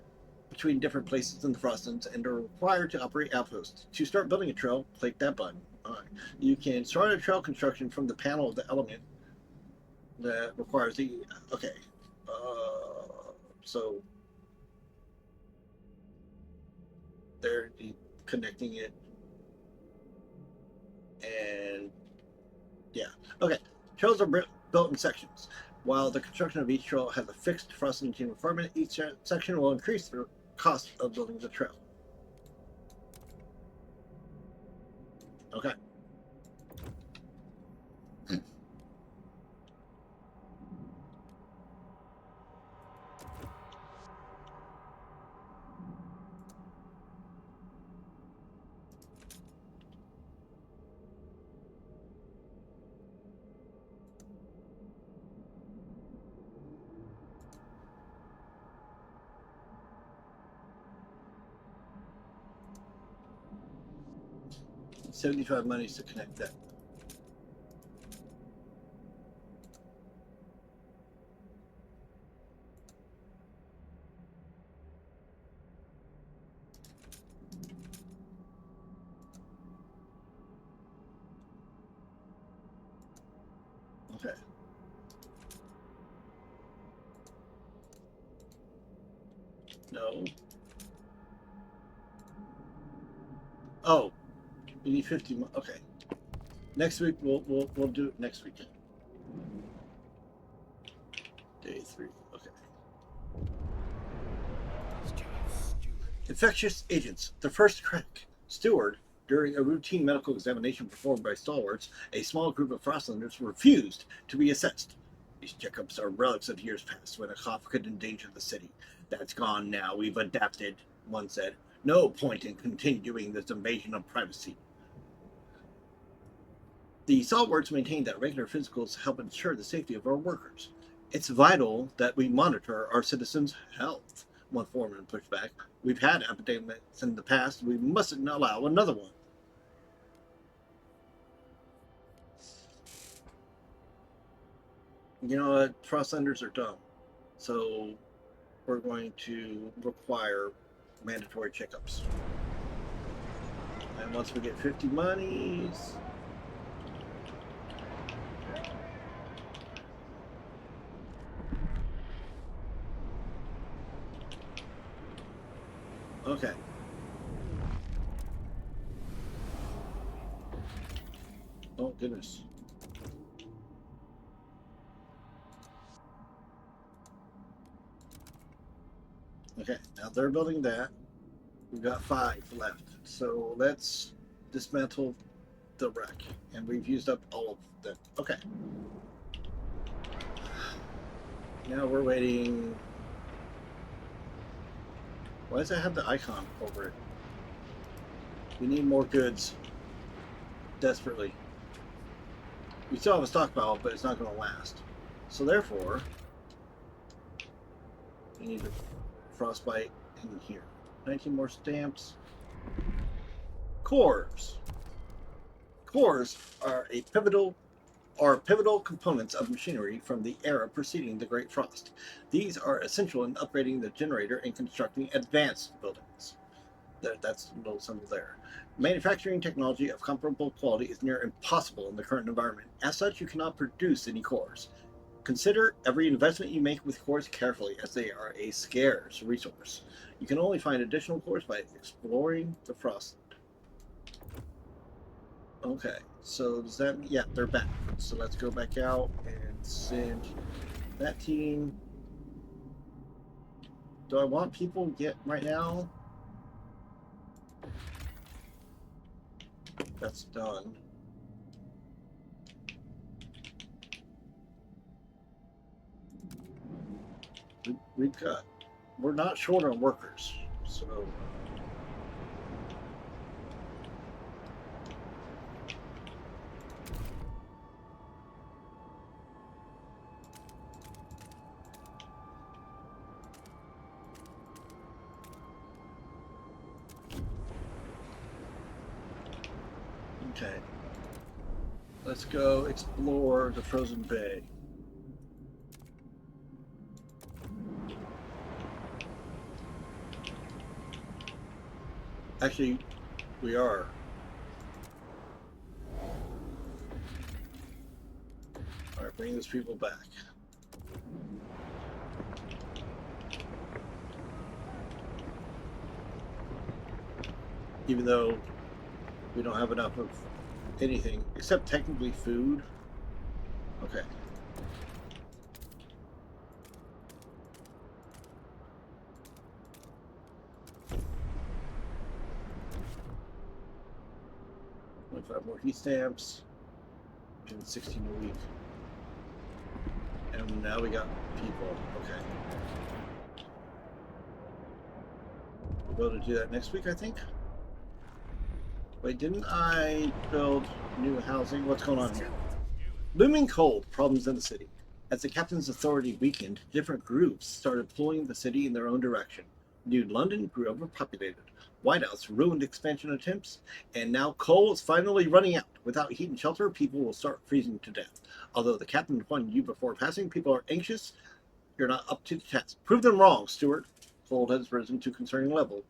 between different places in the Frostlands and are required to operate outposts. To start building a trail, click that button. Alright. You can start a trail construction from the panel of the element that requires the... Okay. So they're connecting it, and yeah, okay. Trails are built in sections. While the construction of each trail has a fixed Frostland team requirement, each section will increase the cost of building the trail. Okay. $75 monies to connect that. Okay. No. Oh, we need 50. Okay. Next week we'll do it next weekend. Day 3. Okay. Infectious agents. The first crack. Steward. During a routine medical examination performed by stalwarts, a small group of Frostlanders refused to be assessed. These checkups are relics of years past when a cough could endanger the city. That's gone now. We've adapted, one said. No point in continuing this invasion of privacy. The stalwarts maintain that regular physicals help ensure the safety of our workers. It's vital that we monitor our citizens' health, one foreman pushed back. We've had epidemics in the past. We mustn't allow another one. You know what? Frostlanders are dumb. So we're going to require mandatory checkups. And once we get 50 monies... Okay. Oh, goodness. Okay, now they're building that. We've got 5 left. So let's dismantle the wreck. And we've used up all of them. Okay. Now we're waiting. Why does it have the icon over it? We need more goods. Desperately. We still have a stockpile, but it's not going to last. So therefore, we need a frostbite in here. 19 more stamps. Cores. Cores are pivotal components of machinery from the era preceding the Great Frost. These are essential in upgrading the generator and constructing advanced buildings. That's a little symbol there. Manufacturing technology of comparable quality is near impossible in the current environment. As such, you cannot produce any cores. Consider every investment you make with cores carefully, as they are a scarce resource. You can only find additional cores by exploring the Frostland. Okay, so does that mean, yeah, they're back. So let's go back out and send that team. Do I want people yet right now? That's done. We've got. We're not short on workers, so. Okay. Let's go explore the frozen bay. Actually, we are. Alright, bring those people back. Even though we don't have enough of anything, except technically food. Okay. Five more heat stamps. Doing 16 a week. And now we got people. Okay. We'll be able to do that next week, I think. Wait, didn't I build new housing? What's going on here? Looming cold problems in the city. As the captain's authority weakened, different groups started pulling the city in their own direction. New London grew overpopulated. Whiteouts ruined expansion attempts, and now coal is finally running out. Without heat and shelter, people will start freezing to death. Although the captain warned you before passing, people are anxious. You're not up to the task. Prove them wrong, Stuart. Cold has risen to concerning level.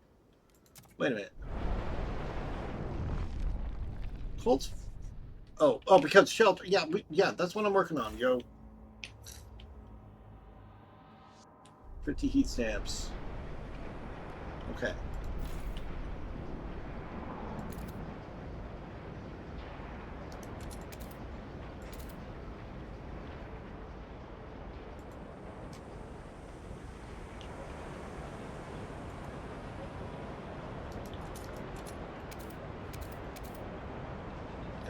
Wait a minute. Cold's... Oh, because shelter. Yeah, yeah, that's what I'm working on, yo. 50 heat stamps. Okay.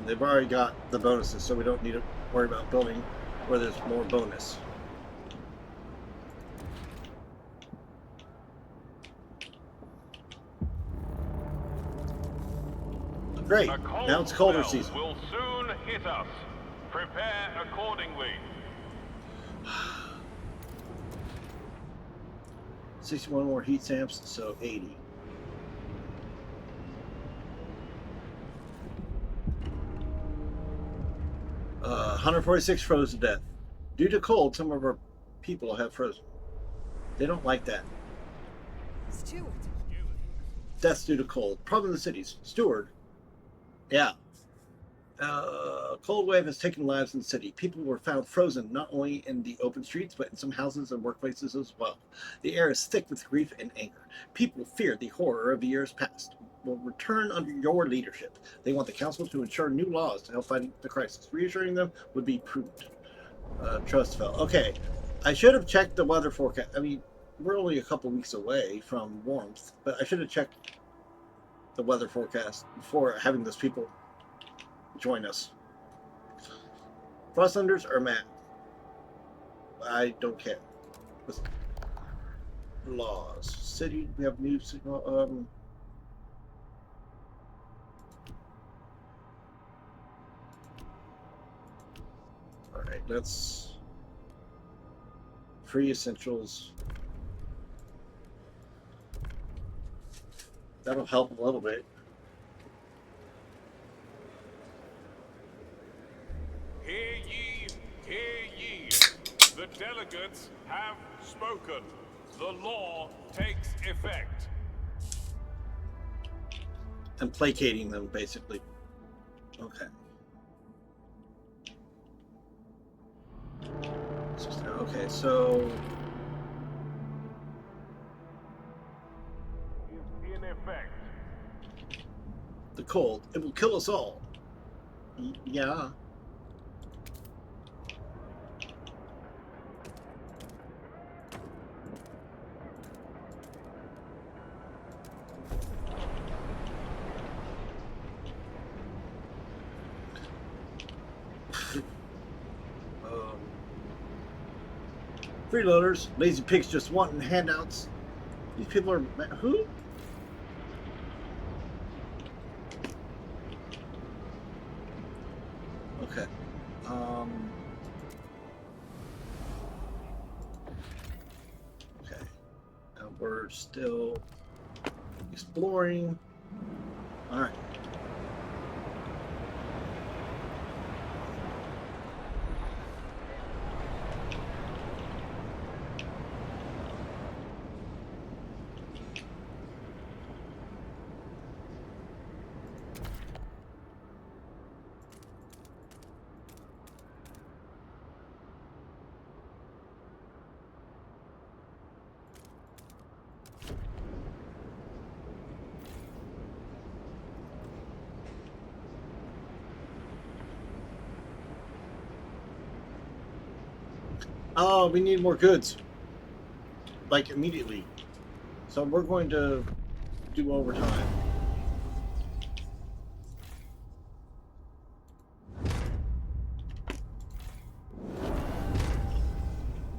They've already got the bonuses, so we don't need to worry about building where there's more bonus. Great. Now it's colder season. Will soon hit us. Prepare accordingly. 61 more heat stamps, so 80. Uh, 146 froze to death. Due to cold, some of our people have frozen. They don't like that. Stuart. Deaths due to cold. Problem in the cities. Steward. Yeah. Cold wave has taken lives in the city. People were found frozen not only in the open streets, but in some houses and workplaces as well. The air is thick with grief and anger. People fear the horror of the years past will return under your leadership. They want the council to ensure new laws to help fight the crisis. Reassuring them would be prudent. Trust fell. Okay, I should have checked the weather forecast. I mean, we're only a couple weeks away from warmth, but I should have checked the weather forecast before having those people join us. Frostlanders are mad. I don't care. Laws. City, we have new Alright, let's free essentials. That'll help a little bit. Hear ye, hear ye. The delegates have spoken. The law takes effect. I'm placating them, basically. Okay. Okay, so... In effect. The cold. It will kill us all. Yeah. Um, freeloaders, lazy pigs just wanting handouts. These people are who? Okay. Okay. Now we're still exploring. All right. Oh, we need more goods. Like immediately. So we're going to do overtime.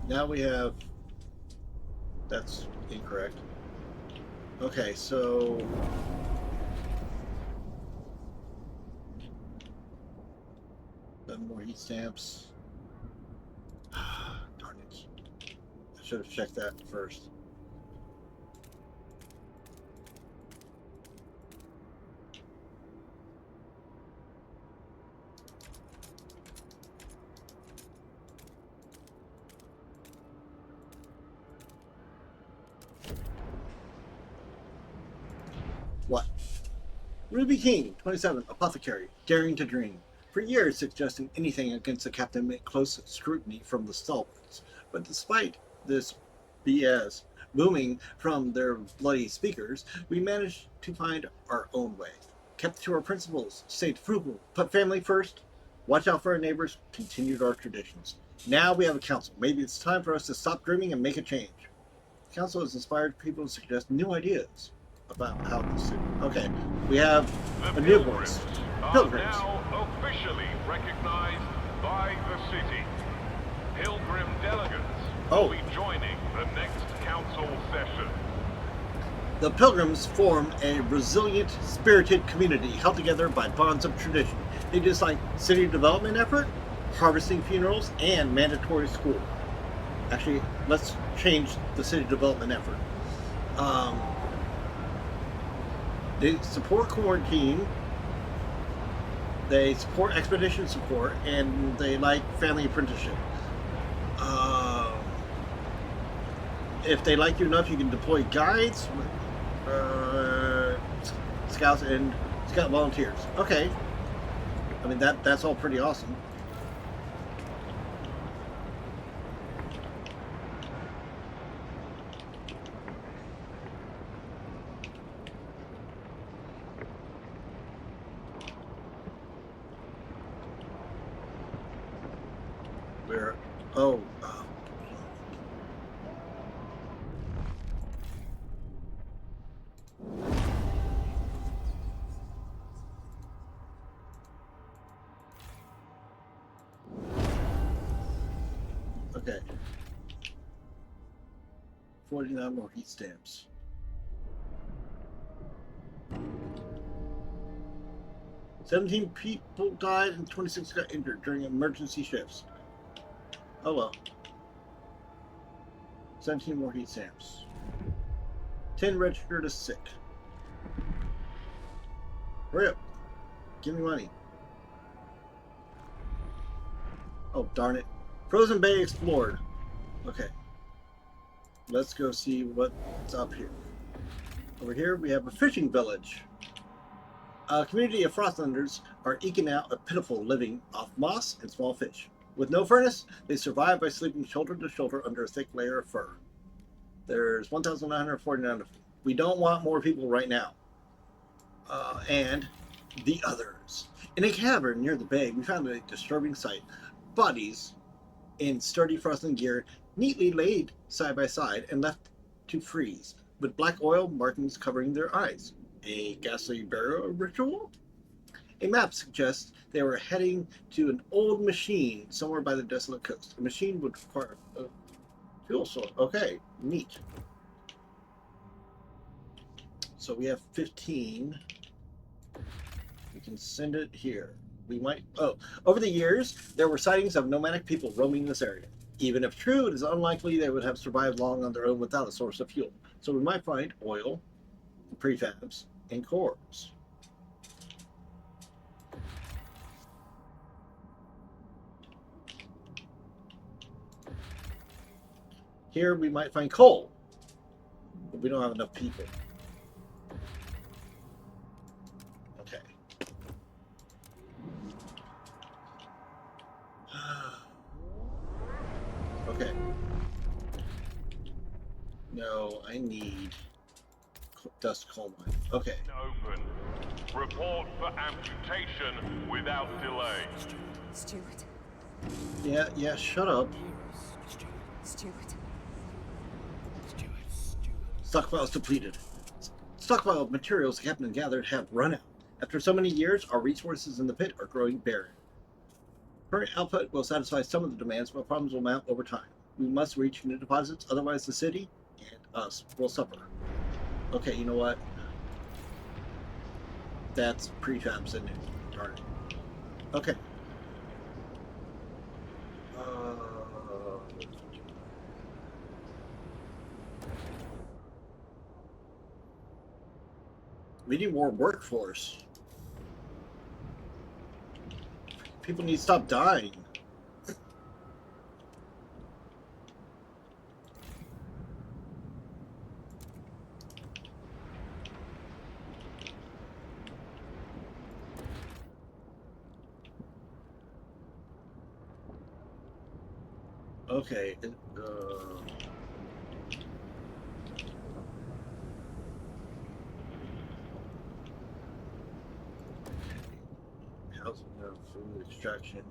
Now we have... That's incorrect. Okay, so... more heat stamps. Darn it. I should have checked that first. What? Ruby King, 27, apothecary, daring to dream. For years suggesting anything against the captain met close scrutiny from the stalwarts. But despite this BS booming from their bloody speakers, we managed to find our own way. Kept to our principles, stayed frugal, put family first, watch out for our neighbors, continued our traditions. Now we have a council. Maybe it's time for us to stop dreaming and make a change. The council has inspired people to suggest new ideas about how to suit. Okay, we have a new voice. Pilgrims now officially recognized by the city. Pilgrim delegates will be joining the next council session. The Pilgrims form a resilient, spirited community held together by bonds of tradition. They design city development effort, harvesting funerals, and mandatory school. Actually, let's change the city development effort. They support quarantine, they support expedition support, and they like family apprenticeship. If they like you enough, you can deploy guides, scouts, and scout volunteers. Okay. I mean, that's all pretty awesome. Where? Oh. Okay. 49 more heat stamps. "17 people died and 26 got injured during emergency shifts." Oh well. 17 more heat stamps. 10 registered as sick. Hurry up. Give me money. Oh, darn it. Frozen Bay explored. Okay. Let's go see what's up here. Over here we have a fishing village. A community of Frostlanders are eking out a pitiful living off moss and small fish. With no furnace, they survive by sleeping shoulder to shoulder under a thick layer of fur. There's 1,949 of them. We don't want more people right now. And the others. In a cavern near the bay, we found a disturbing sight. Bodies in sturdy frozen gear, neatly laid side by side and left to freeze, with black oil markings covering their eyes. A ghastly burial ritual? A map suggests they were heading to an old machine somewhere by the desolate coast. A machine would require a fuel source. Okay, neat. So we have 15. We can send it here. We might... Oh, over the years, there were sightings of nomadic people roaming this area. Even if true, it is unlikely they would have survived long on their own without a source of fuel. So we might find oil, prefabs, and cores. Here we might find coal, but we don't have enough people. Okay. Okay. No, I need dust coal mine. Okay. Open. Report for amputation without delay. Stuart. Yeah, shut up. Stuart. Stockpiles depleted. Stockpile of materials the captain gathered have run out. After so many years, our resources in the pit are growing barren. Current output will satisfy some of the demands, but problems will mount over time. We must reach new deposits, otherwise the city and us will suffer. Okay, you know what? That's prefabs in it. Darn it. Okay. We need more workforce. People need to stop dying. Okay. Housing, food extraction.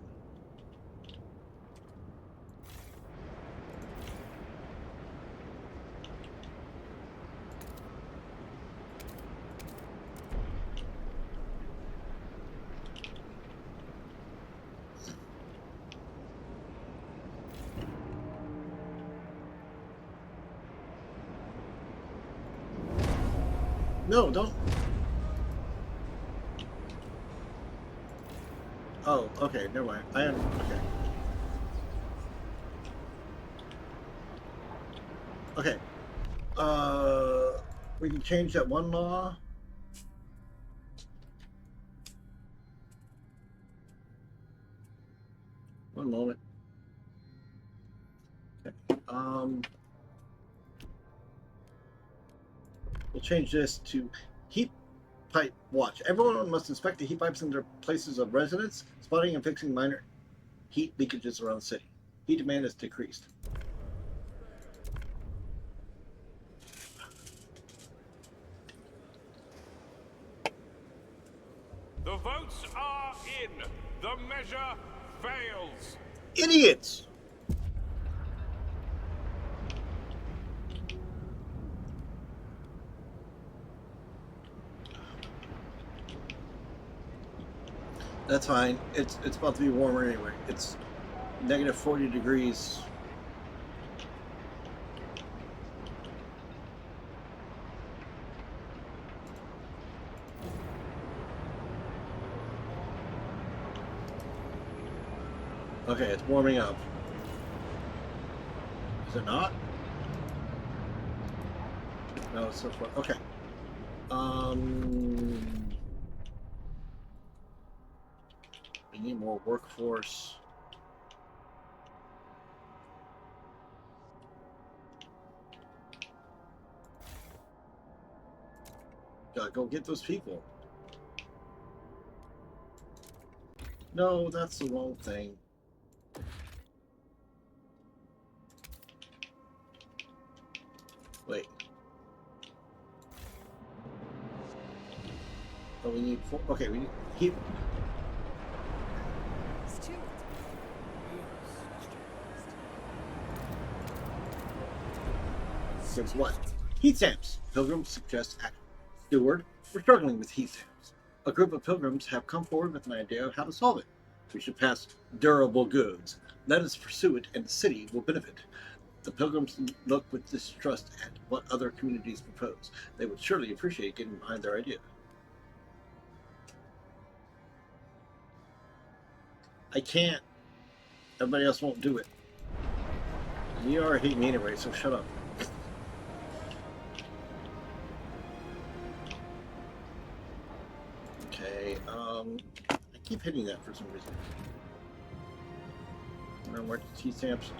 No, don't. Oh, okay, never mind. I am okay. Okay. We can change that one law. One moment. Okay. We'll change this to heat pipe watch. Everyone must inspect the heat pipes in their places of residence, spotting and fixing minor heat leakages around the city. Heat demand is decreased. The votes are in. The measure fails. Idiots! That's fine. It's about to be warmer anyway. It's negative 40 degrees. Okay, it's warming up. Is it not? No, it's so far. Okay. We need more workforce. Gotta go get those people. No, that's the wrong thing. Wait. Oh, we need four. Okay, we need heat. Stuart. Guess what? Heat stamps. Pilgrim suggests action. Steward, we're struggling with heat stamps. A group of pilgrims have come forward with an idea of how to solve it. We should pass durable goods. Let us pursue it, and the city will benefit. The pilgrims look with distrust at what other communities propose. They would surely appreciate getting behind their idea. I can't. Everybody else won't do it. You are hating me anyway, so shut up. Okay, I keep hitting that for some reason. Mark the T-stamps.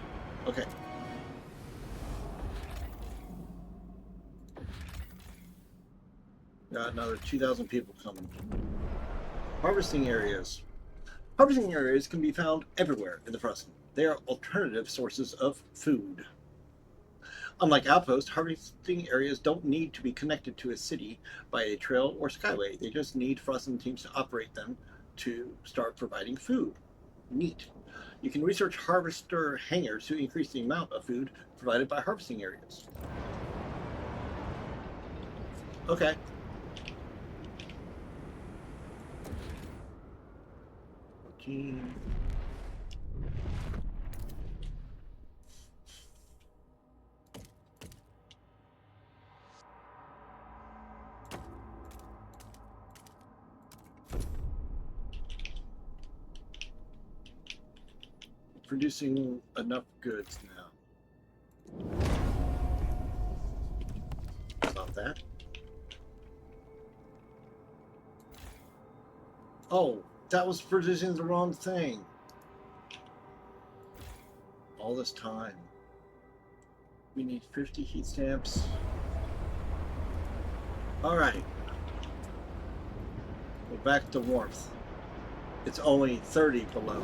Okay. Got another 2,000 people coming. Harvesting areas. Harvesting areas can be found everywhere in the Frostpunk. They are alternative sources of food. Unlike outposts, harvesting areas don't need to be connected to a city by a trail or skyway. They just need Frostpunk teams to operate them to start providing food. Neat. You can research harvester hangars to increase the amount of food provided by harvesting areas. Okay. Producing enough goods now. Stop that. Oh, that was producing the wrong thing. All this time. We need 50 heat stamps. Alright. We're back to warmth. It's only 30 below.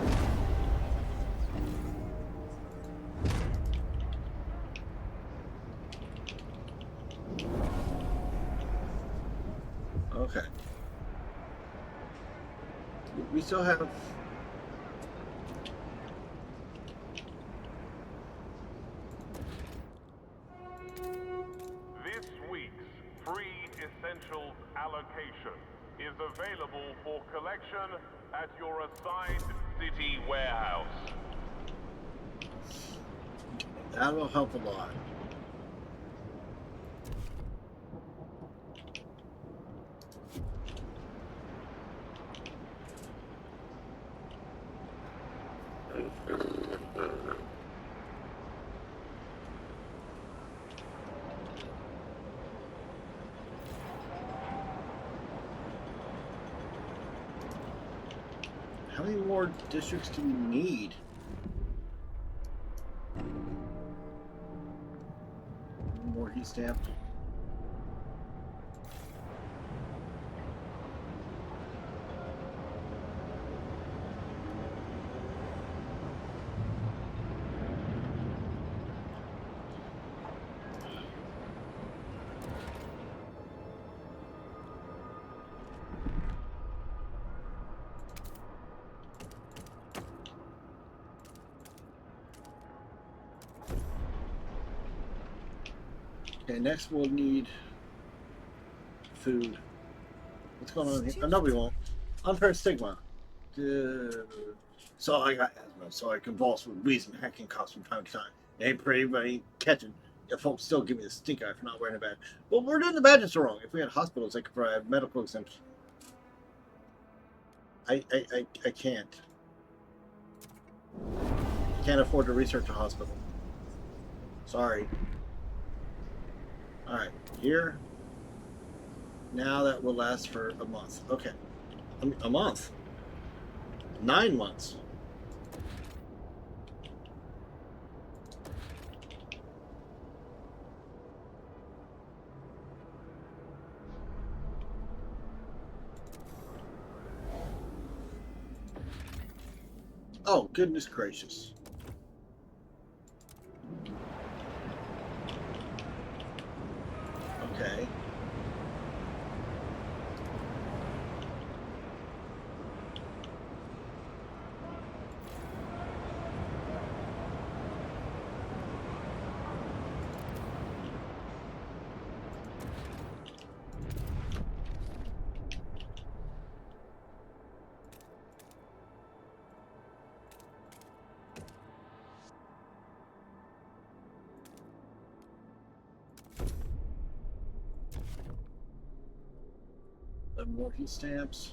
Okay. We still have... This week's free essentials allocation is available for collection at your assigned city warehouse. That'll help a lot. How many more districts do we need? More heat stamp. Okay, next we'll need food. What's going on here? Oh, no, we won't. Unfair stigma. So I got asthma, so I convulse with wheezing and hacking coughs from time to time. It ain't pretty, but ain't catching. If folks still give me the stink eye for not wearing a badge. Well, we're doing the badges wrong. If we had hospitals, they could provide medical exemption. I can't. Can't afford to research a hospital. Sorry. Alright, here. Now that will last for a month. Okay. A month. 9 months. Oh, goodness gracious. Okay. more heat stamps.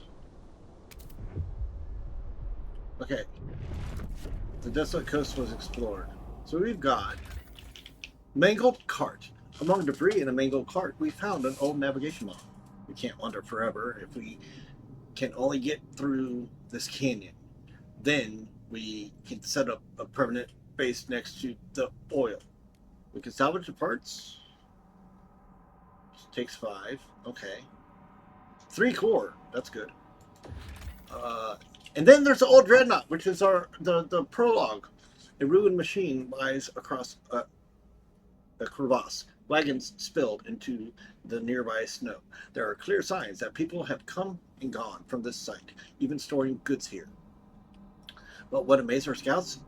Okay. The desolate coast was explored. So we've got mangled cart. Among debris in a mangled cart, we found an old navigation model. We can't wander forever if we can only get through this canyon. Then we can set up a permanent base next to the oil. We can salvage the parts. Takes 5. Okay. 3 core. That's good. And then there's the old dreadnought, which is the prologue. A ruined machine lies across a crevasse. Wagons spilled into the nearby snow. There are clear signs that people have come and gone from this site, even storing goods here. But what amazed our scouts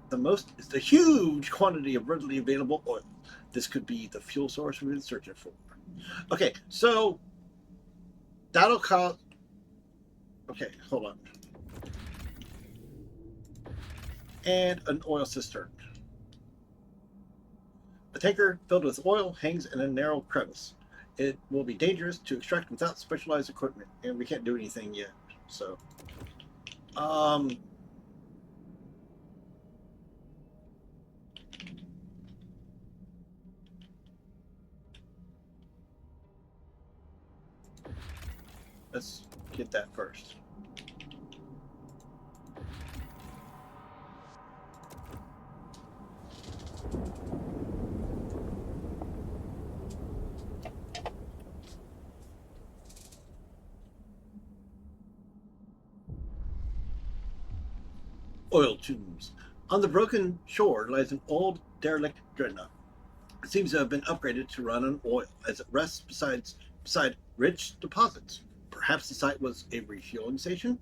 the most is the huge quantity of readily available oil. This could be the fuel source we've been searching for. Okay, so that'll cost. Okay, hold on. And an oil cistern. A tanker filled with oil hangs in a narrow crevice. It will be dangerous to extract without specialized equipment, and we can't do anything yet. So, let's get that first. Oil tombs. On the broken shore lies an old derelict dreadnought. It seems to have been upgraded to run on oil as it rests beside rich deposits. Perhaps the site was a refueling station,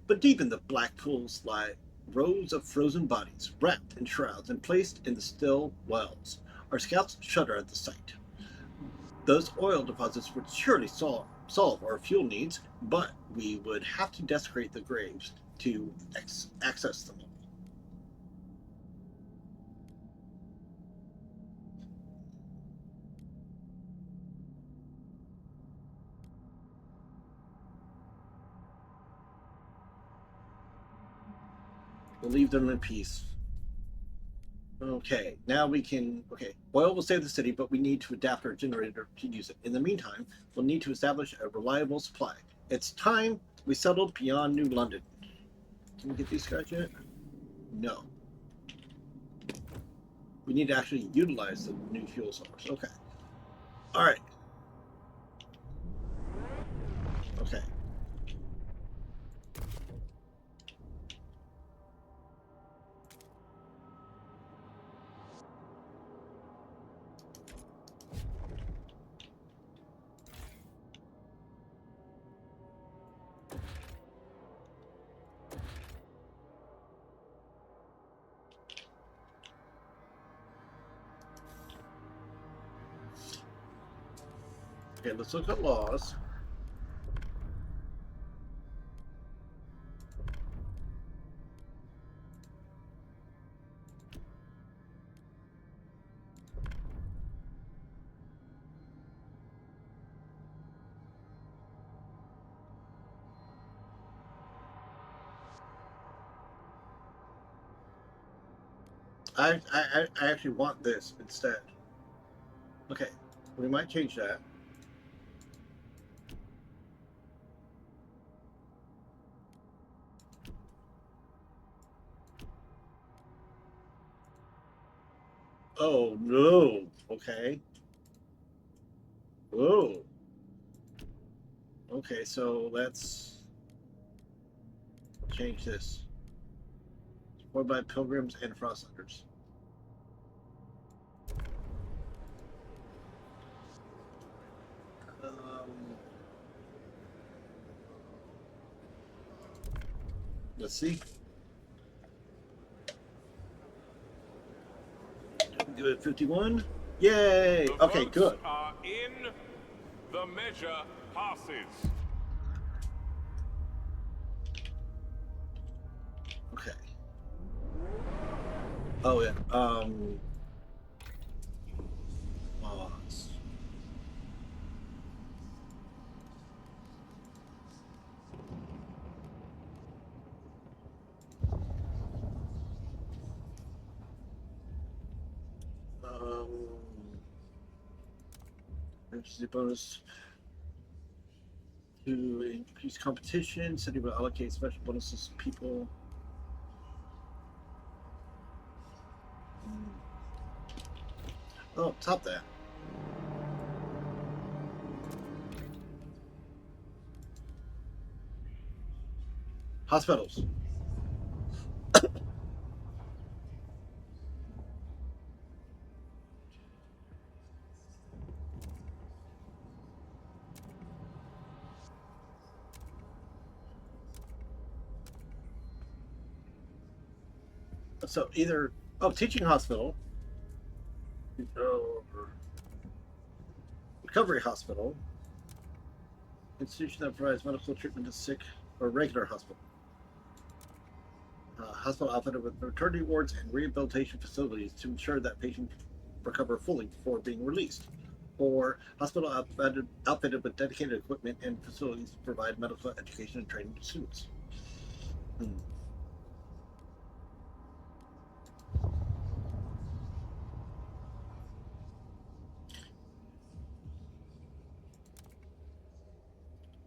but deep in the black pools lie rows of frozen bodies, wrapped in shrouds and placed in the still wells. Our scouts shudder at the sight. Those oil deposits would surely solve our fuel needs, but we would have to desecrate the graves to access them all. We'll leave them in peace. Okay, now we can. Okay, oil will save the city, but we need to adapt our generator to use it. In the meantime, we'll need to establish a reliable supply. It's time we settled beyond New London. Can we get these guys yet? No. We need to actually utilize the new fuel source. Okay. All right. Okay. Okay, let's look at laws. I actually want this instead. Okay, we might change that. Oh no. Okay. Whoa. Okay, so let's change this. Supported by pilgrims and frosthunters. Let's see. Give it 51. Yay! The Okay, votes good. are in. The measure passes. Okay. Oh yeah. Laws. Emergency bonus to increase competition. City will allocate special bonuses to people. Oh, top that. Hospitals. So either teaching hospital, or recovery hospital, institution that provides medical treatment to sick, or regular hospital. Hospital outfitted with maternity wards and rehabilitation facilities to ensure that patients recover fully before being released. Or hospital outfitted with dedicated equipment and facilities to provide medical education and training to students.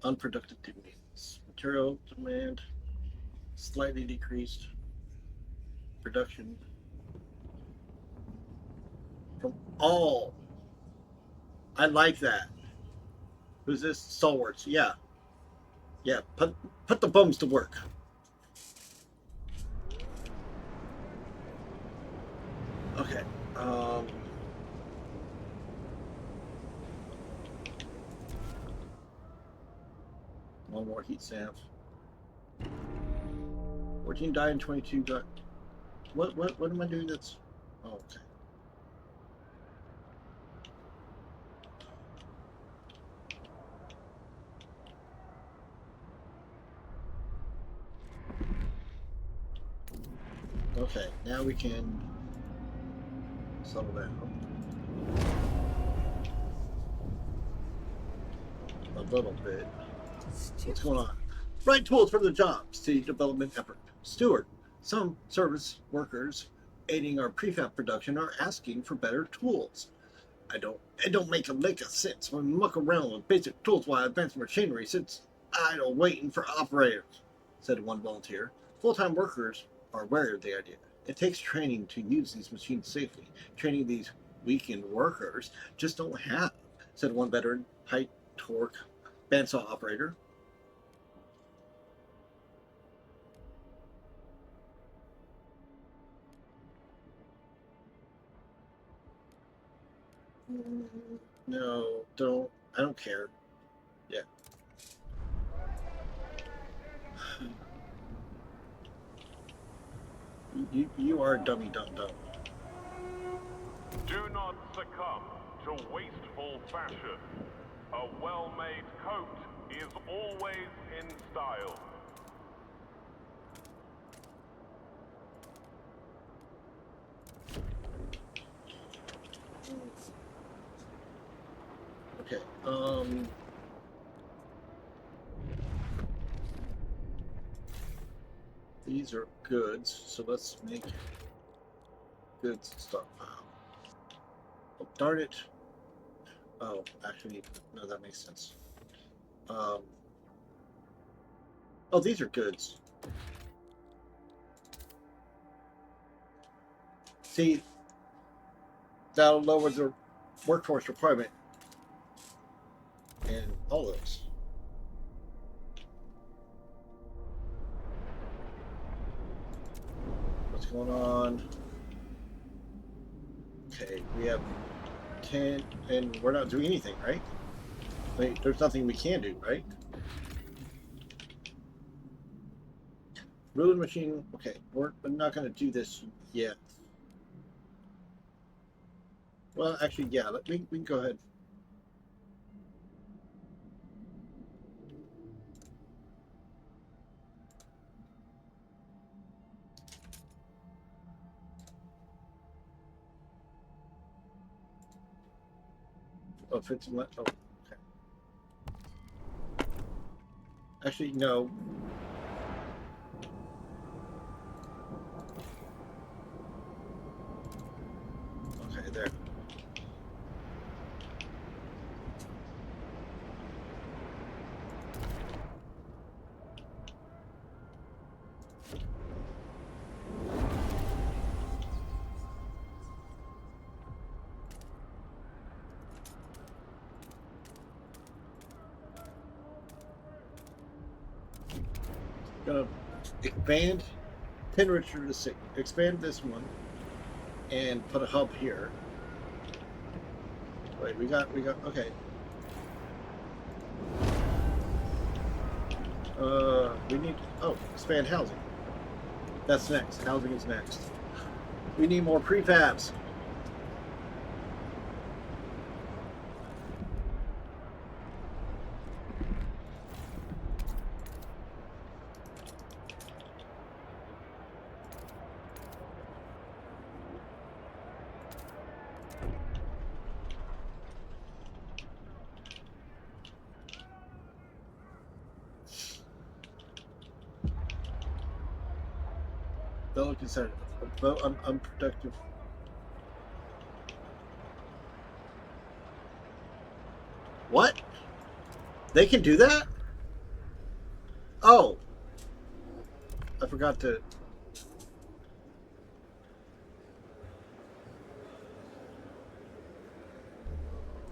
Unproductive techniques. Material demand slightly decreased. Production from all. I like that. Who's this? Stalwarts. Yeah. Yeah. Put the bums to work. Okay. One more heat sample. 14 died and 22 got. What am I doing? That's. Oh, okay. Okay, now we can settle down a little bit. What's going on? Right tools for the job. City development effort. Steward. Some service workers aiding our prefab production are asking for better tools. It don't make a lick of sense when we muck around with basic tools while advanced machinery sits idle waiting for operators, said one volunteer. Full-time workers are wary of the idea. It takes training to use these machines safely. Training these weakened workers just don't have, said one veteran, high torque bandsaw operator. No, don't. I don't care. Yeah. You are dummy dum dum. Do not succumb to wasteful fashion. A well-made coat is always in style. Okay. These are goods, so let's make goods stockpile. Oh, darn it. Oh, actually, no, that makes sense. Oh, these are goods. See, that'll lower the workforce requirement in all those. What's going on? Okay, we have 10, and we're not doing anything, right? Wait, there's nothing we can do, right? Ruin machine. Okay, we're not going to do this yet. Well, actually, yeah, we can go ahead. Oh, 15. Oh, okay. Actually, no. Okay. Okay, there. Gonna expand Pinricher to 6. Expand this one and put a hub here. Wait, we got okay. We need expand housing. That's next. Housing is next. We need more prefabs. Don't consider vote unproductive. What? They can do that? Oh, I forgot to.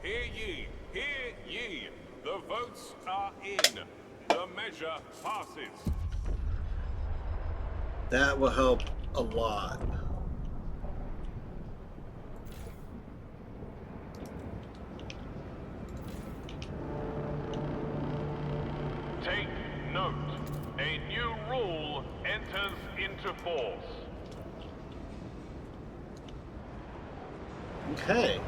Hear ye, hear ye. The votes are in. The measure passes. That will help a lot. Take note. A new rule enters into force. Okay.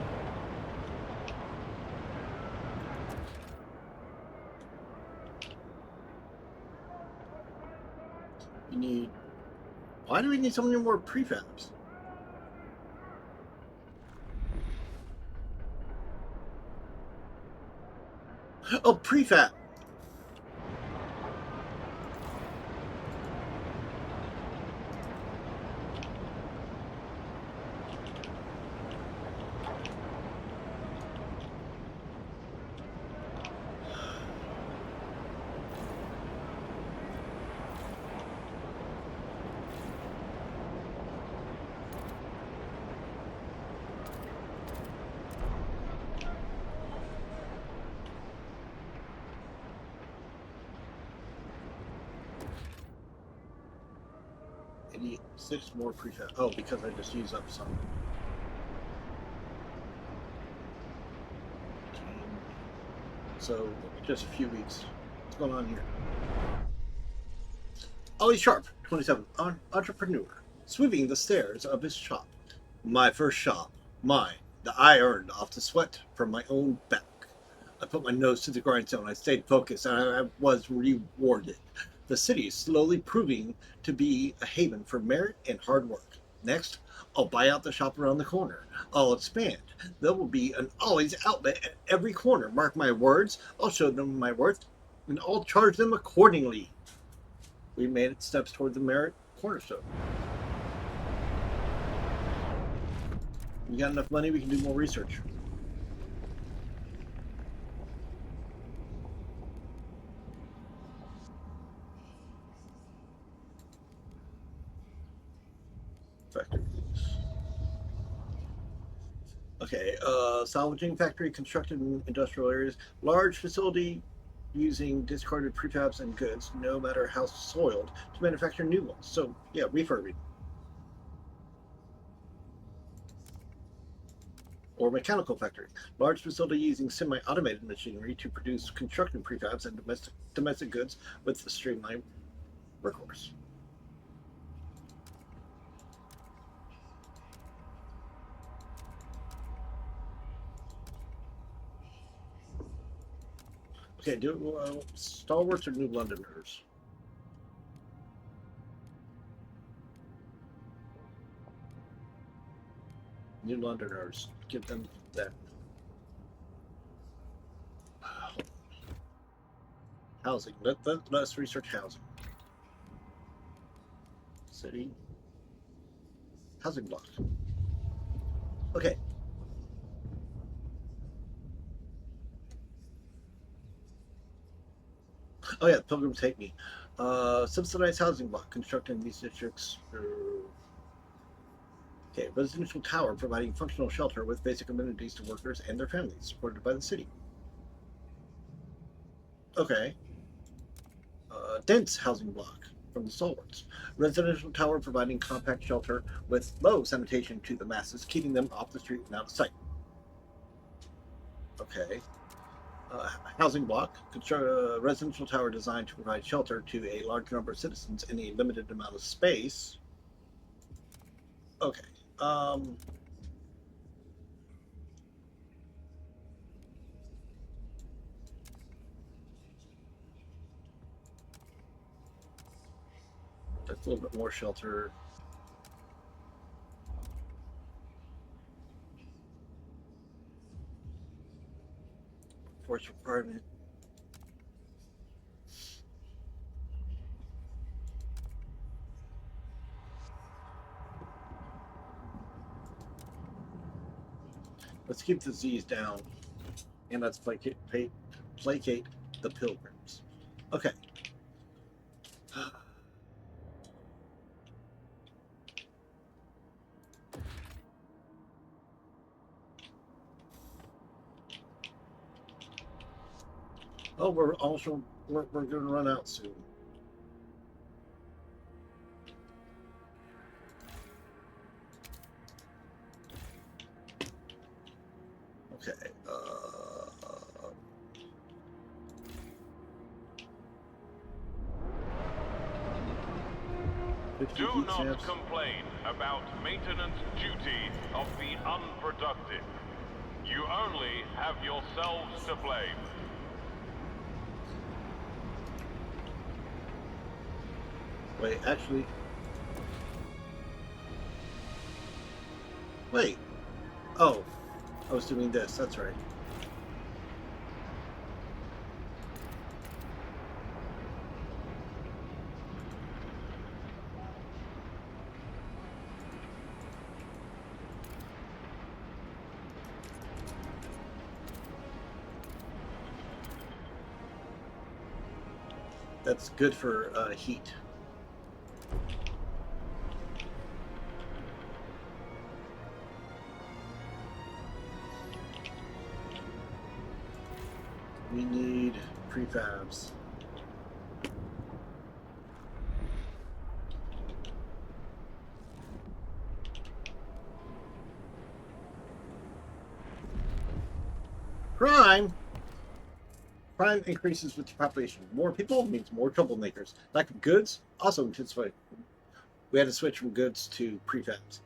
You need. Why do we need so many more prefabs? Oh, prefab. I need 6 more prefab. Oh, because I just used up some. So, just a few weeks. What's going on here? Ollie Sharp, 27, entrepreneur, sweeping the stairs of his shop. My first shop, mine, that I earned off the sweat from my own back. I put my nose to the grindstone. I stayed focused, and I was rewarded. The city is slowly proving to be a haven for merit and hard work. Next, I'll buy out the shop around the corner. I'll expand. There will be an Ollie's outlet at every corner. Mark my words. I'll show them my worth, and I'll charge them accordingly. We made steps toward the merit cornerstone. We got enough money, we can do more research. Factories. Okay, salvaging factory constructed in industrial areas. Large facility using discarded prefabs and goods, no matter how soiled, to manufacture new ones. So, yeah, refurbing. Or mechanical factory. Large facility using semi-automated machinery to produce construction prefabs and domestic goods with the streamlined workforce. Okay, do stalwarts or New Londoners? New Londoners. Give them that. Housing. Let's research housing. City. Housing block. Okay. Oh yeah, Pilgrims Hate Me. Subsidized housing block constructed in these districts. Okay, residential tower providing functional shelter with basic amenities to workers and their families, supported by the city. Okay. Dense housing block from the stalwarts. Residential tower providing compact shelter with low sanitation to the masses, keeping them off the street and out of sight. Okay. Housing block, construct a residential tower designed to provide shelter to a large number of citizens in a limited amount of space. Okay. Um, that's a little bit more shelter. Force requirement. Let's keep the Z's down, and let's placate the pilgrims. Okay. Oh, we're going to run out soon. Okay. Do not complain about maintenance duty of the unproductive. You only have yourselves to blame. Wait, actually. Wait. Oh, I was doing this. That's right. That's good for heat. We need prefabs. Crime! Crime increases with the population. More people means more troublemakers. Lack of goods also intensified. We had to switch from goods to prefabs.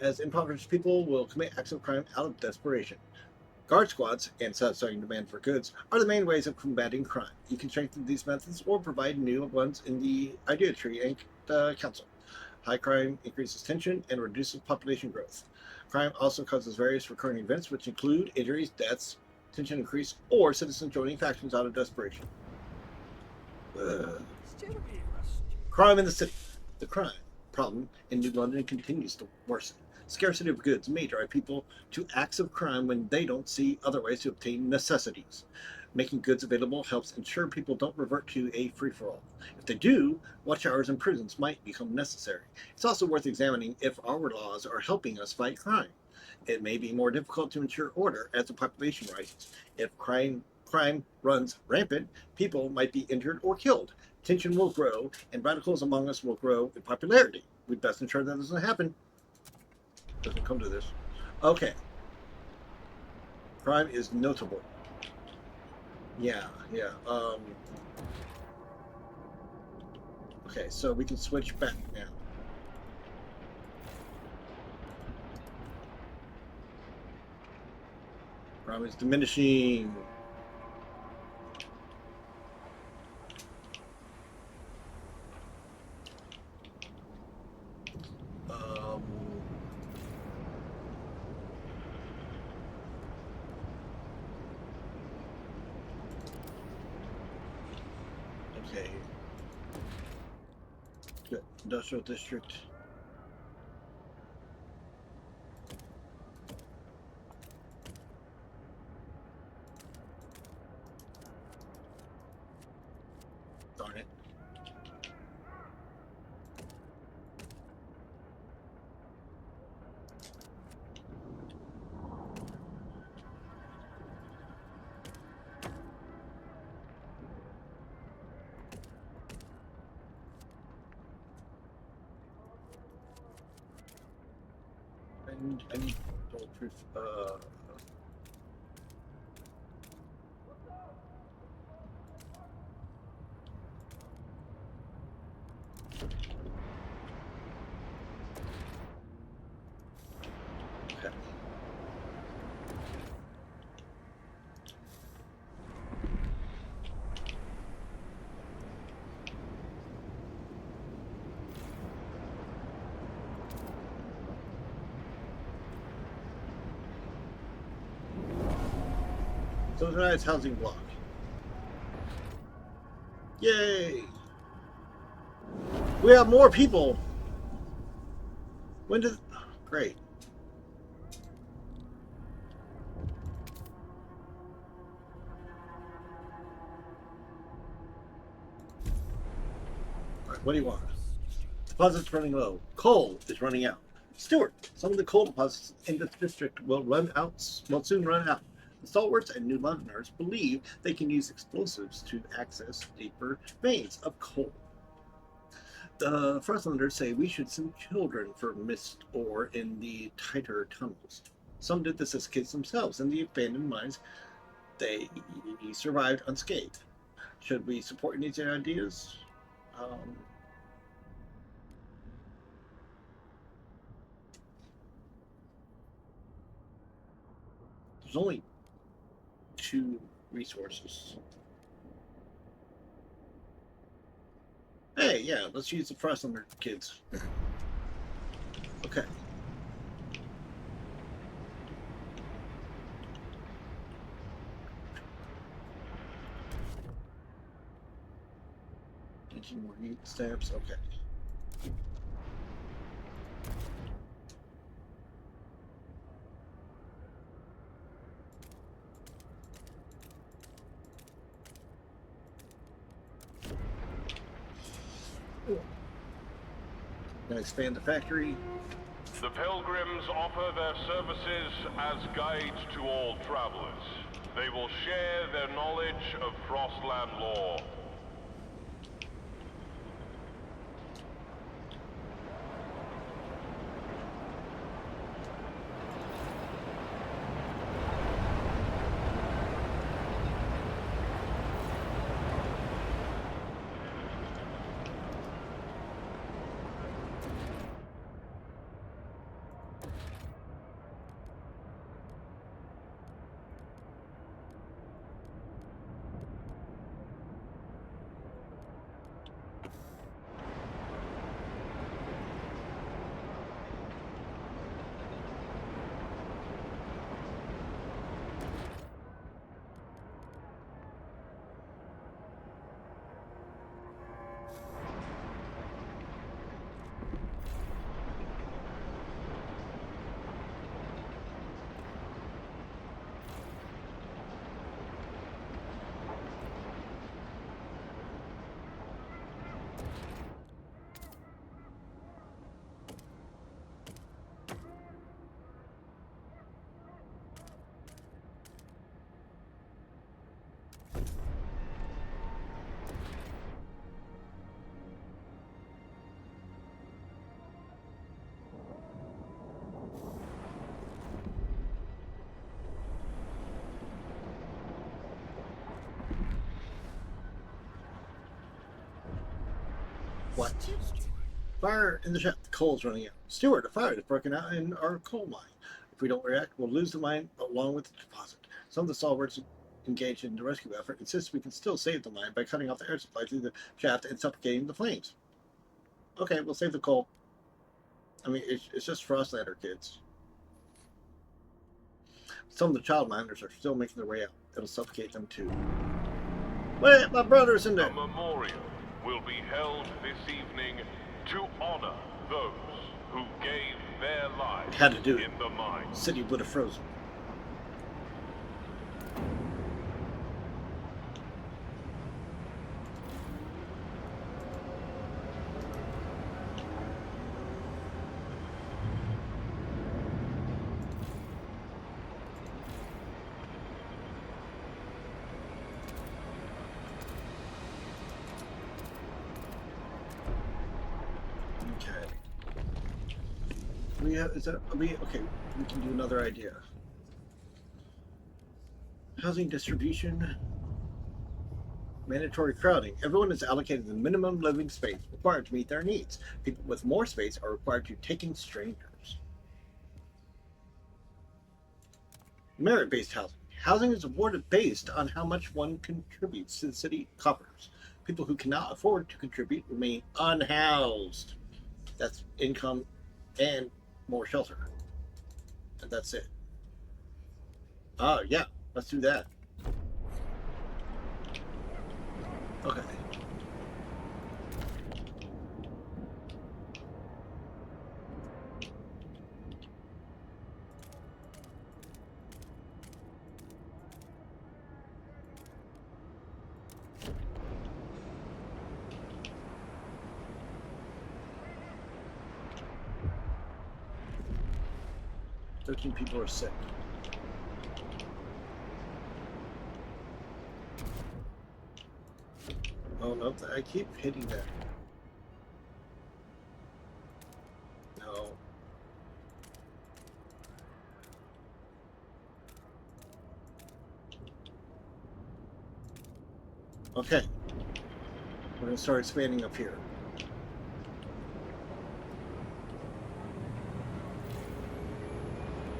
As impoverished people will commit acts of crime out of desperation. Guard squads and satisfying demand for goods are the main ways of combating crime. You can strengthen these methods or provide new ones in the idea tree and council. High crime increases tension and reduces population growth. Crime also causes various recurring events, which include injuries, deaths, tension increase, or citizens joining factions out of desperation. Crime in the city. The crime problem in New London continues to worsen. Scarcity of goods may drive people to acts of crime when they don't see other ways to obtain necessities. Making goods available helps ensure people don't revert to a free-for-all. If they do, watch hours in prisons might become necessary. It's also worth examining if our laws are helping us fight crime. It may be more difficult to ensure order as the population rises. If crime runs rampant, people might be injured or killed. Tension will grow, and radicals among us will grow in popularity. We'd best ensure that doesn't happen. Doesn't come to this. Okay. Crime is notable. Yeah. Okay, so we can switch back now. Crime is diminishing. Okay. Good. Industrial district. I need bulletproof. Okay. So tonight's housing block. Yay! We have more people. When did? Great. All right, what do you want? Deposits running low. Coal is running out. Stewart, some of the coal deposits in this district will soon run out. The stalwarts and New Londoners believe they can use explosives to access deeper veins of coal. The Frostlanders say we should send children for mist ore in the tighter tunnels. Some did this as kids themselves in the abandoned mines. They survived unscathed. Should we support these ideas? There's only 2 resources. Hey, yeah, let's use the Frostlander kids. Okay. Getting more heat stamps. Okay. Gonna expand the factory. The Pilgrims offer their services as guides to all travelers. They will share their knowledge of Frostland lore. What? Fire in the shaft. The coal's running out. Stewart, a fire has broken out in our coal mine. If we don't react, we'll lose the mine along with the deposit. Some of the stalwarts engaged in the rescue effort insist we can still save the mine by cutting off the air supply through the shaft and suffocating the flames. Okay, we'll save the coal. I mean, it's just Frostlander kids. Some of the child miners are still making their way out. It'll suffocate them too. Wait, my brother's in there. A memorial will be held this evening to honor those who gave their lives Had to do it. in the mine. The city would have frozen. we have? Is that we? Okay, we can do another idea. Housing distribution. Mandatory crowding. Everyone is allocated the minimum living space required to meet their needs. People with more space are required to take in strangers. Merit-based housing. Housing is awarded based on how much one contributes to the city coffers. People who cannot afford to contribute remain unhoused. That's income and more shelter. And that's it. Oh, yeah. Let's do that. Okay. Thirteen people are sick. Oh no, I keep hitting that. No. Okay. We're gonna start expanding up here.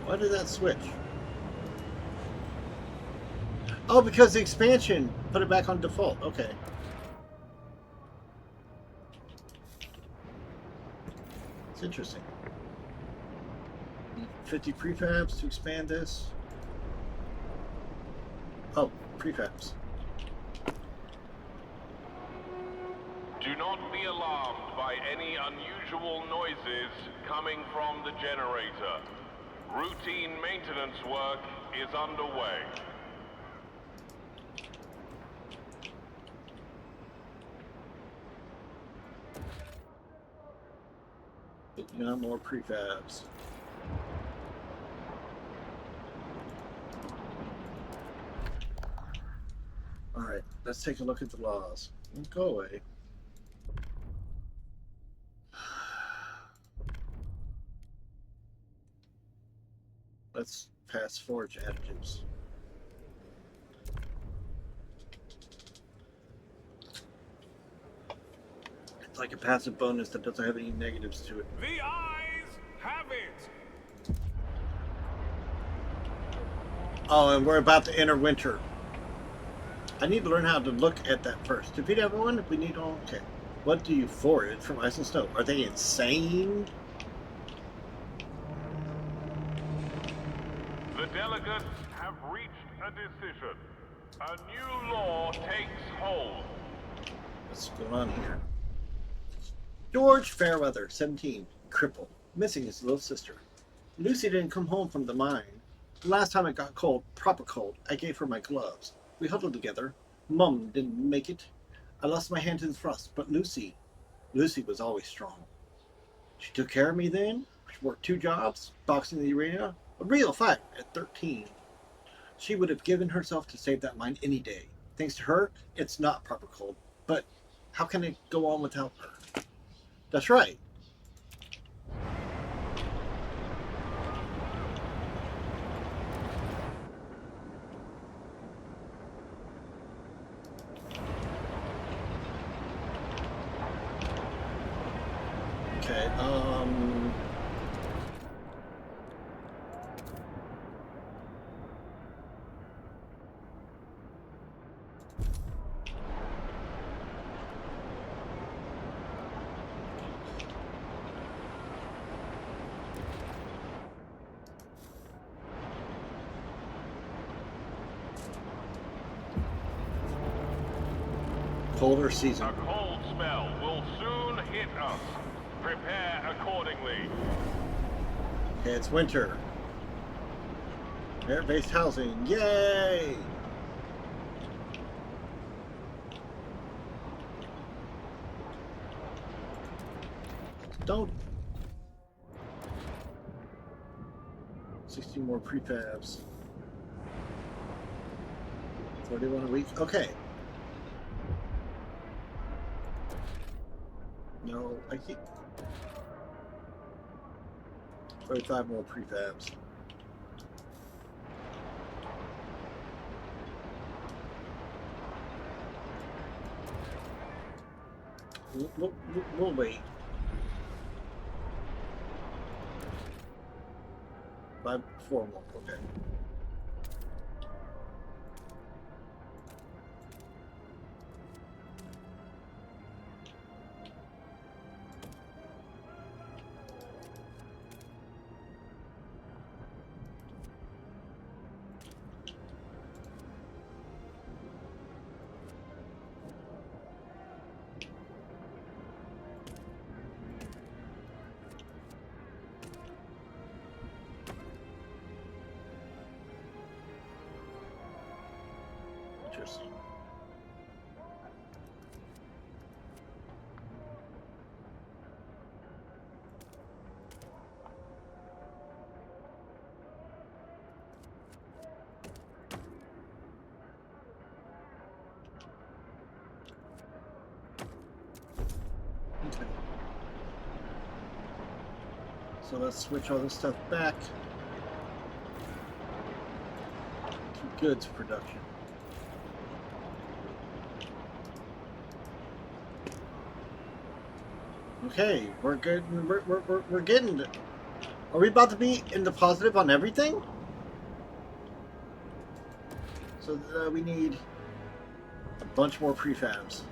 Why did that switch? Oh, because the expansion put it back on default. Okay. It's interesting. 50 prefabs to expand this. Oh, prefabs. Do not be alarmed by any unusual noises coming from the generator. Routine maintenance work is underway. You know, more prefabs. All right, let's take a look at the laws. Go away. Let's pass forge additives. It's like a passive bonus that doesn't have any negatives to it. The eyes have it! Oh, and we're about to enter winter. I need to learn how to look at that first. Defeat everyone if we need all. Okay. What do you forage from ice and snow? Are they insane? The delegates have reached a decision. A new law takes hold. What's going on here? George Fairweather, 17, crippled, missing his little sister. Lucy didn't come home from the mine. The last time it got cold, proper cold, I gave her my gloves. We huddled together. Mum didn't make it. I lost my hand to the frost, but Lucy was always strong. She took care of me then. She worked 2 jobs, boxing in the arena, a real fight at 13. She would have given herself to save that mine any day. Thanks to her, it's not proper cold. But how can it go on without her? That's right. Okay, colder season. A cold spell will soon hit us. Prepare accordingly. Okay, it's winter. Air-based housing. Yay! Don't. 60 more prefabs. 41 a week. Okay. No, I keep 45 more prefabs. We'll wait. 4 more, okay. Interesting. Okay. So let's switch all this stuff back to goods production. Okay, we're good. We're getting. Are we about to be in the positive on everything? So we need a bunch more prefabs.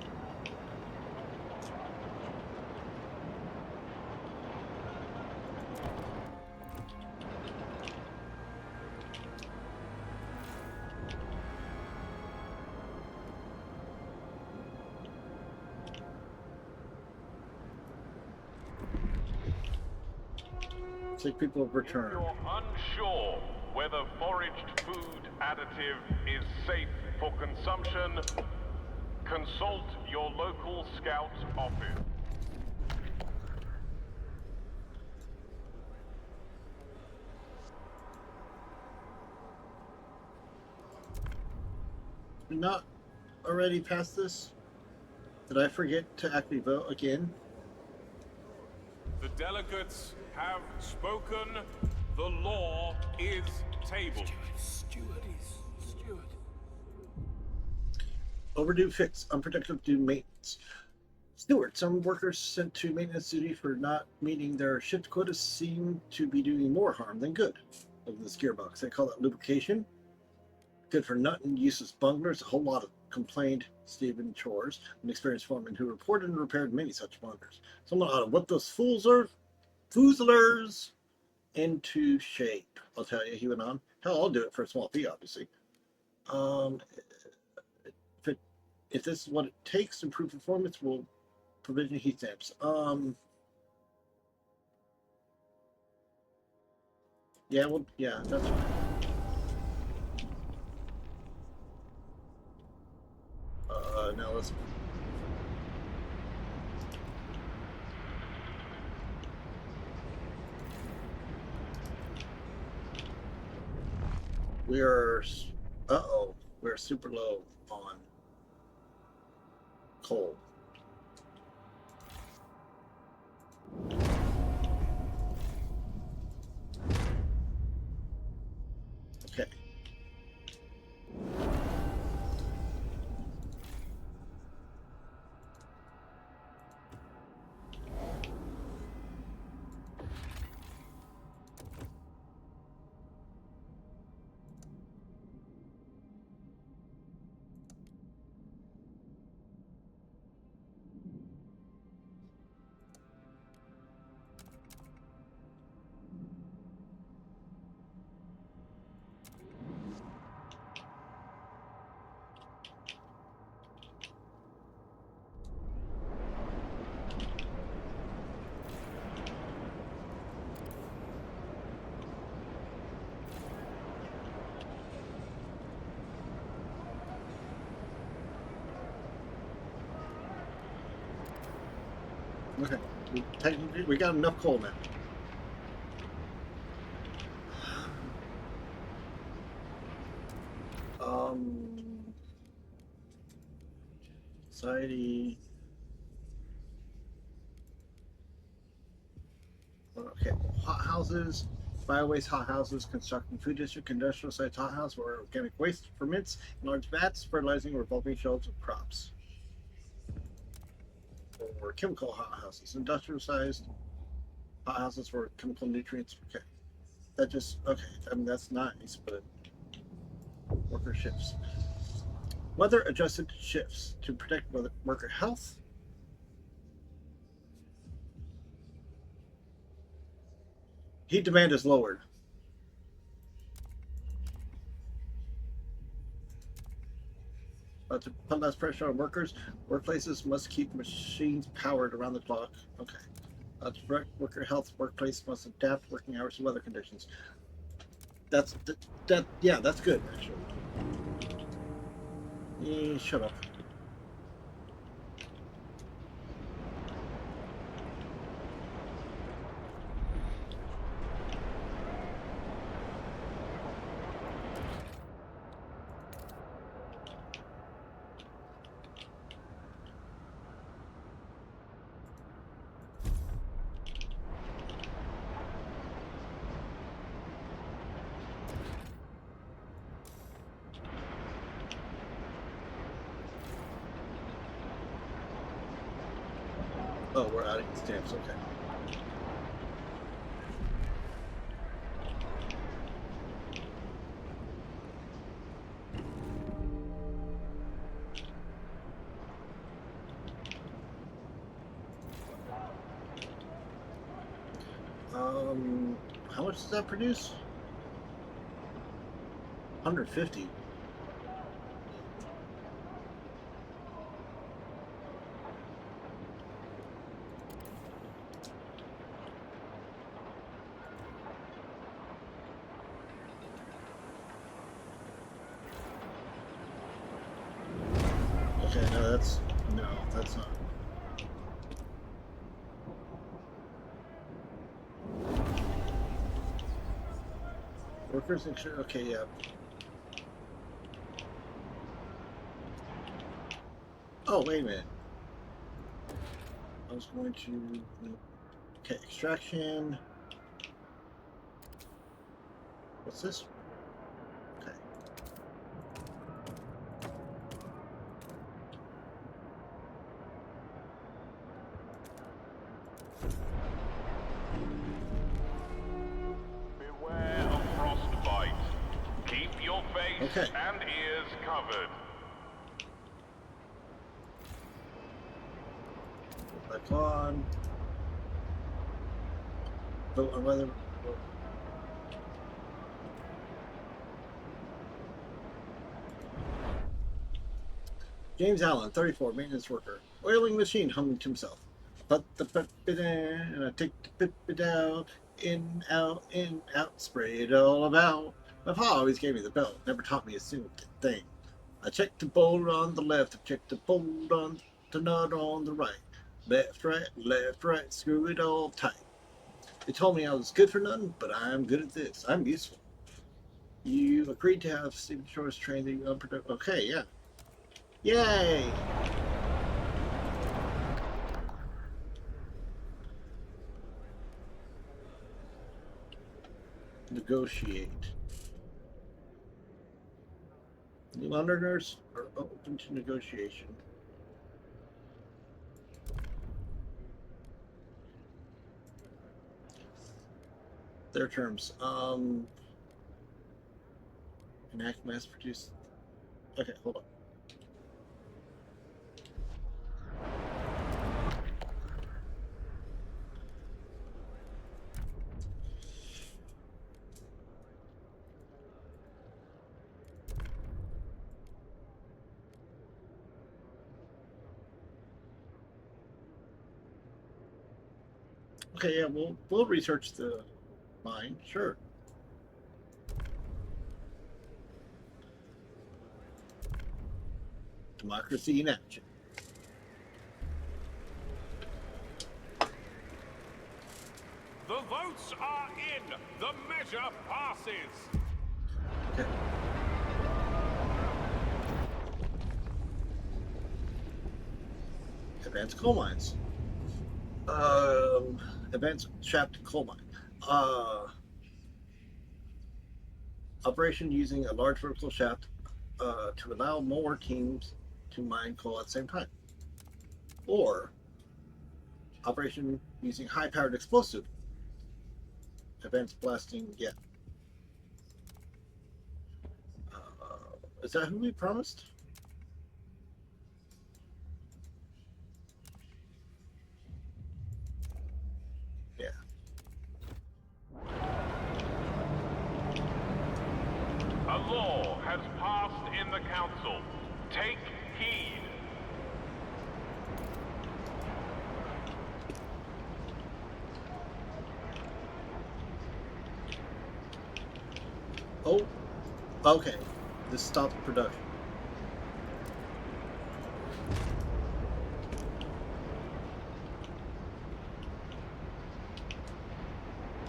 Six people have If returned. you're unsure whether foraged food additive is safe for consumption, consult your local scout office. We not already past this? Did I forget to actually vote again? The delegates have spoken. The law is tabled. Steward. Overdue fix. Unproductive due maintenance. Stewart, some workers sent to maintenance duty for not meeting their shift quotas seem to be doing more harm than good. Look at this gearbox. They call that lubrication. Good for nut and useless bunglers. A whole lot of complained Stephen Chores, an experienced foreman who reported and repaired many such bunglers. Someone ought to whip those foozlers into shape. I'll tell you, he went on. Hell, I'll do it for a small fee, obviously. If this is what it takes to improve performance, we'll provision heat stamps. Yeah, well, yeah, that's fine. Now let's. We're. Uh-oh. We're super low on coal. Okay. Okay. Technically, we got enough coal now. Society. Okay. How's houses, biowaste hothouses, constructing food district, industrial site hothouse where organic waste ferments in large vats, fertilizing revolving shelves of crops. Or chemical hothouses, industrial sized hothouses for chemical nutrients. Okay. That just, okay, I mean, that's nice, but worker shifts. Weather adjusted shifts to protect worker health. Heat demand is lowered. To put less pressure on workers, workplaces must keep machines powered around the clock. Okay. To protect worker health, workplace must adapt working hours to weather conditions. That's yeah, that's good actually. Shut up. Oh, we're adding stamps, okay. How much does that produce? 150. Okay, no, that's not. Workers insurance. Okay, yeah. Oh, wait a minute. I was going to. Okay, extraction. What's this? Okay. Beware of frostbite. Keep your face Okay. and ears covered. Back on. Vote on whether. James Allen, 34, maintenance worker. Oiling machine, humming to himself. Put the pip in, and I take the pip out. In, out, spray it all about. My pa always gave me the belt, never taught me a single thing. I checked the bolt on the left, I checked the bolt on the nut on the right. Left, right, screw it all tight. They told me I was good for nothing, but I'm good at this. I'm useful. You agreed to have Stephen Shores train the unproductive. Okay, yeah. Yay! Negotiate. The Londoners are open to negotiation. Their terms. Enact mass produce. Okay, hold on. Okay, yeah, we'll research the mine, sure. Democracy in action. The votes are in. The measure passes. Okay. Advanced coal mines. Advanced shaft coal mine. Uh, operation using a large vertical shaft to allow more teams to mine coal at the same time. Or operation using high-powered explosive advanced blasting. Yeah. Is that who we promised? Yeah. A law has passed in the council. Take heed. Oh, okay. This stopped production.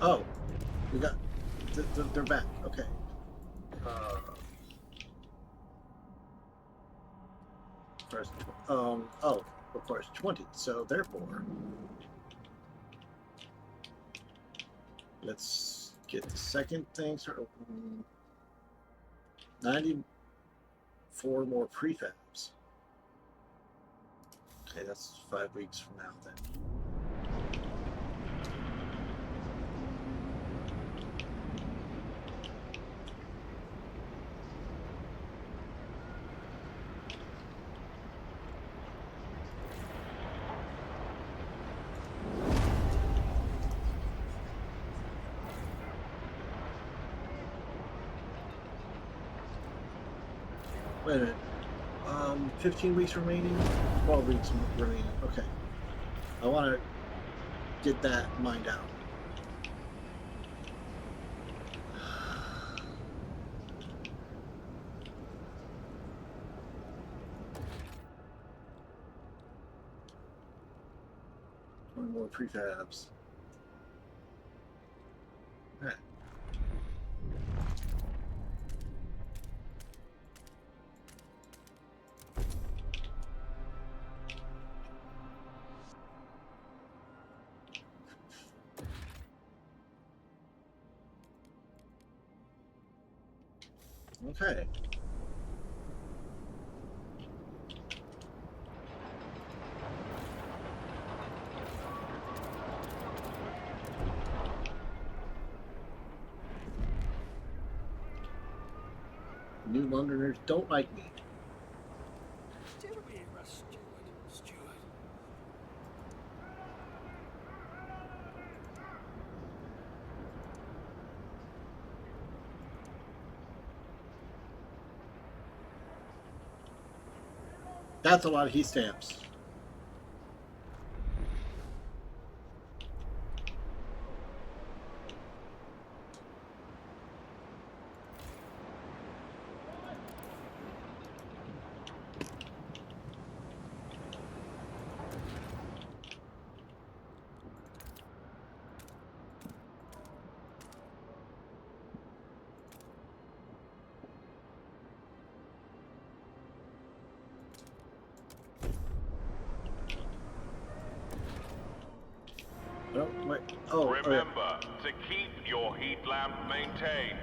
Oh, we got. They're back. Okay. First, oh, of course, 20. So therefore, let's get the second thing started. 94 more prefabs. Okay, that's 5 weeks from now then. Wait a minute. 15 weeks remaining? 12 weeks remaining. Okay. I want to get that mined out. One more prefabs. Right. Okay. New Londoners don't like me. Do we arrest Steward? That's a lot of heat stamps. Oh, wait. Oh, Remember to keep your heat lamp maintained.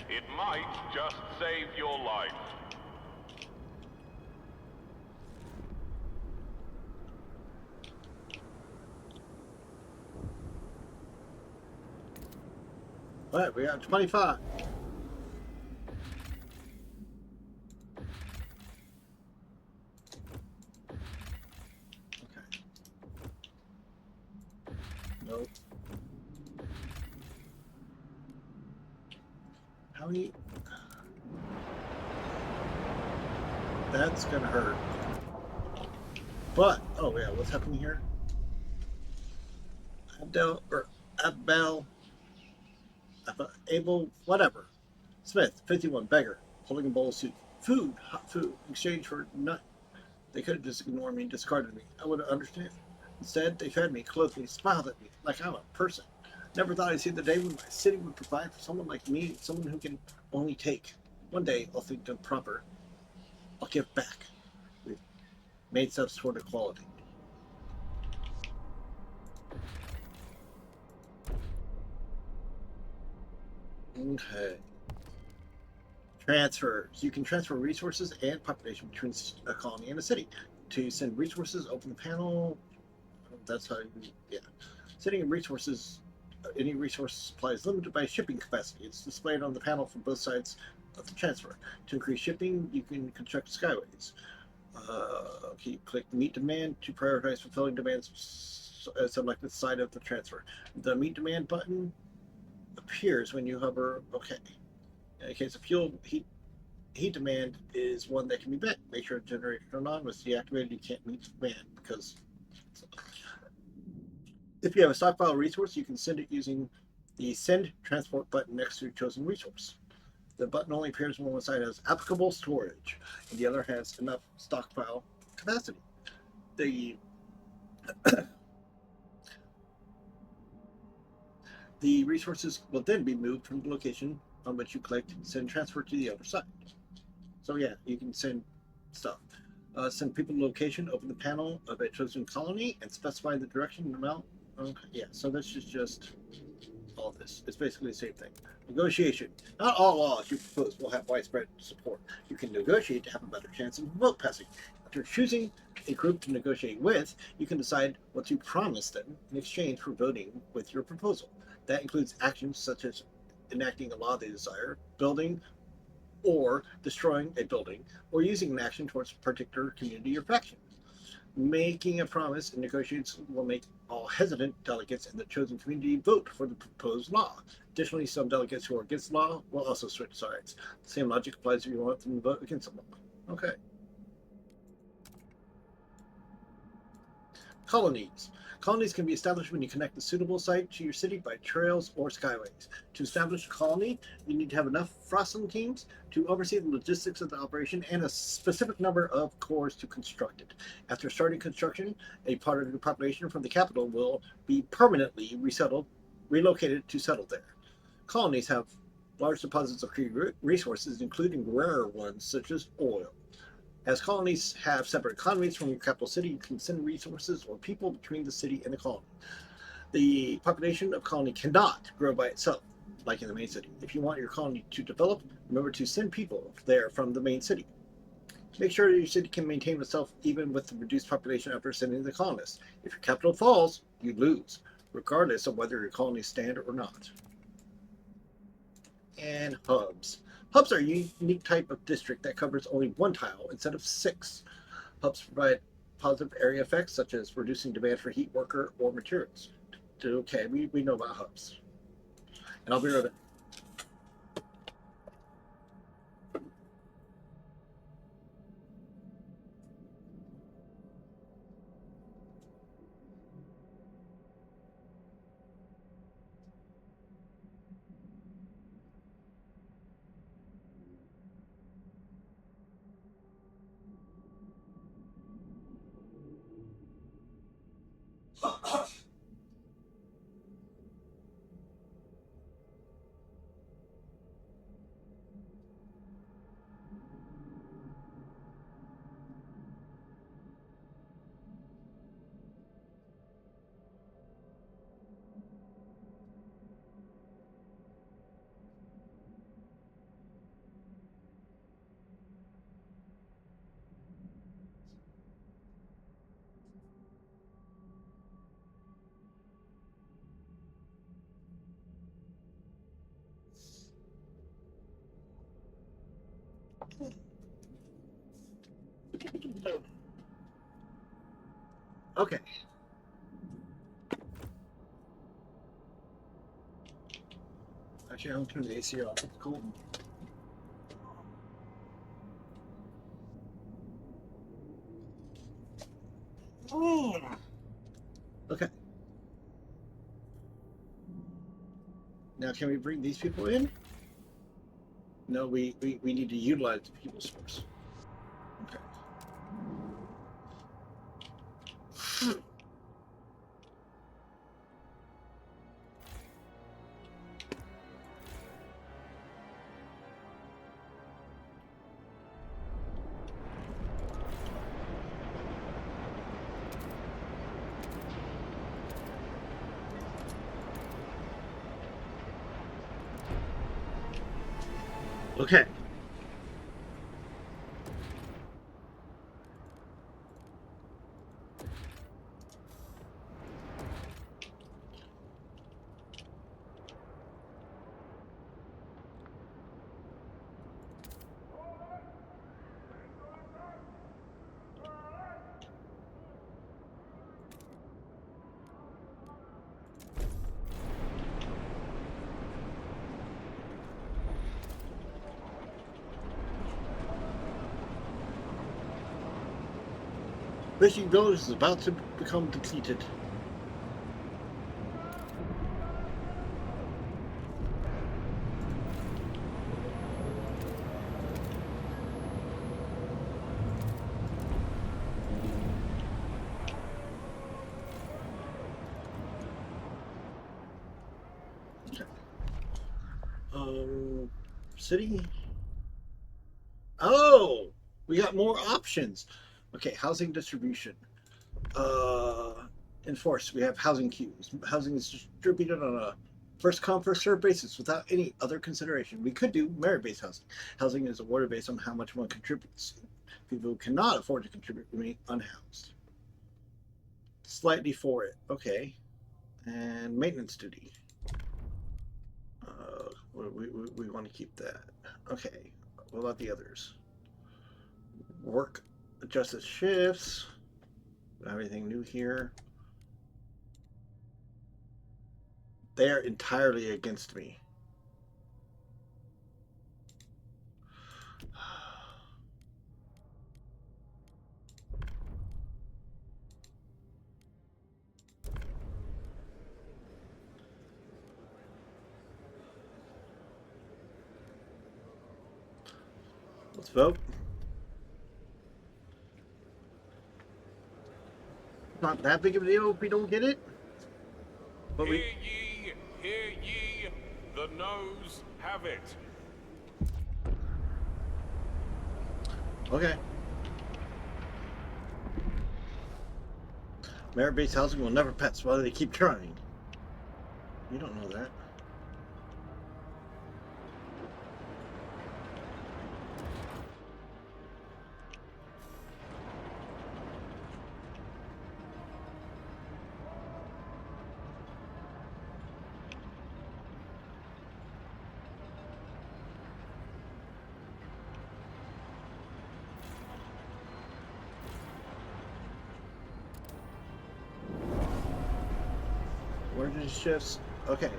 It might just save your life. all right, we got 25. Okay. Nope. How many? That's gonna hurt. But, oh yeah, what's happening here? Abel, Abel, whatever. Smith, 51, beggar, holding a bowl of soup. Food, hot food, in exchange for nut. They could have just ignored me and discarded me. I would understand. Instead, they fed me, clothed me, smiled at me like I'm a person. Never thought I'd see the day when my city would provide for someone like me, someone who can only take. One day, I'll think done proper. I'll give back. We've made steps toward equality. Okay. Transfers. You can transfer resources and population between a colony and a city. To send resources, open the panel. That's how you, yeah. Sending resources, any resource supply is limited by shipping capacity. It's displayed on the panel from both sides of the transfer. To increase shipping, you can construct skyways. Okay, click meet demand to prioritize fulfilling demands. Select the side of the transfer. The meet demand button appears when you hover. Okay. In case of fuel heat demand is one that can be met. Make sure generator turned on was deactivated. You can't meet demand because if you have a stockpile resource, you can send it using the send transport button next to chosen resource. The button only appears when one side has applicable storage and the other has enough stockpile capacity. The resources will then be moved from the location on which you clicked send transfer to the other side. So yeah, you can send stuff. Send people to location, open the panel of a chosen colony, and specify the direction and amount. Okay, yeah, so this is just all this. It's basically the same thing. Negotiation. Not all laws you propose will have widespread support. You can negotiate to have a better chance of vote passing. After choosing a group to negotiate with, you can decide what to promise them in exchange for voting with your proposal. That includes actions such as enacting a law they desire, building or destroying a building, or using an action towards a particular community or faction. Making a promise in negotiations will make all hesitant delegates in the chosen community vote for the proposed law. Additionally, some delegates who are against the law will also switch sides. The same logic applies if you want them to vote against the law. Okay. Colonies. Colonies can be established when you connect a suitable site to your city by trails or skyways. To establish a colony, you need to have enough Frostpunk teams to oversee the logistics of the operation and a specific number of cores to construct it. After starting construction, a part of the population from the capital will be permanently relocated to settle there. Colonies have large deposits of key resources, including rarer ones such as oil. As colonies have separate economies from your capital city, you can send resources or people between the city and the colony. The population of colony cannot grow by itself, like in the main city. If you want your colony to develop, remember to send people there from the main city. Make sure your city can maintain itself even with the reduced population after sending the colonists. If your capital falls, you lose, regardless of whether your colonies stand or not. And hubs. Hubs are a unique type of district that covers only one tile instead of 6. Hubs provide positive area effects such as reducing demand for heat, worker, or materials. Okay, we know about hubs. And I'll be right back. Okay. Actually, I'm turning the AC off. It's cool. Okay. Now, can we bring these people in? No, we need to utilize the people source. Okay. Okay. Fishing village is about to become depleted. Okay. City. Oh, we got more options. Okay, housing distribution. Enforced. We have housing queues. Housing is distributed on a first come first served basis without any other consideration. We could do merit based housing. Housing is awarded based on how much one contributes. People who cannot afford to contribute remain unhoused. Slightly for it. Okay. And maintenance duty. We want to keep that. Okay. What about the others? Work adjusted shifts. Everything new here. They are entirely against me. Let's vote. Not that big of a deal if we don't get it. But Hear ye, the noes have it. Okay. Merit-based housing will never pass. Why do they keep trying? You don't know that. Emergency shifts. Okay.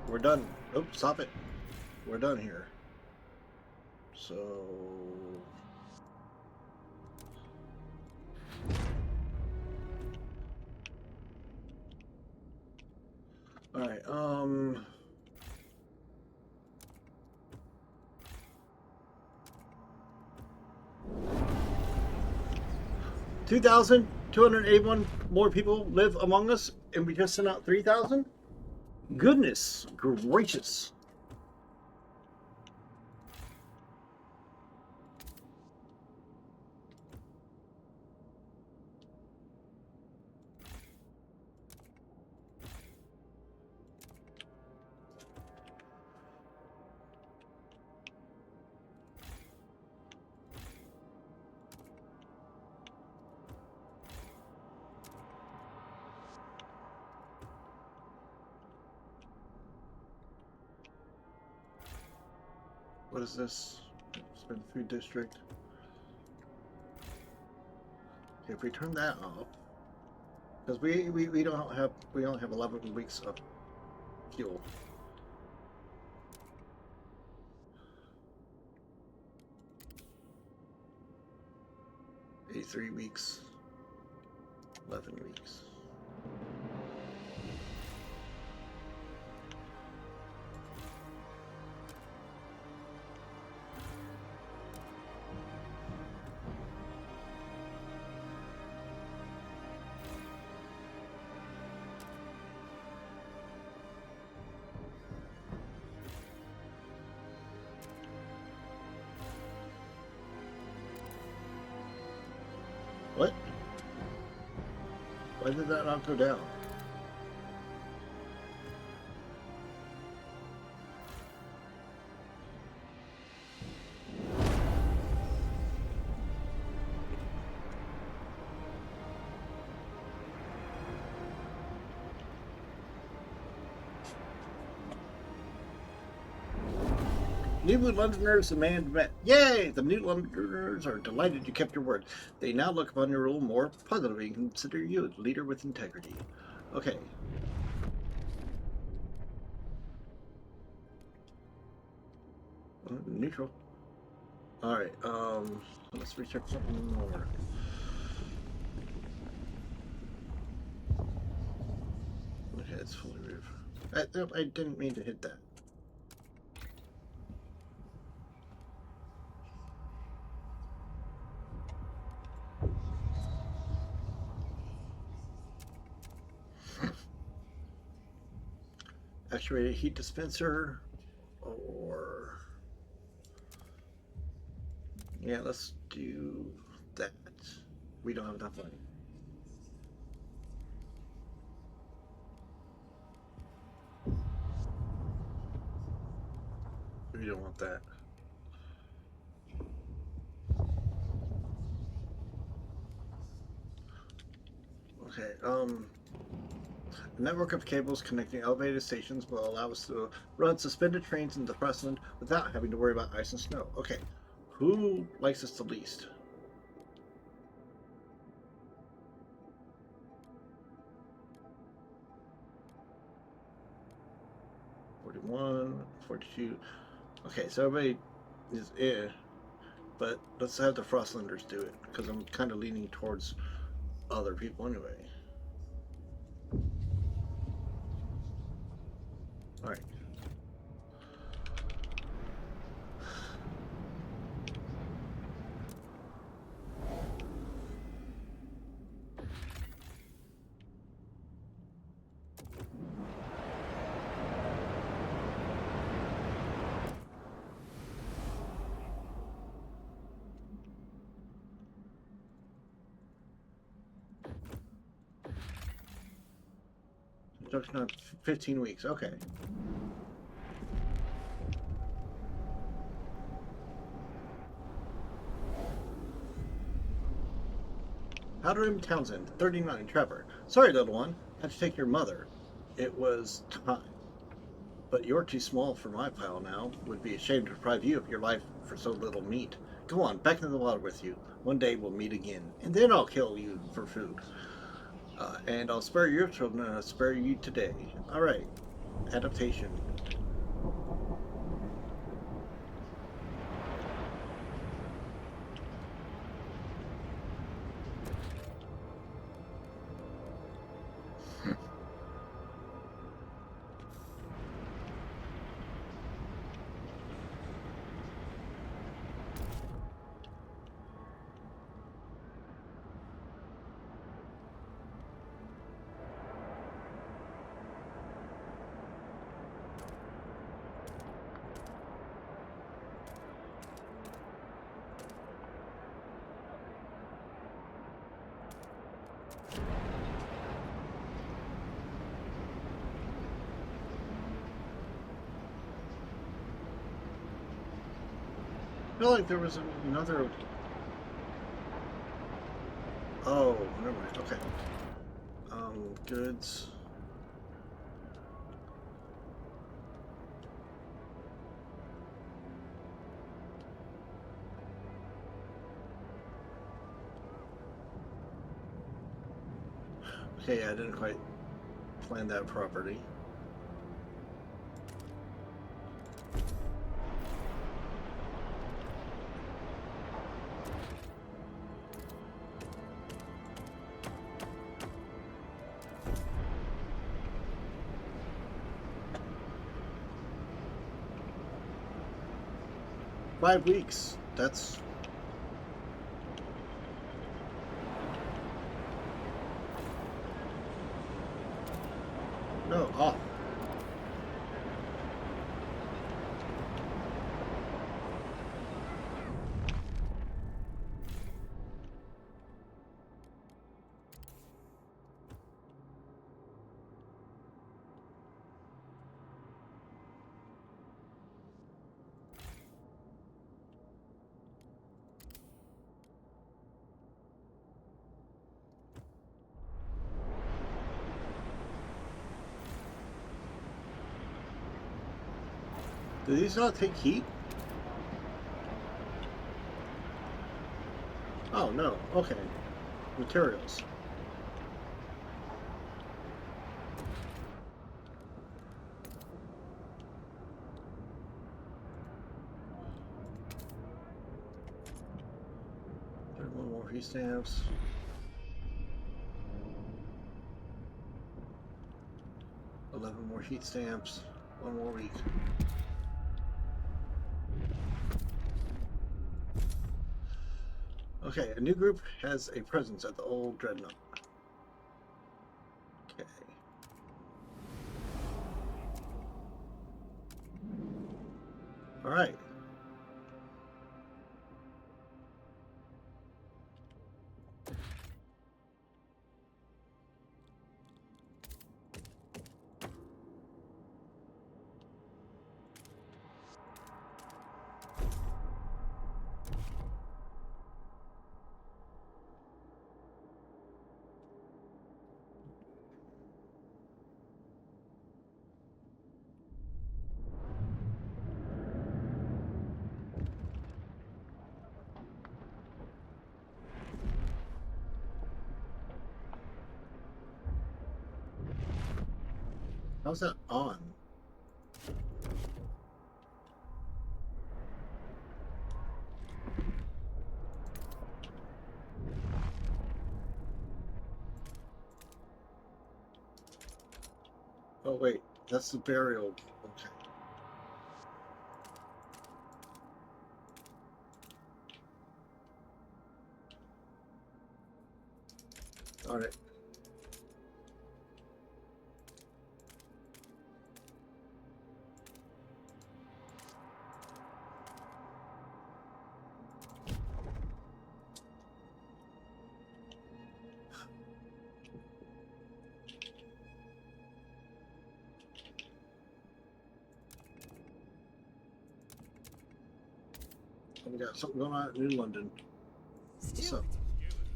We're done. Oh, stop it. We're done here. So... Alright, 2,281 more people live among us, and we just sent out 3,000? Goodness gracious. What is this? Spend food district. Okay, if we turn that off, because we only have 11 weeks of fuel. Three weeks, 11 weeks. What? Why did that not go down? New Londoners demand met. Yay! The New Londoners are delighted you kept your word. They now look upon your rule more positively and consider you a leader with integrity. Okay. Neutral. Alright, let's research something more. Okay, it's fully roof. I didn't mean to hit that. Actuated heat dispenser, or yeah, let's do that. We don't have enough money. We don't want that. Okay, a network of cables connecting elevated stations will allow us to run suspended trains in the Frostland without having to worry about ice and snow. Okay, who likes us the least? (41, 42). Okay, so everybody is but let's have the Frostlanders do it because I'm kind of leaning towards other people anyway. All right. Instruction on 15 weeks. Okay. Howderim Townsend, 39, Trevor. Sorry, little one. Had to take your mother. It was time. But you're too small for my pile now. Would be ashamed to deprive you of your life for so little meat. Go on, back into the water with you. One day we'll meet again, and then I'll kill you for food. And I'll spare your children, and I'll spare you today. All right. Adaptation. I feel like there was another. Oh, never mind. Okay. Goods. Okay, I didn't quite plan that properly. Five weeks. That's no off. Do these not take heat? Oh, no. Okay. Materials. One more heat stamps. $11 more heat stamps. 1 more week. Okay, a new group has a presence at the old dreadnought. Okay. All right. How's that on? Oh wait, that's the burial. Okay. All right. We got something going on in New London. Stuart.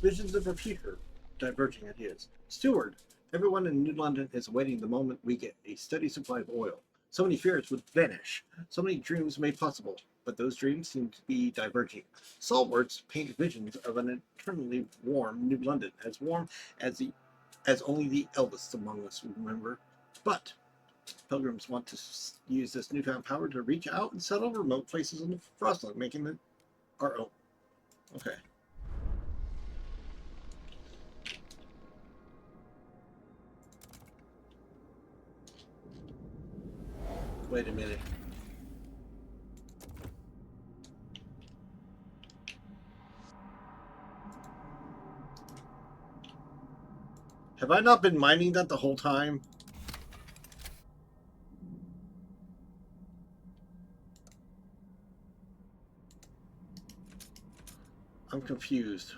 Visions of a future, diverging ideas. Steward, everyone in New London is awaiting the moment we get a steady supply of oil. So many fears would vanish, so many dreams made possible, but those dreams seem to be diverging. Saltworks paint visions of an eternally warm New London, as warm as only the eldest among us remember. But pilgrims want to use this newfound power to reach out and settle remote places in the Frostpunk, making it our own. Okay. Wait a minute. Have I not been mining that the whole time? I'm confused.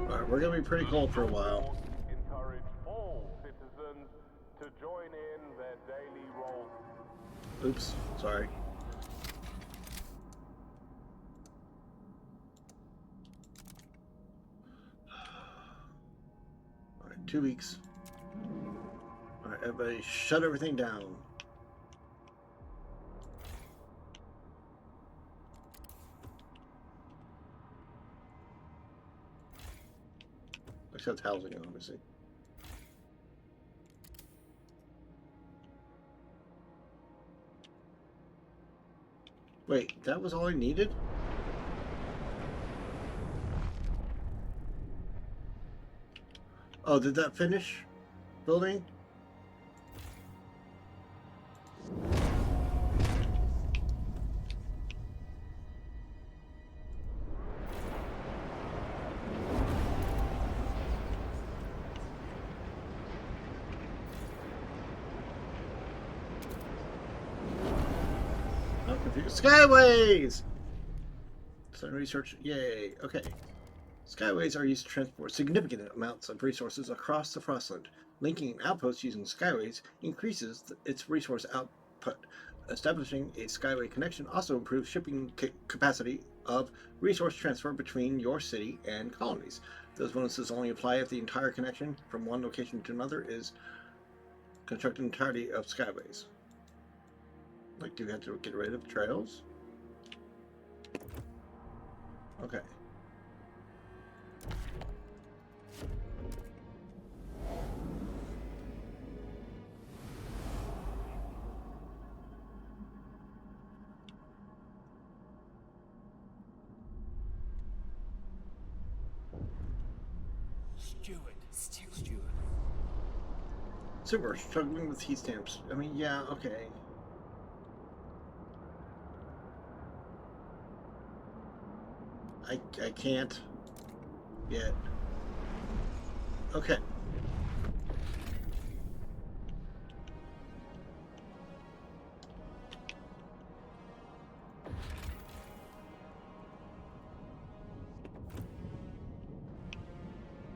Alright, we're gonna be pretty cold for a while. Encourage all citizens to join in their daily roll. Oops, sorry. Alright, 2 weeks. Alright, everybody shut everything down. Except housing, obviously. Wait, that was all I needed? Oh, did that finish building? Skyways! So research, yay. Okay. Skyways are used to transport significant amounts of resources across the Frostland. Linking an outpost using skyways increases its resource output. Establishing a skyway connection also improves shipping capacity of resource transfer between your city and colonies. Those bonuses only apply if the entire connection from one location to another is constructed entirely of skyways. Like, do we have to get rid of trails? Okay. Steward. Steward. Super, struggling with heat stamps. I mean, yeah, okay. I can't yet. Okay.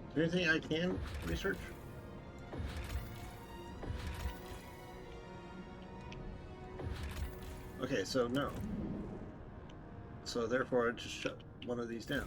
Is there anything I can research? Okay, so no. So therefore I just shut one of these down.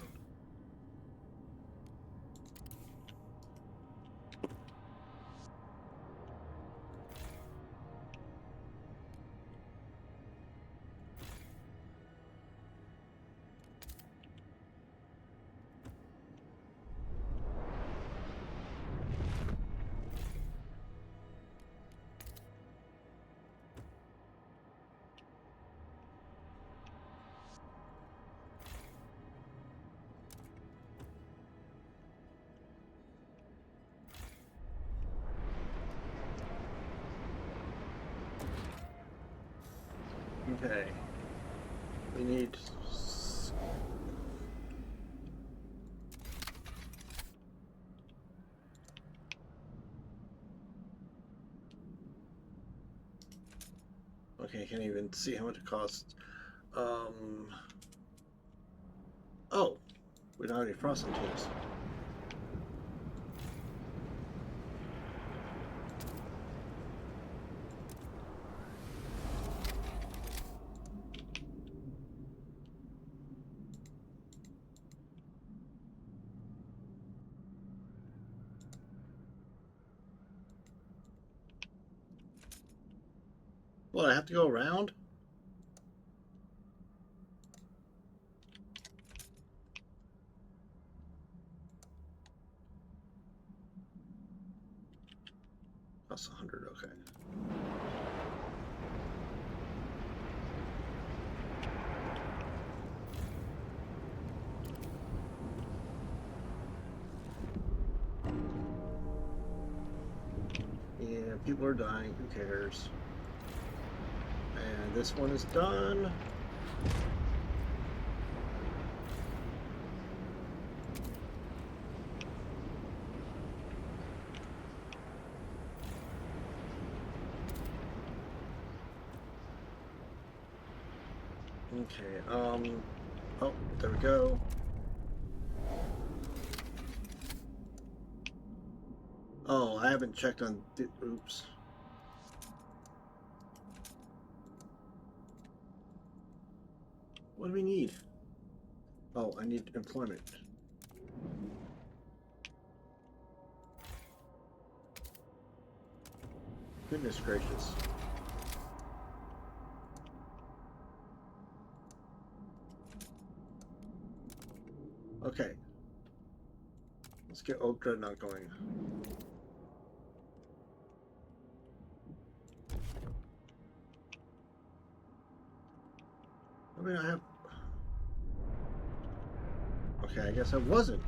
Okay. We need... Okay, I can't even see how much it costs. Oh! We don't have any frosting tools. What, I have to go around? That's 100, okay. Yeah, people are dying, who cares? And this one is done. Okay, oh, there we go. Oh, I haven't checked on the, oops. What do we need? Oh, I need employment. Goodness gracious. Okay. Let's get Oak Dreadnought going. I mean, I have... Okay, I guess I wasn't.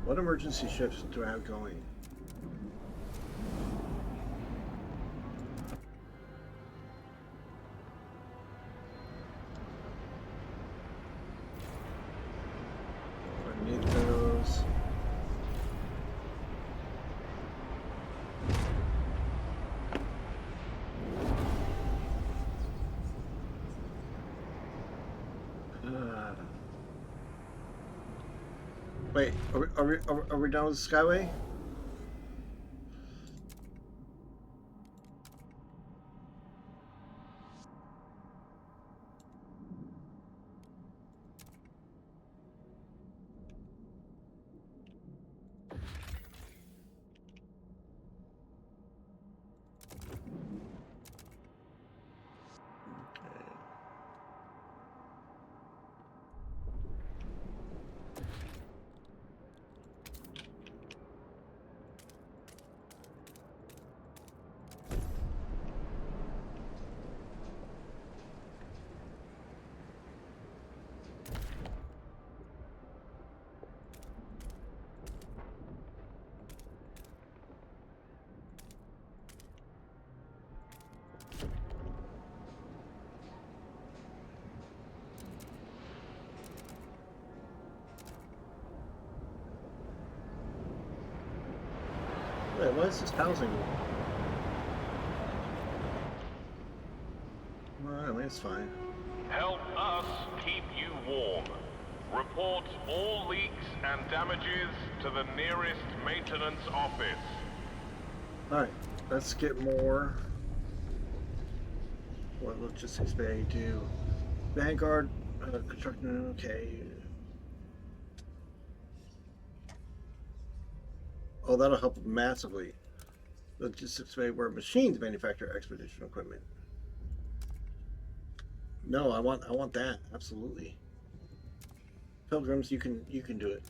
What emergency shifts do I have going? I need those. Wait, are we done with the Skyway? Wait, what is this housing? Well, I mean, it's fine. Help us keep you warm. Report all leaks and damages to the nearest maintenance office. Alright, let's get more. What logistics bay do? Vanguard, construction, okay. Oh, that'll help massively. Logistics bay where machines manufacture expedition equipment. No, I want that, absolutely. Pilgrims, you can do it.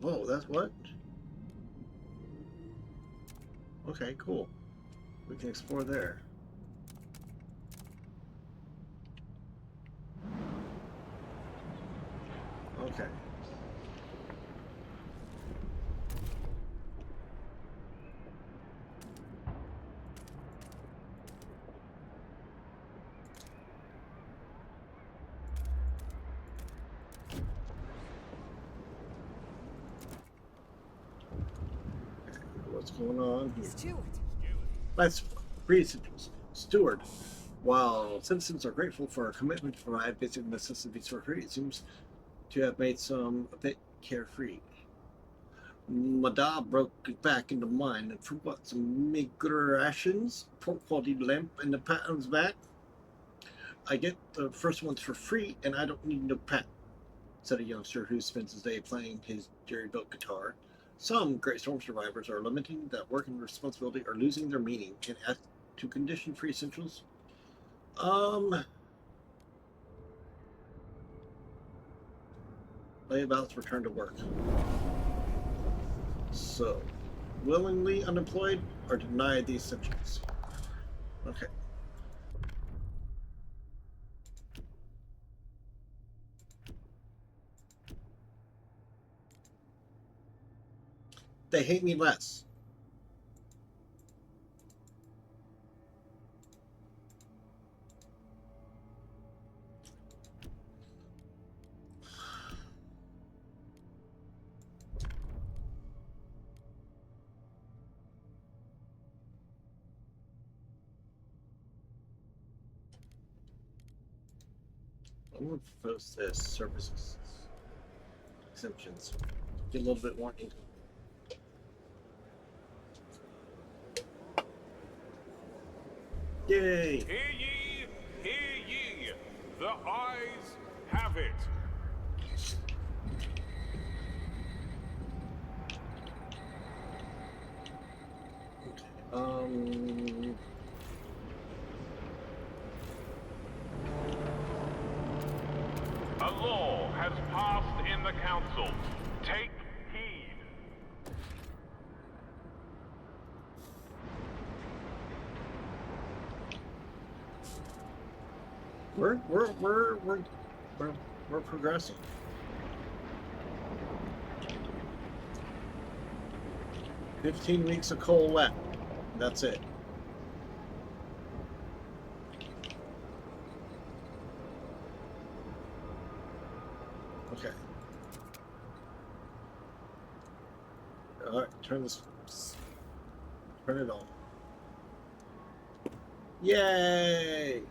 Whoa, that's what? Okay, cool. We can explore there. Okay. What's going on here? Steward. Let's read Steward. While citizens are grateful for our commitment to provide basic necessities for free, it seems to have made some a bit carefree. Madame broke it back into mine, and for what? Some meager rations, poor quality lamp, and the pat on his back? I get the first ones for free, and I don't need no pat, said a youngster who spends his day playing his jerry-built guitar. Some Great Storm survivors are lamenting that work and responsibility are losing their meaning and ask to condition-free essentials. Layabouts return to work. So, willingly unemployed or denied the essentials. Okay. They hate me less. I'm going to propose this services exemptions. Get a little bit more income. Yay! Hear ye! The eyes have it! council. Take heed. We're progressing. "15 weeks of coal left. That's it." Okay. All right, turn it on. Yay!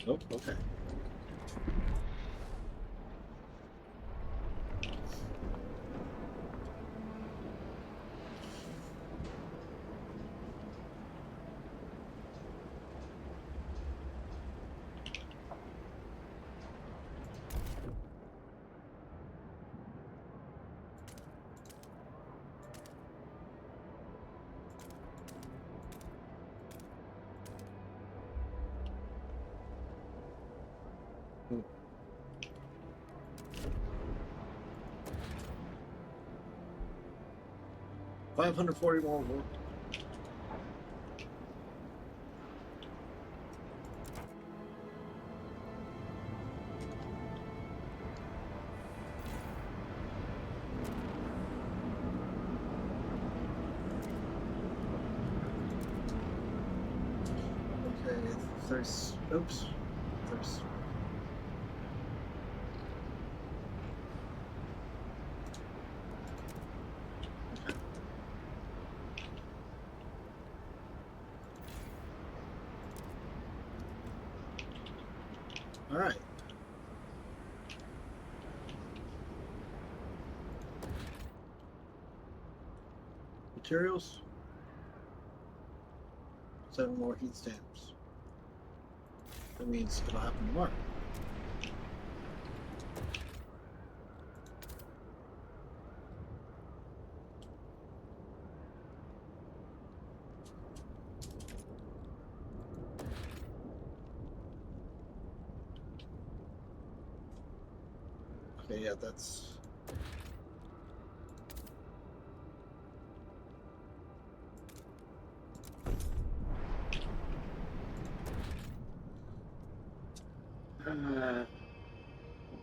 Nope, okay. Hmm. $540 more work. Okay, oops. There's all right. Materials. 7 more heat stamps. That means it'll happen tomorrow. Okay, yeah, that's... a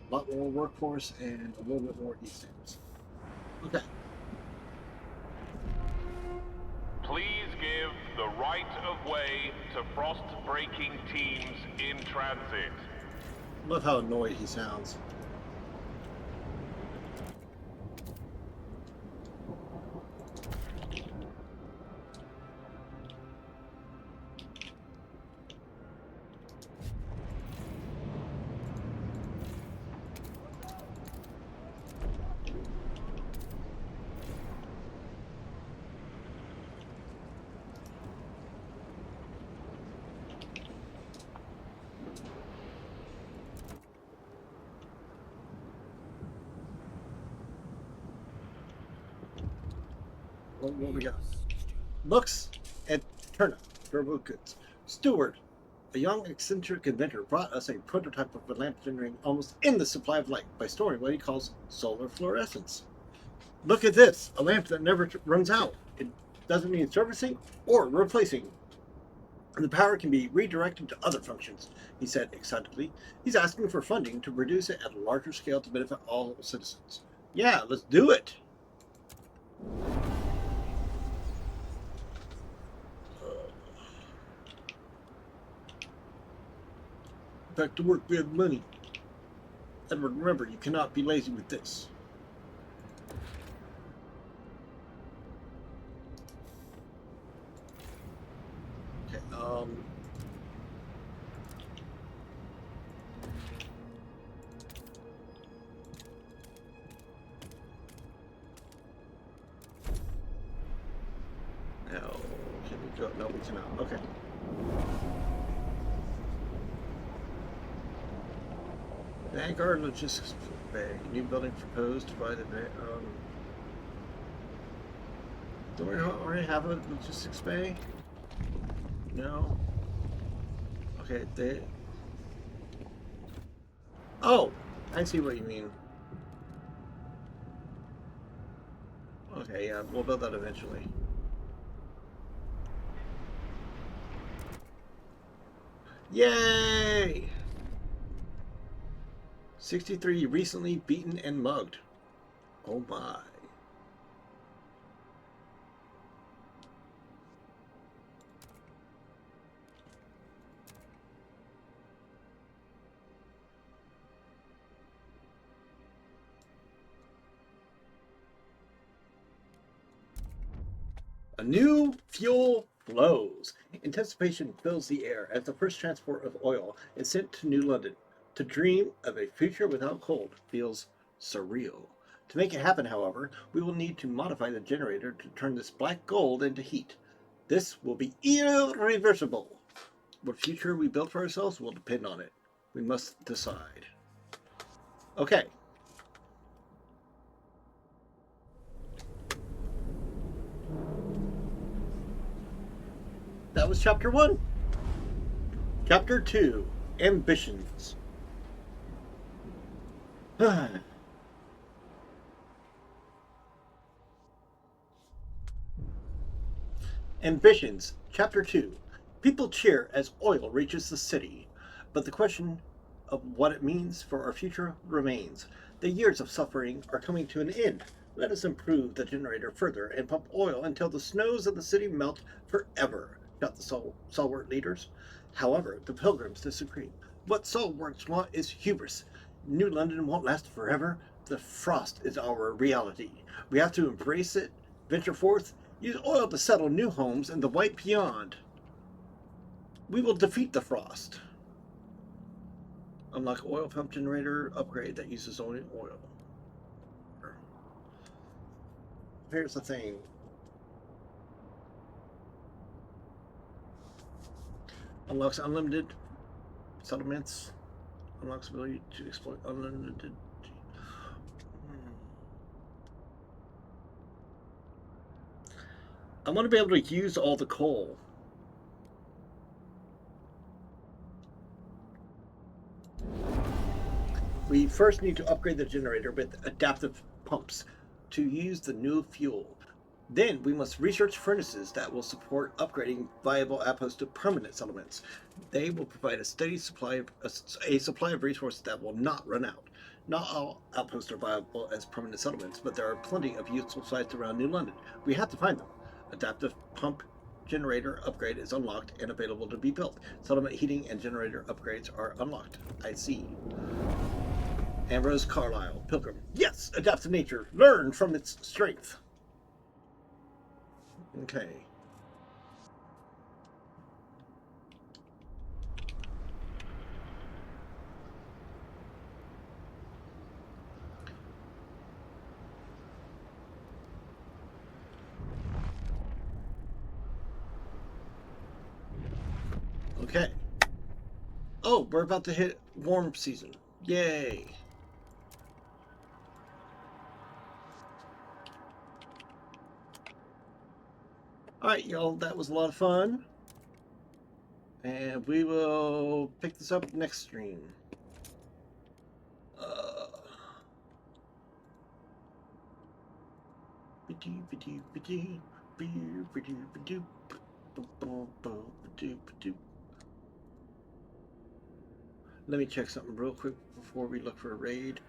lot more workforce and a little bit more heat stamps. Okay. Please give the right of way to frost-breaking teams in transit. Love how annoyed he sounds. What we got? Looks and Turner, durable goods. Stewart, a young eccentric inventor, brought us a prototype of a lamp generating almost endless supply of light by storing what he calls solar fluorescence. Look at this, a lamp that never runs out. It doesn't need servicing or replacing. And the power can be redirected to other functions, he said excitedly. He's asking for funding to produce it at a larger scale to benefit all citizens. Yeah, let's do it. Back to work, we have money. Edward, remember, you cannot be lazy with this. Okay, now, can we go? No, we cannot. Okay. Vanguard Logistics Bay. New building proposed by the Don't we already have a logistics bay? No. Okay, they... Oh! I see what you mean. Okay, yeah, we'll build that eventually. Yay! 63 recently beaten and mugged. Oh my. A new fuel flows. Anticipation fills the air as the first transport of oil is sent to New London. To dream of a future without coal feels surreal. To make it happen, however, we will need to modify the generator to turn this black gold into heat. This will be irreversible. What future we build for ourselves will depend on it. We must decide. Okay. That was chapter 1. Chapter 2, Ambitions. Ambitions, Chapter 2. People cheer as oil reaches the city, but the question of what it means for our future remains. The years of suffering are coming to an end. Let us improve the generator further and pump oil until the snows of the city melt forever, shout the stalwart leaders. However, the pilgrims disagree. What stalwarts want is hubris. New London won't last forever. The frost is our reality. We have to embrace it, venture forth, use oil to settle new homes in the white beyond. We will defeat the frost. Unlock oil pump generator upgrade that uses only oil. Here's the thing. Unlocks unlimited settlements. Unlocks ability to exploit unlimited. I want to be able to use all the coal. We first need to upgrade the generator with adaptive pumps to use the new fuel. Then we must research furnaces that will support upgrading viable outposts to permanent settlements. They will provide a steady supply of resources that will not run out. Not all outposts are viable as permanent settlements, but there are plenty of useful sites around New London. We have to find them. Adaptive pump generator upgrade is unlocked and available to be built. Settlement heating and generator upgrades are unlocked. I see. Ambrose Carlyle, Pilgrim. Yes, adapt to nature. Learn from its strength. Okay. Okay. Oh, we're about to hit warm season. Yay. Alright, y'all, that was a lot of fun. And we will pick this up next stream. Let me check something real quick before we look for a raid.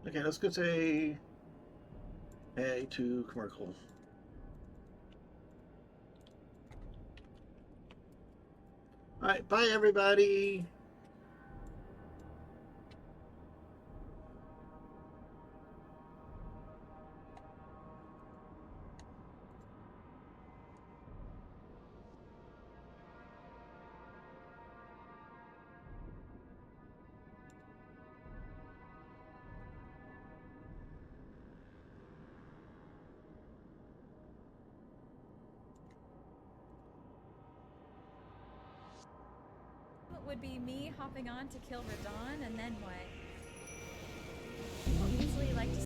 Okay, let's go say hey to commercial. Alright, bye everybody. would be me hopping on to kill Radon, and then what? I'd easily like to